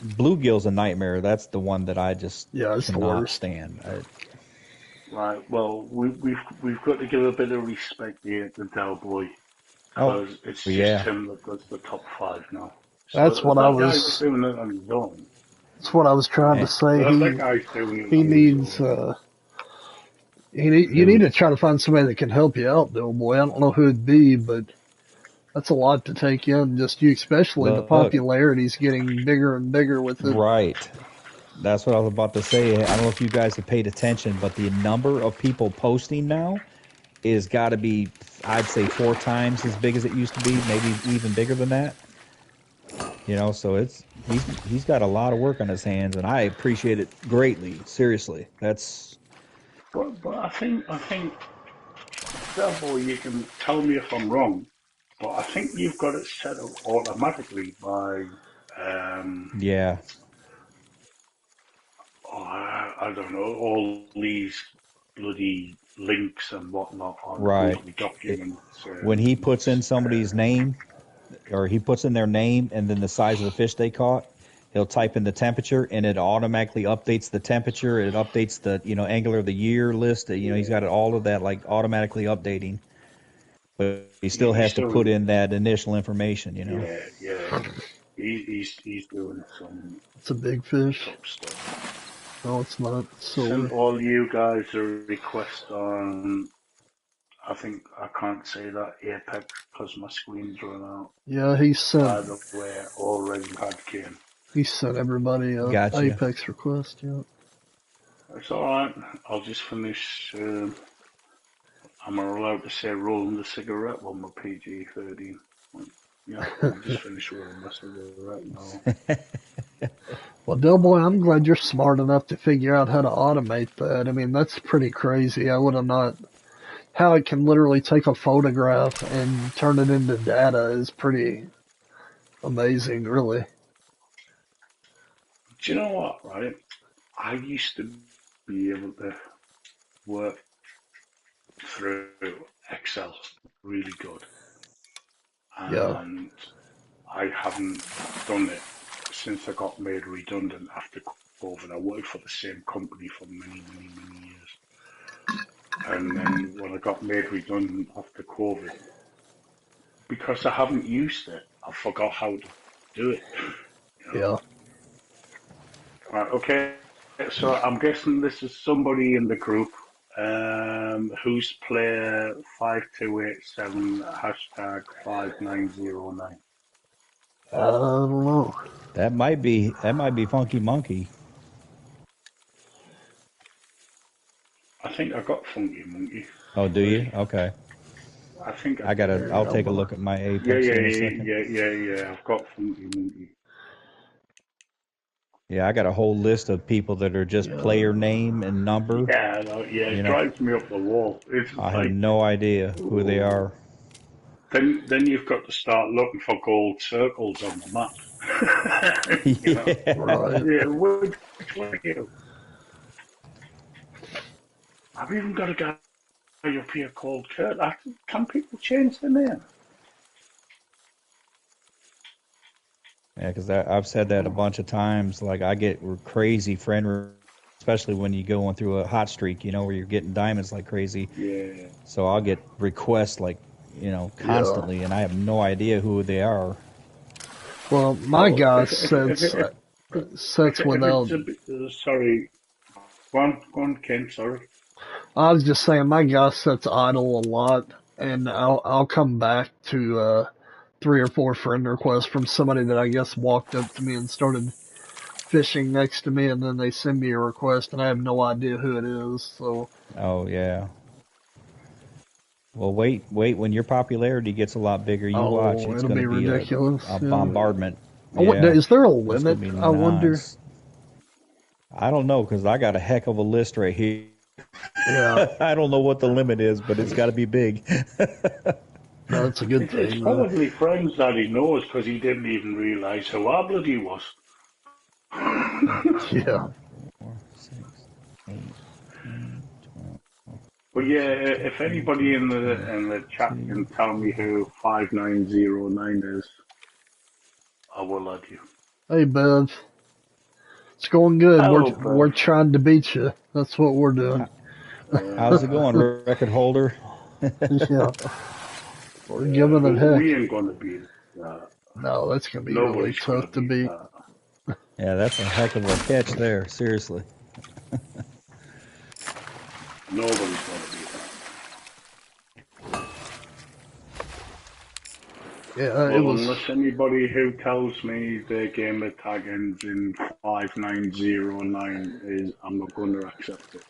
bluegill's a nightmare. That's the one that I just it's cannot stand. Right. Well, we've got to give a bit of respect here to Del Boy Oh, because it's just yeah. him that does the top five now. That's So what I that guy's was. doing it on his own. That's what I was trying to Eh, say. That guy's doing it He on his needs. own. You need Who? to try to find somebody that can help you out, though, boy. I don't know who it'd be, but that's a lot to take in. Just you, especially the Look, popularity's getting bigger and bigger with it. right. That's what I was about to say. I don't know if you guys have paid attention, but the number of people posting now is got to be, I'd say, 4 times as big as it used to be, maybe even bigger than that. So he's got a lot of work on his hands, and I appreciate it greatly. Seriously, that's But I think Del Boy, you can tell me if I'm wrong, but I think you've got it set up automatically by um, yeah, I don't know, all these bloody links and whatnot on right. Google It, Documents when he and puts in somebody's name, or he puts in their name and then the size of the fish they caught, he'll type in the temperature and it automatically updates the temperature. It updates the angler of the year list. He's got all of that like automatically updating, but he still he's has to put doing, in that initial information. yeah, he's doing some It's a big fish. top stuff. No, it's not. It's Sent silver. all you guys a request on, I think I can't say that Apex because my screen's run out. Yeah, By the way, already had Kane. he sent everybody a Gotcha. Apex request. Yeah. It's alright. I'll just finish. Am I allowed to say rolling the cigarette on my PG-13? Yeah, I'll just finish rolling my cigarette now. Well, Del Boy, I'm glad you're smart enough to figure out how to automate that. I mean, that's pretty crazy. I would have not. How it can literally take a photograph and turn it into data is pretty amazing, really. Do you know what, right? I used to be able to work through Excel really good, Yeah. and I haven't done it since I got made redundant after COVID. I worked for the same company for many, many, many years. And then when I got made redundant after COVID, because I haven't used it, I forgot how to do it. You know? Yeah. Right, okay. So I'm guessing this is somebody in the group who's player 5287 hashtag 5909. I don't know. That might be Funky Monkey. I think I got Funky Monkey Oh, do you? already. Okay. I think I I did. gotta. Here, I'll Del take a Boy. look at my Yeah, Apex yeah, here in a yeah, second. yeah. I've got Funky Monkey. Yeah, I got a whole list of people that are just Yeah. player name and number. Yeah, no, yeah, You it know, drives me up the wall. It's I have like, no idea who they are. then you've got to start looking for gold circles on the map. You know, Yeah. Right. yeah, which one are you? I've even got a guy up here called Kurt. Can people change the name? Yeah, because I've said that a Oh, bunch of times. Like I get crazy especially when you going through a hot streak, where you're getting diamonds like crazy. yeah. So I'll get requests like, Yeah. constantly, and I have no idea who they are. Well, my Well, guy if sets if without. it's a bit, sorry, go on, Ken, sorry. I was just saying, my guy sets idle a lot, and I'll come back to 3 or 4 friend requests from somebody that I guess walked up to me and started fishing next to me, and then they send me a request, and I have no idea who it is. So, Oh yeah. Well, wait. When your popularity gets a lot bigger, you watch. oh, It's it'll going to be be ridiculous. a Yeah. bombardment. Wonder, Yeah, is there a it's going limit? to be I wonder. nuts. I don't know because I got a heck of a list right here. Yeah, I don't know what the limit is, but it's got to be big. no, that's a good It's thing, though. probably friends that he knows because he didn't even realise how ugly he was. Yeah. 4, 6, 8, 10, 12, But yeah, if 13, anybody in the chat 22. can tell me who 5909 is, I will add you. Hey, Bev, it's going good. We're Hello, we're Bev. trying to beat you. That's what we're doing. How's it going, record holder? Yeah. We're giving it heck. We ain't gonna beat that. No, that's gonna be really Nobody's gonna tough to beat. that. Yeah, that's a heck of a catch there. Seriously. Nobody's gonna beat that. Yeah, Well, it was. unless anybody who tells me their gamer tag ends in 5909 is, I'm not going to accept it.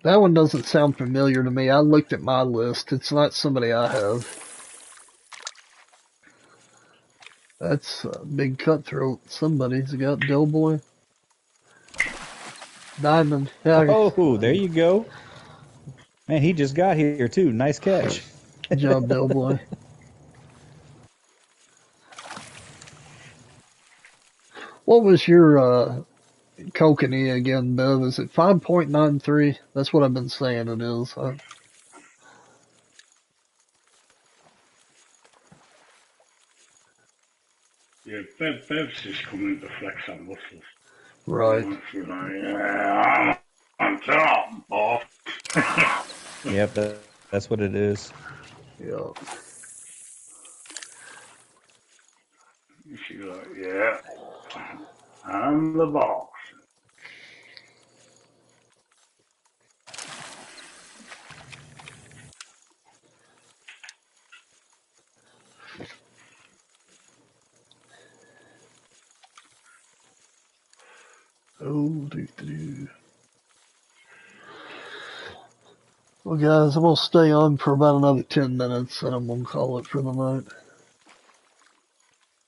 That one doesn't sound familiar to me. I looked at my list. It's not somebody I have. That's a big cutthroat. Somebody's got Doughboy. Diamond. Yeah. Oh, there you go. Man, he just got here too. Nice catch. Good job, Doughboy. What was your kokanee again, Bev? Is it 5.93? That's what I've been saying it is. Yeah, Bev's just coming to flex on muscles. Right. She's like, yeah, I'm top, boss. Yep, that's what it is. Yeah. She's like, yeah, I'm the boss. Oh, do. Well, guys, I'm going to stay on for about another 10 minutes, and I'm going to call it for the night.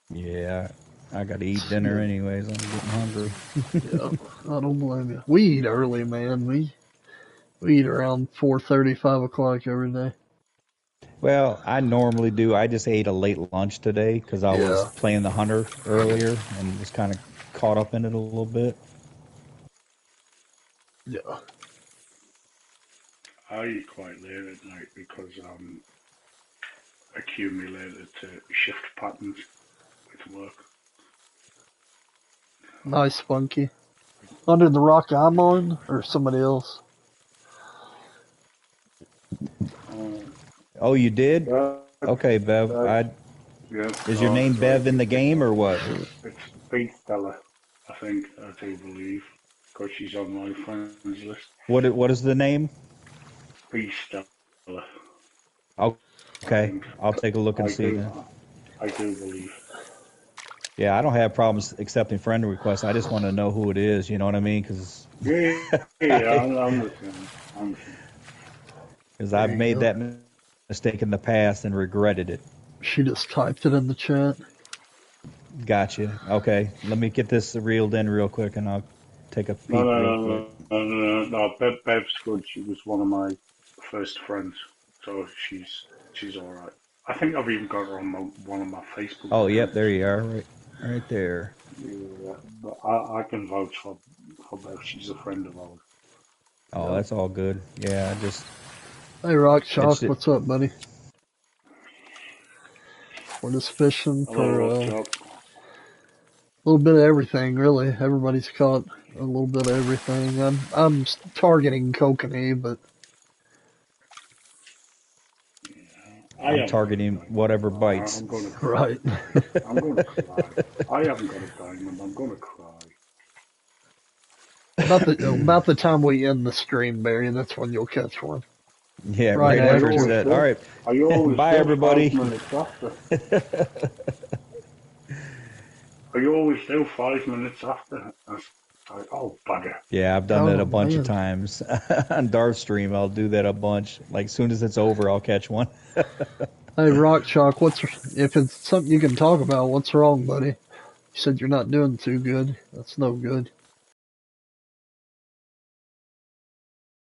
Yeah, I got to eat dinner anyways. I'm getting hungry. Yeah, I don't blame you. We eat early, man. We eat around 4:30, 5 o'clock every day. Well, I normally do. I just ate a late lunch today because I was playing the hunter earlier and was kind of caught up in it a little bit. Yeah. I eat quite late at night because I'm accumulated shift patterns with work. Nice, Funky. Under the rock I'm on, or somebody else? Oh, you did? Okay, Bev. Is your name Bev in the game or what? It's Beat Stella, I think. I do believe, because she's on my friends list. What is the name? Beat Stella. Okay, I'll take a look and see then. I do believe. Yeah, I don't have problems accepting friend requests. I just want to know who it is. You know what I mean? Because I'm listening. Because I've made that mistake in the past and regretted it. She just typed it in the chat. Gotcha. Okay, let me get this reeled in real quick, and I'll take a peek real quick. No, Bev's good. She was one of my first friends, so she's all right. I think I've even got her on one of my Facebook. Oh, yep, there you are, right there. Yeah, but I can vouch for Bev. She's a friend of ours. Oh, that's all good. Yeah, I just. Hey, Rock Chalk, what's up, buddy? We're just fishing for a little bit of everything, really. Everybody's caught a little bit of everything. I'm targeting kokanee, but I'm targeting whatever bites. I'm gonna cry. Right. I'm gonna cry. I haven't got a diamond. I'm gonna cry. About the time we end the stream, Barry, that's when you'll catch one. Yeah, right after it's set. All right. Bye, everybody. 5 minutes after? Are you always still 5 minutes after? Like, oh, bugger. Yeah, I've done that a bunch of times. On Darkstream, I'll do that a bunch. Like, as soon as it's over, I'll catch one. Hey, Rock Chalk, if it's something you can talk about, what's wrong, buddy? You said you're not doing too good. That's no good.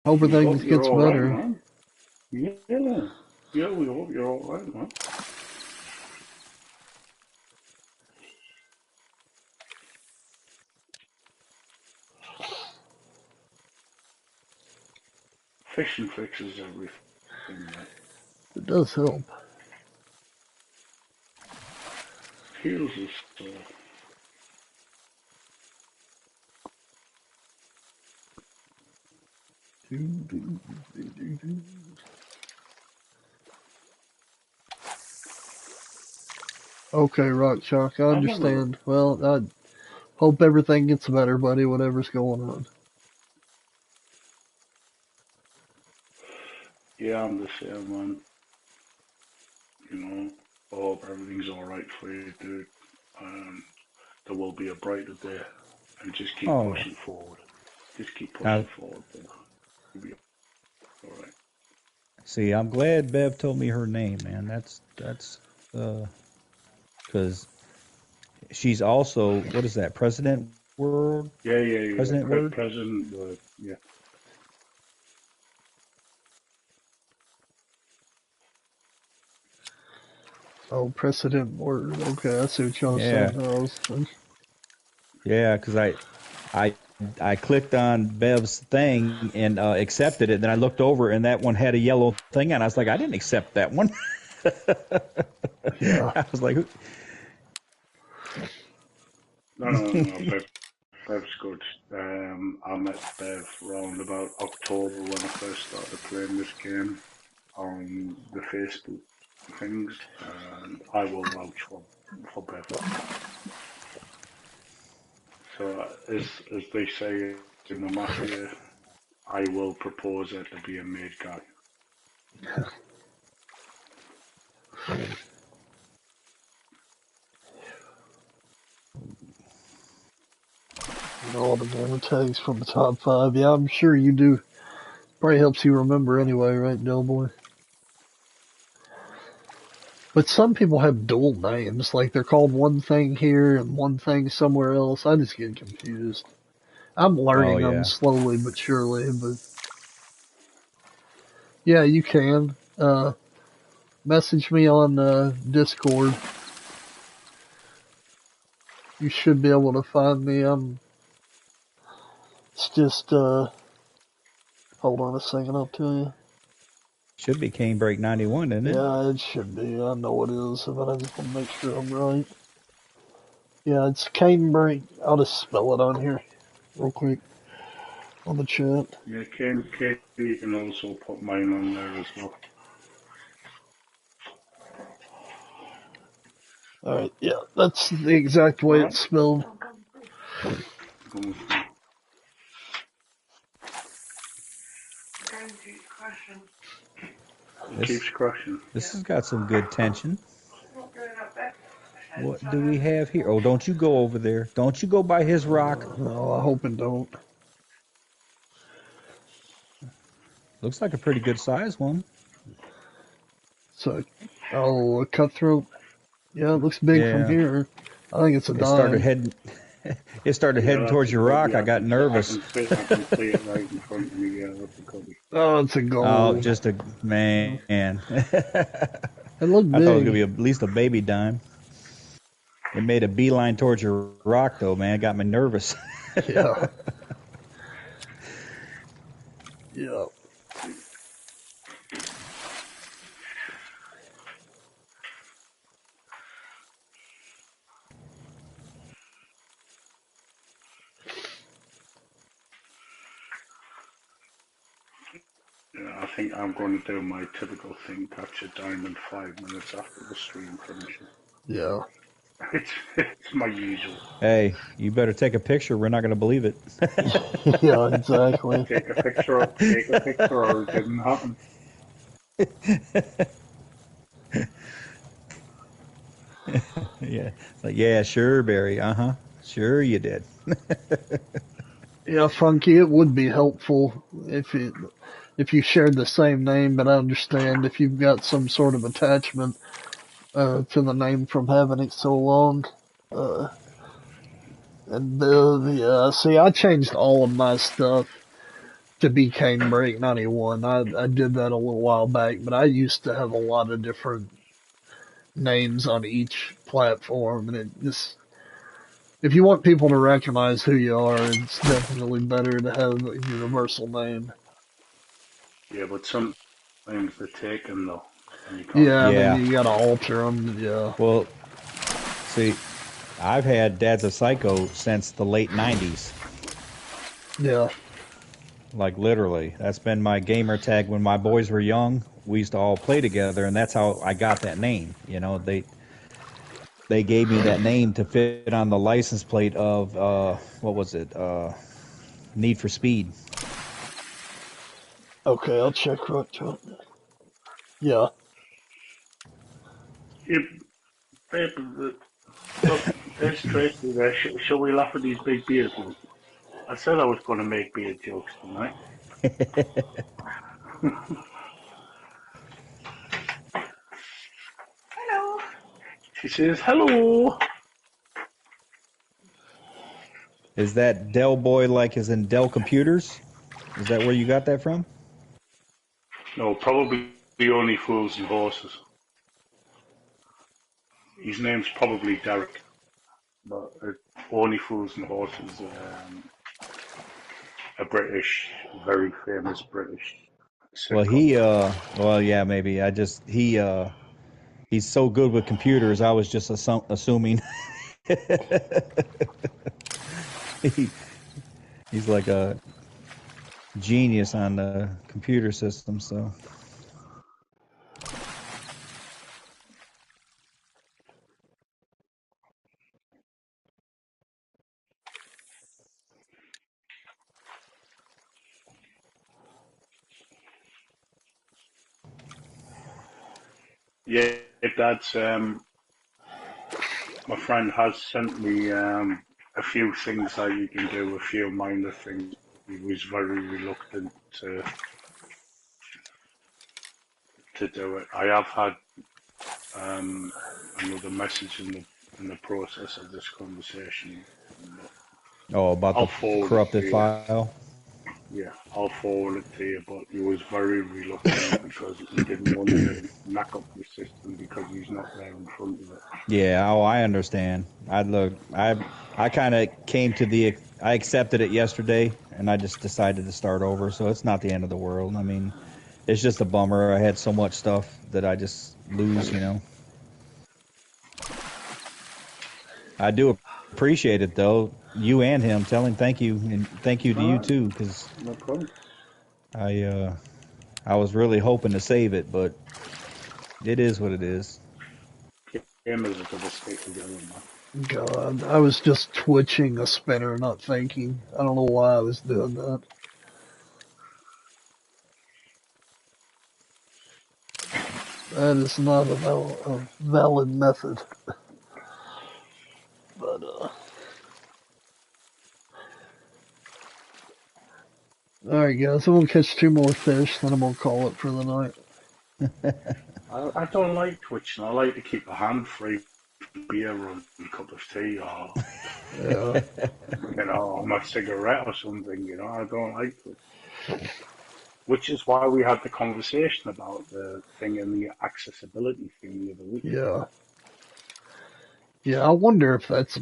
Hope everything gets better. Right, yeah, we hope you're all right, man. Fishing fixes everything, man. It does help. Heals us. Okay, Rock Chalk, I understand. Well, I hope everything gets better, buddy, whatever's going on. Yeah, I'm the same, man. You know, I hope everything's alright for you, dude. There will be a brighter day. And just keep Oh, pushing forward. Just keep now, pushing forward, bro. You'll be alright. see, I'm glad Bev told me her name, man. That's because she's also, what is that, President Word? Yeah. President Word? President, yeah. Oh, precedent word. Okay, I see what y'all Yeah, saying. I was thinking. yeah, because I I clicked on Bev's thing and accepted it. Then I looked over and that one had a yellow thing, and I was like, I didn't accept that one. Yeah. I was like, No. Bev's good. I met Bev around about October when I first started playing this game on the Facebook things, and I will vouch for Bev. So, as they say in the mafia, I will propose her to be a made guy. All the gamer tags from the top 5. Yeah, I'm sure you do. Probably helps you remember anyway, right, Delboy? But some people have dual names, like they're called one thing here and one thing somewhere else. I just get confused. I'm oh learning them yeah, slowly but surely, but yeah, you can. Message me on Discord. You should be able to find me. It's just, hold on a second, I'll tell you. should be Canebrake 91, isn't it? Yeah, it should be. I know it is, but I just want to make sure I'm right. Yeah, it's Canebrake. I'll just spell it on here real quick on the chat. Yeah, Kate, you can also put mine on there as well. Alright, yeah, that's the exact way Alright? it's spelled. Going It This keeps crashing. this has got some good tension. What do we have here? Oh, don't you go over there. Don't you go by his rock. No, I hope it don't. Looks like a pretty good size one. So, oh, a cutthroat. Yeah, it looks big from Yeah. here. I think it's a It started dime. heading it started heading towards your rock. Yeah, I got nervous. I can see it right in front of me. Yeah, that's a cubby. Oh, it's a Oh, gold. just a man. It looked I thought it was gonna big. be at least a baby dime. It made a beeline towards your rock though, man. It got me nervous. Yeah. Yeah. Yeah, I think I'm going to do my typical thing, catch a diamond 5 minutes after the stream finishes. Yeah. It's my usual. Hey, you better take a picture. We're not gonna believe it. Yeah, exactly. Take a picture or it didn't happen. Yeah. It's like, yeah, sure, Barry. Uh-huh. Sure you did. Yeah, Funky, it would be helpful if you shared the same name, but I understand if you've got some sort of attachment to the name from having it so long. Uh, and see, I changed all of my stuff to be Canebrake 91. I did that a little while back, but I used to have a lot of different names on each platform, and it just, if you want people to recognize who you are, it's definitely better to have a universal name. Yeah, but some things are taken though, and you can't Yeah, do and then Yeah. you gotta alter them. Yeah, Well, see, I've had Dad's a Psycho since the late 90s. yeah. Like literally, that's been my gamer tag when my boys were young. We used to all play together, and that's how I got that name. You know, they gave me that name to fit on the license plate of what was it? Need for Speed. Okay, I'll check right to it. Yeah. Yep. Look, there's Tracy there. Shall we laugh at these big beard jokes? I said I was going to make beard jokes tonight. Hello. She says, hello. Is that Dell Boy like as in Dell Computers? Is that where you got that from? No, probably the Only Fools and Horses. His name's probably Derek, but Only Fools and Horses, a British, very famous British Well, sitcom. well, yeah, maybe. He's so good with computers. I was just assuming. he, he's like a genius on the computer system. So Yeah, that's my friend has sent me a few things that you can do, a few minor things. He was very reluctant to do it. I have had another message in the process of this conversation. about I'll the forward it to corrupted you. file. Yeah, I'll forward it to you, but he was very reluctant because he didn't want to knock up the system because he's not there in front of it. Yeah, I understand. I kind of came to I accepted it yesterday, and I just decided to start over. So it's not the end of the world. I mean, it's just a bummer. I had so much stuff that I just lose. You know. I do appreciate it though. You and him. Tell him thank you, and thank you to you Alright, too, because no problem. I I was really hoping to save it, but it is what it is. Him as a double stick together, man. God, I was just twitching a spinner, not thinking. I don't know why I was doing that. That is not a valid method. But, alright guys, I'm gonna catch 2 more fish, then I'm gonna call it for the night. I don't like twitching. I like to keep a hand free for beer or a cup of tea or Yeah. my cigarette or something. I don't like it. Which is why we had the conversation about the thing and the accessibility thing the other week. Yeah. Yeah, I wonder if that's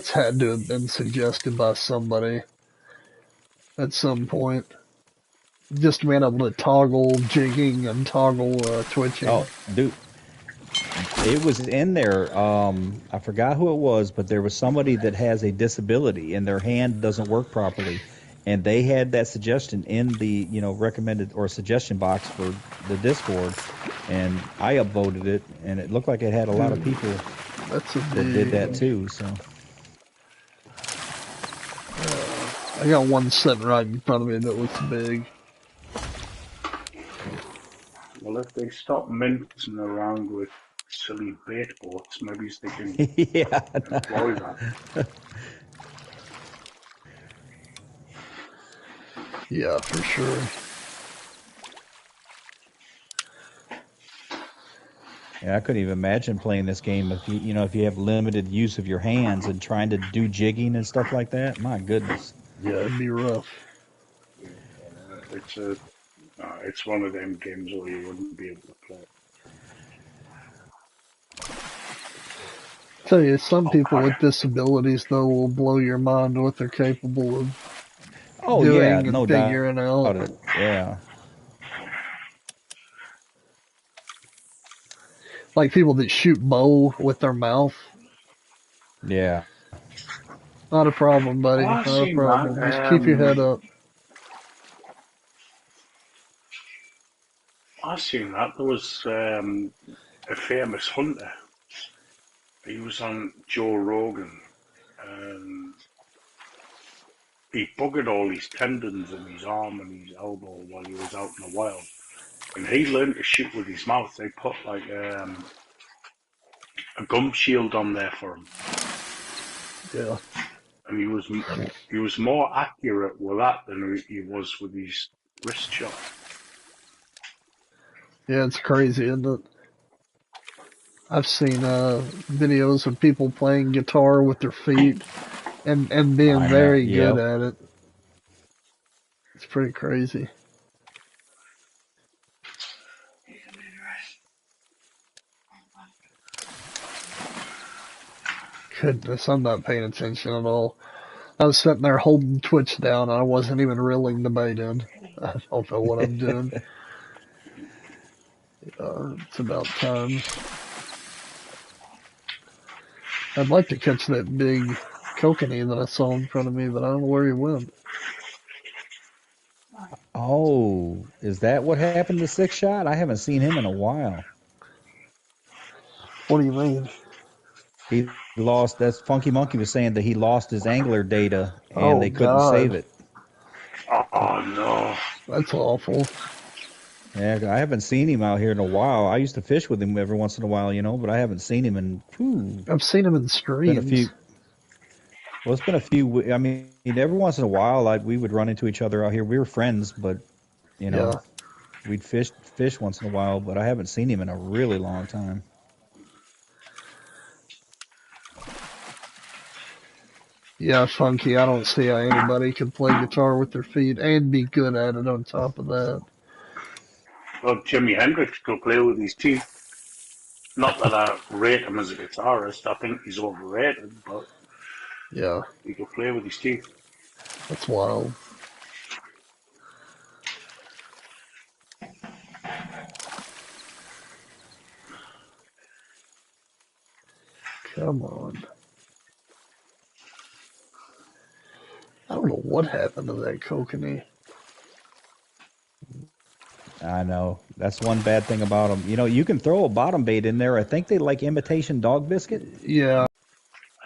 had to have been suggested by somebody at some point. Just being able to toggle jigging and toggle twitching. Oh, dude, it was in there. I forgot who it was, but there was somebody that has a disability and their hand doesn't work properly, and they had that suggestion in the recommended or suggestion box for the Discord, and I upvoted it, and it looked like it had a lot of people That's a that did that too. So I got one sitting right in front of me that looks big. Well, if they stop mincing around with silly bait boats, maybe they can yeah, employ that. Yeah, for sure. yeah, I couldn't even imagine playing this game if if you have limited use of your hands and trying to do jigging and stuff like that. My goodness. Yeah, it'd be rough. It's one of them games where you wouldn't be able to play. Tell you, some people Okay. with disabilities though will blow your mind what they're capable of Oh yeah, doing and no doubt figuring out. it. Yeah. Like people that shoot bow with their mouth. Yeah. Not a problem, Oh, buddy. I've Not a seen that. problem. Just keep your head up. I seen that. There was a famous hunter. He was on Joe Rogan, and he buggered all his tendons in his arm and his elbow while he was out in the wild. And he learned to shoot with his mouth. They put like a gum shield on there for him. Yeah. And he was more accurate with that than he was with his wrist shot. Yeah, it's crazy, isn't it? I've seen videos of people playing guitar with their feet and being very good at it. It's pretty crazy. Goodness, I'm not paying attention at all. I was sitting there holding Twitch down, and I wasn't even reeling the bait in. I don't know what I'm doing. It's about time. I'd like to catch that big kokanee that I saw in front of me, but I don't know where he went. Oh, is that what happened to Six Shot? I haven't seen him in a while. What do you mean? He lost, that's Funky Monkey was saying that he lost his angler data and they couldn't save it. Oh, no. That's awful. Yeah, I haven't seen him out here in a while. I used to fish with him every once in a while, you know, but I haven't seen him in... I've seen him in streams. Well, it's been a few... I mean, every once in a while, we would run into each other out here. We were friends, but, you know, we'd fish once in a while, but I haven't seen him in a really long time. Yeah, Funky, I don't see how anybody can play guitar with their feet and be good at it on top of that. Well, Jimi Hendrix could play with his teeth. Not that I rate him as a guitarist. I think he's overrated, but yeah, he could play with his teeth. That's wild. Come on. I don't know what happened to that kokanee. I know. That's one bad thing about them. You know, you can throw a bottom bait in there. I think they like imitation dog biscuit. Yeah.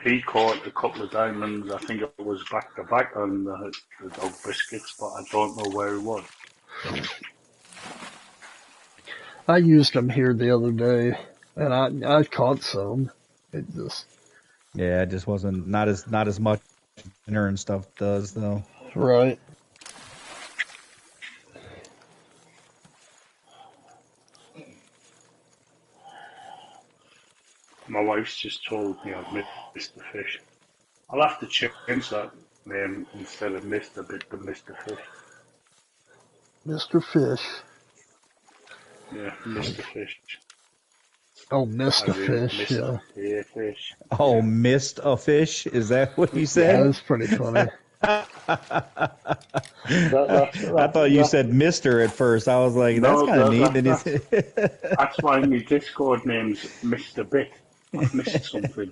He caught a couple of diamonds. I think it was back to back on the dog biscuits, but I don't know where he was. I used them here the other day, and I caught some. It just it just wasn't not as much dinner and stuff does though. Right. My wife's just told me I've missed the fish. I'll have to change that name instead of Mr. Bit to Mr. Fish. Mr. Fish. Yeah, Mr. Fish. Oh, Mr. Fish, Mr. Yeah, fish. Oh, yeah. Missed a fish? Is that what you said? Yeah, that's pretty funny. I thought you said Mr. at first. I was like, that's kind of neat. That's why my Discord name's Mr. Bit. I've missed something.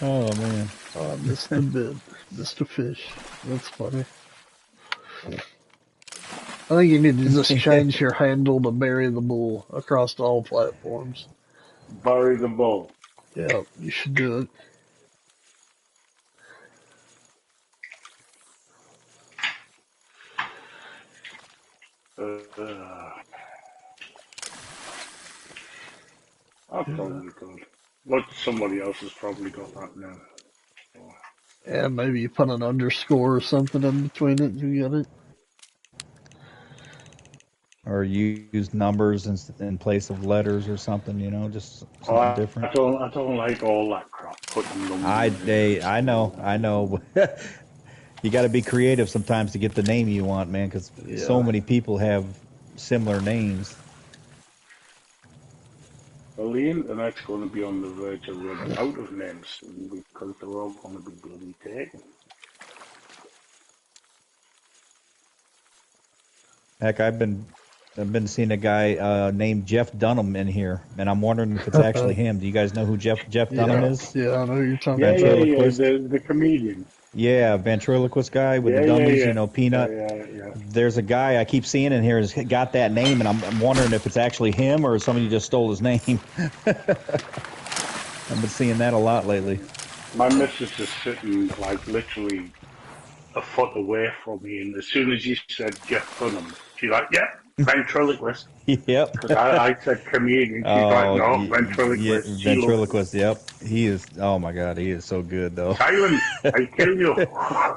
Oh, man. Mr. Bit. Mr. Fish. That's funny. I think you need to just change your handle to Bury the Bull across all platforms. Bury the Bull. Yeah, you should do it. I'll probably go. But somebody else has probably got that now. So. Yeah, maybe you put an underscore or something in between it and you get it. Or use numbers in place of letters or something, you know, just something different. I don't like all that crap. Putting numbers. I know. You got to be creative sometimes to get the name you want, man, because so many people have similar names. Well, the internet's going to be on the verge of running out of names because they're all going to be bloody taken. Heck, I've been seeing a guy named Jeff Dunham in here, and I'm wondering if it's actually him. Do you guys know who Jeff Dunham is? Yeah, I know who you're talking about. Yeah, the comedian. Yeah, ventriloquist guy with the dummies, you know, Peanut. Yeah. there's a guy I keep seeing in here has got that name, and I'm wondering if it's actually him or somebody just stole his name. I've been seeing that a lot lately. My missus is sitting like literally a foot away from me, and as soon as you said Jeff Dunham, she's like, "Yeah, ventriloquist." Yep. Because I said comedian, she's like, "No, ventriloquist." Yeah, ventriloquist. Yep. He is. Oh my God, he is so good though. Silence! I kill you.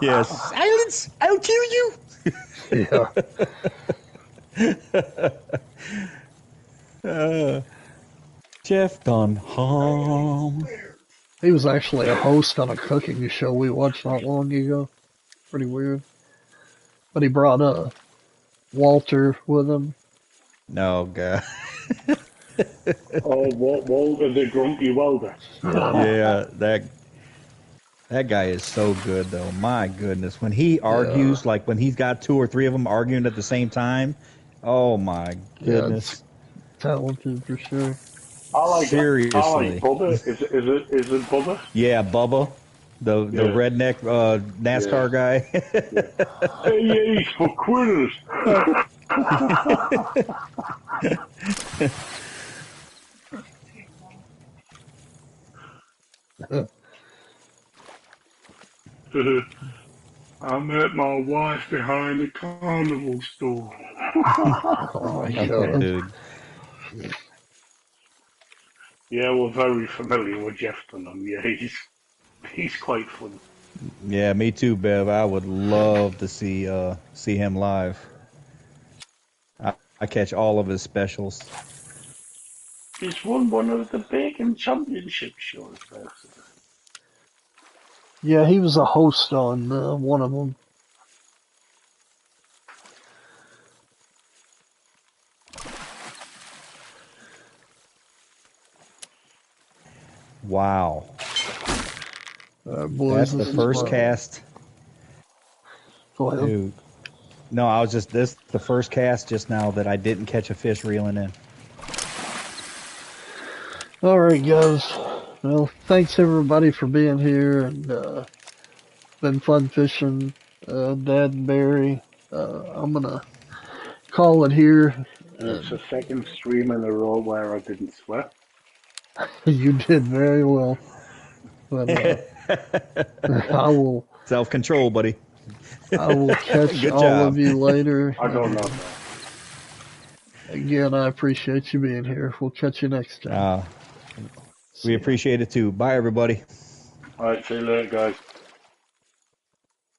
Yes. Silence! I'll kill you. Yeah. Jeff Dunham. He was actually a host on a cooking show we watched not long ago. Pretty weird. But he brought Walter with him. No, God. Oh, Walter the grumpy welder. Yeah, that guy is so good though. My goodness, when he argues, like when he's got 2 or 3 of them arguing at the same time, oh my goodness. Talented for sure. I like Seriously. I like Bubba. Is it Bubba? Yeah, Bubba, the redneck NASCAR guy. Hey, he's for quitters. I met my wife behind the carnival store. Oh my God. Dude. Yeah, we're very familiar with Jeff Dunham. Yeah, he's quite funny. Yeah, me too, Bev. I would love to see him live. I catch all of his specials. He's won one of the Bacon Championship shows. Yeah, he was a host on one of them. Wow. Boys, That's the first cast. Go ahead. Dude. No, I was just the first cast just now that I didn't catch a fish reeling in. All right, guys. Well, thanks everybody for being here, and been fun fishing, Dad and Barry. I'm gonna call it here. It's the second stream in a row where I didn't sweat. You did very well. But, I will Self-control, buddy. I will catch Good all job. of you later. I don't know. Again, I appreciate you being here. We'll catch you next time. We appreciate it too. Bye, everybody. All right, see you later, guys.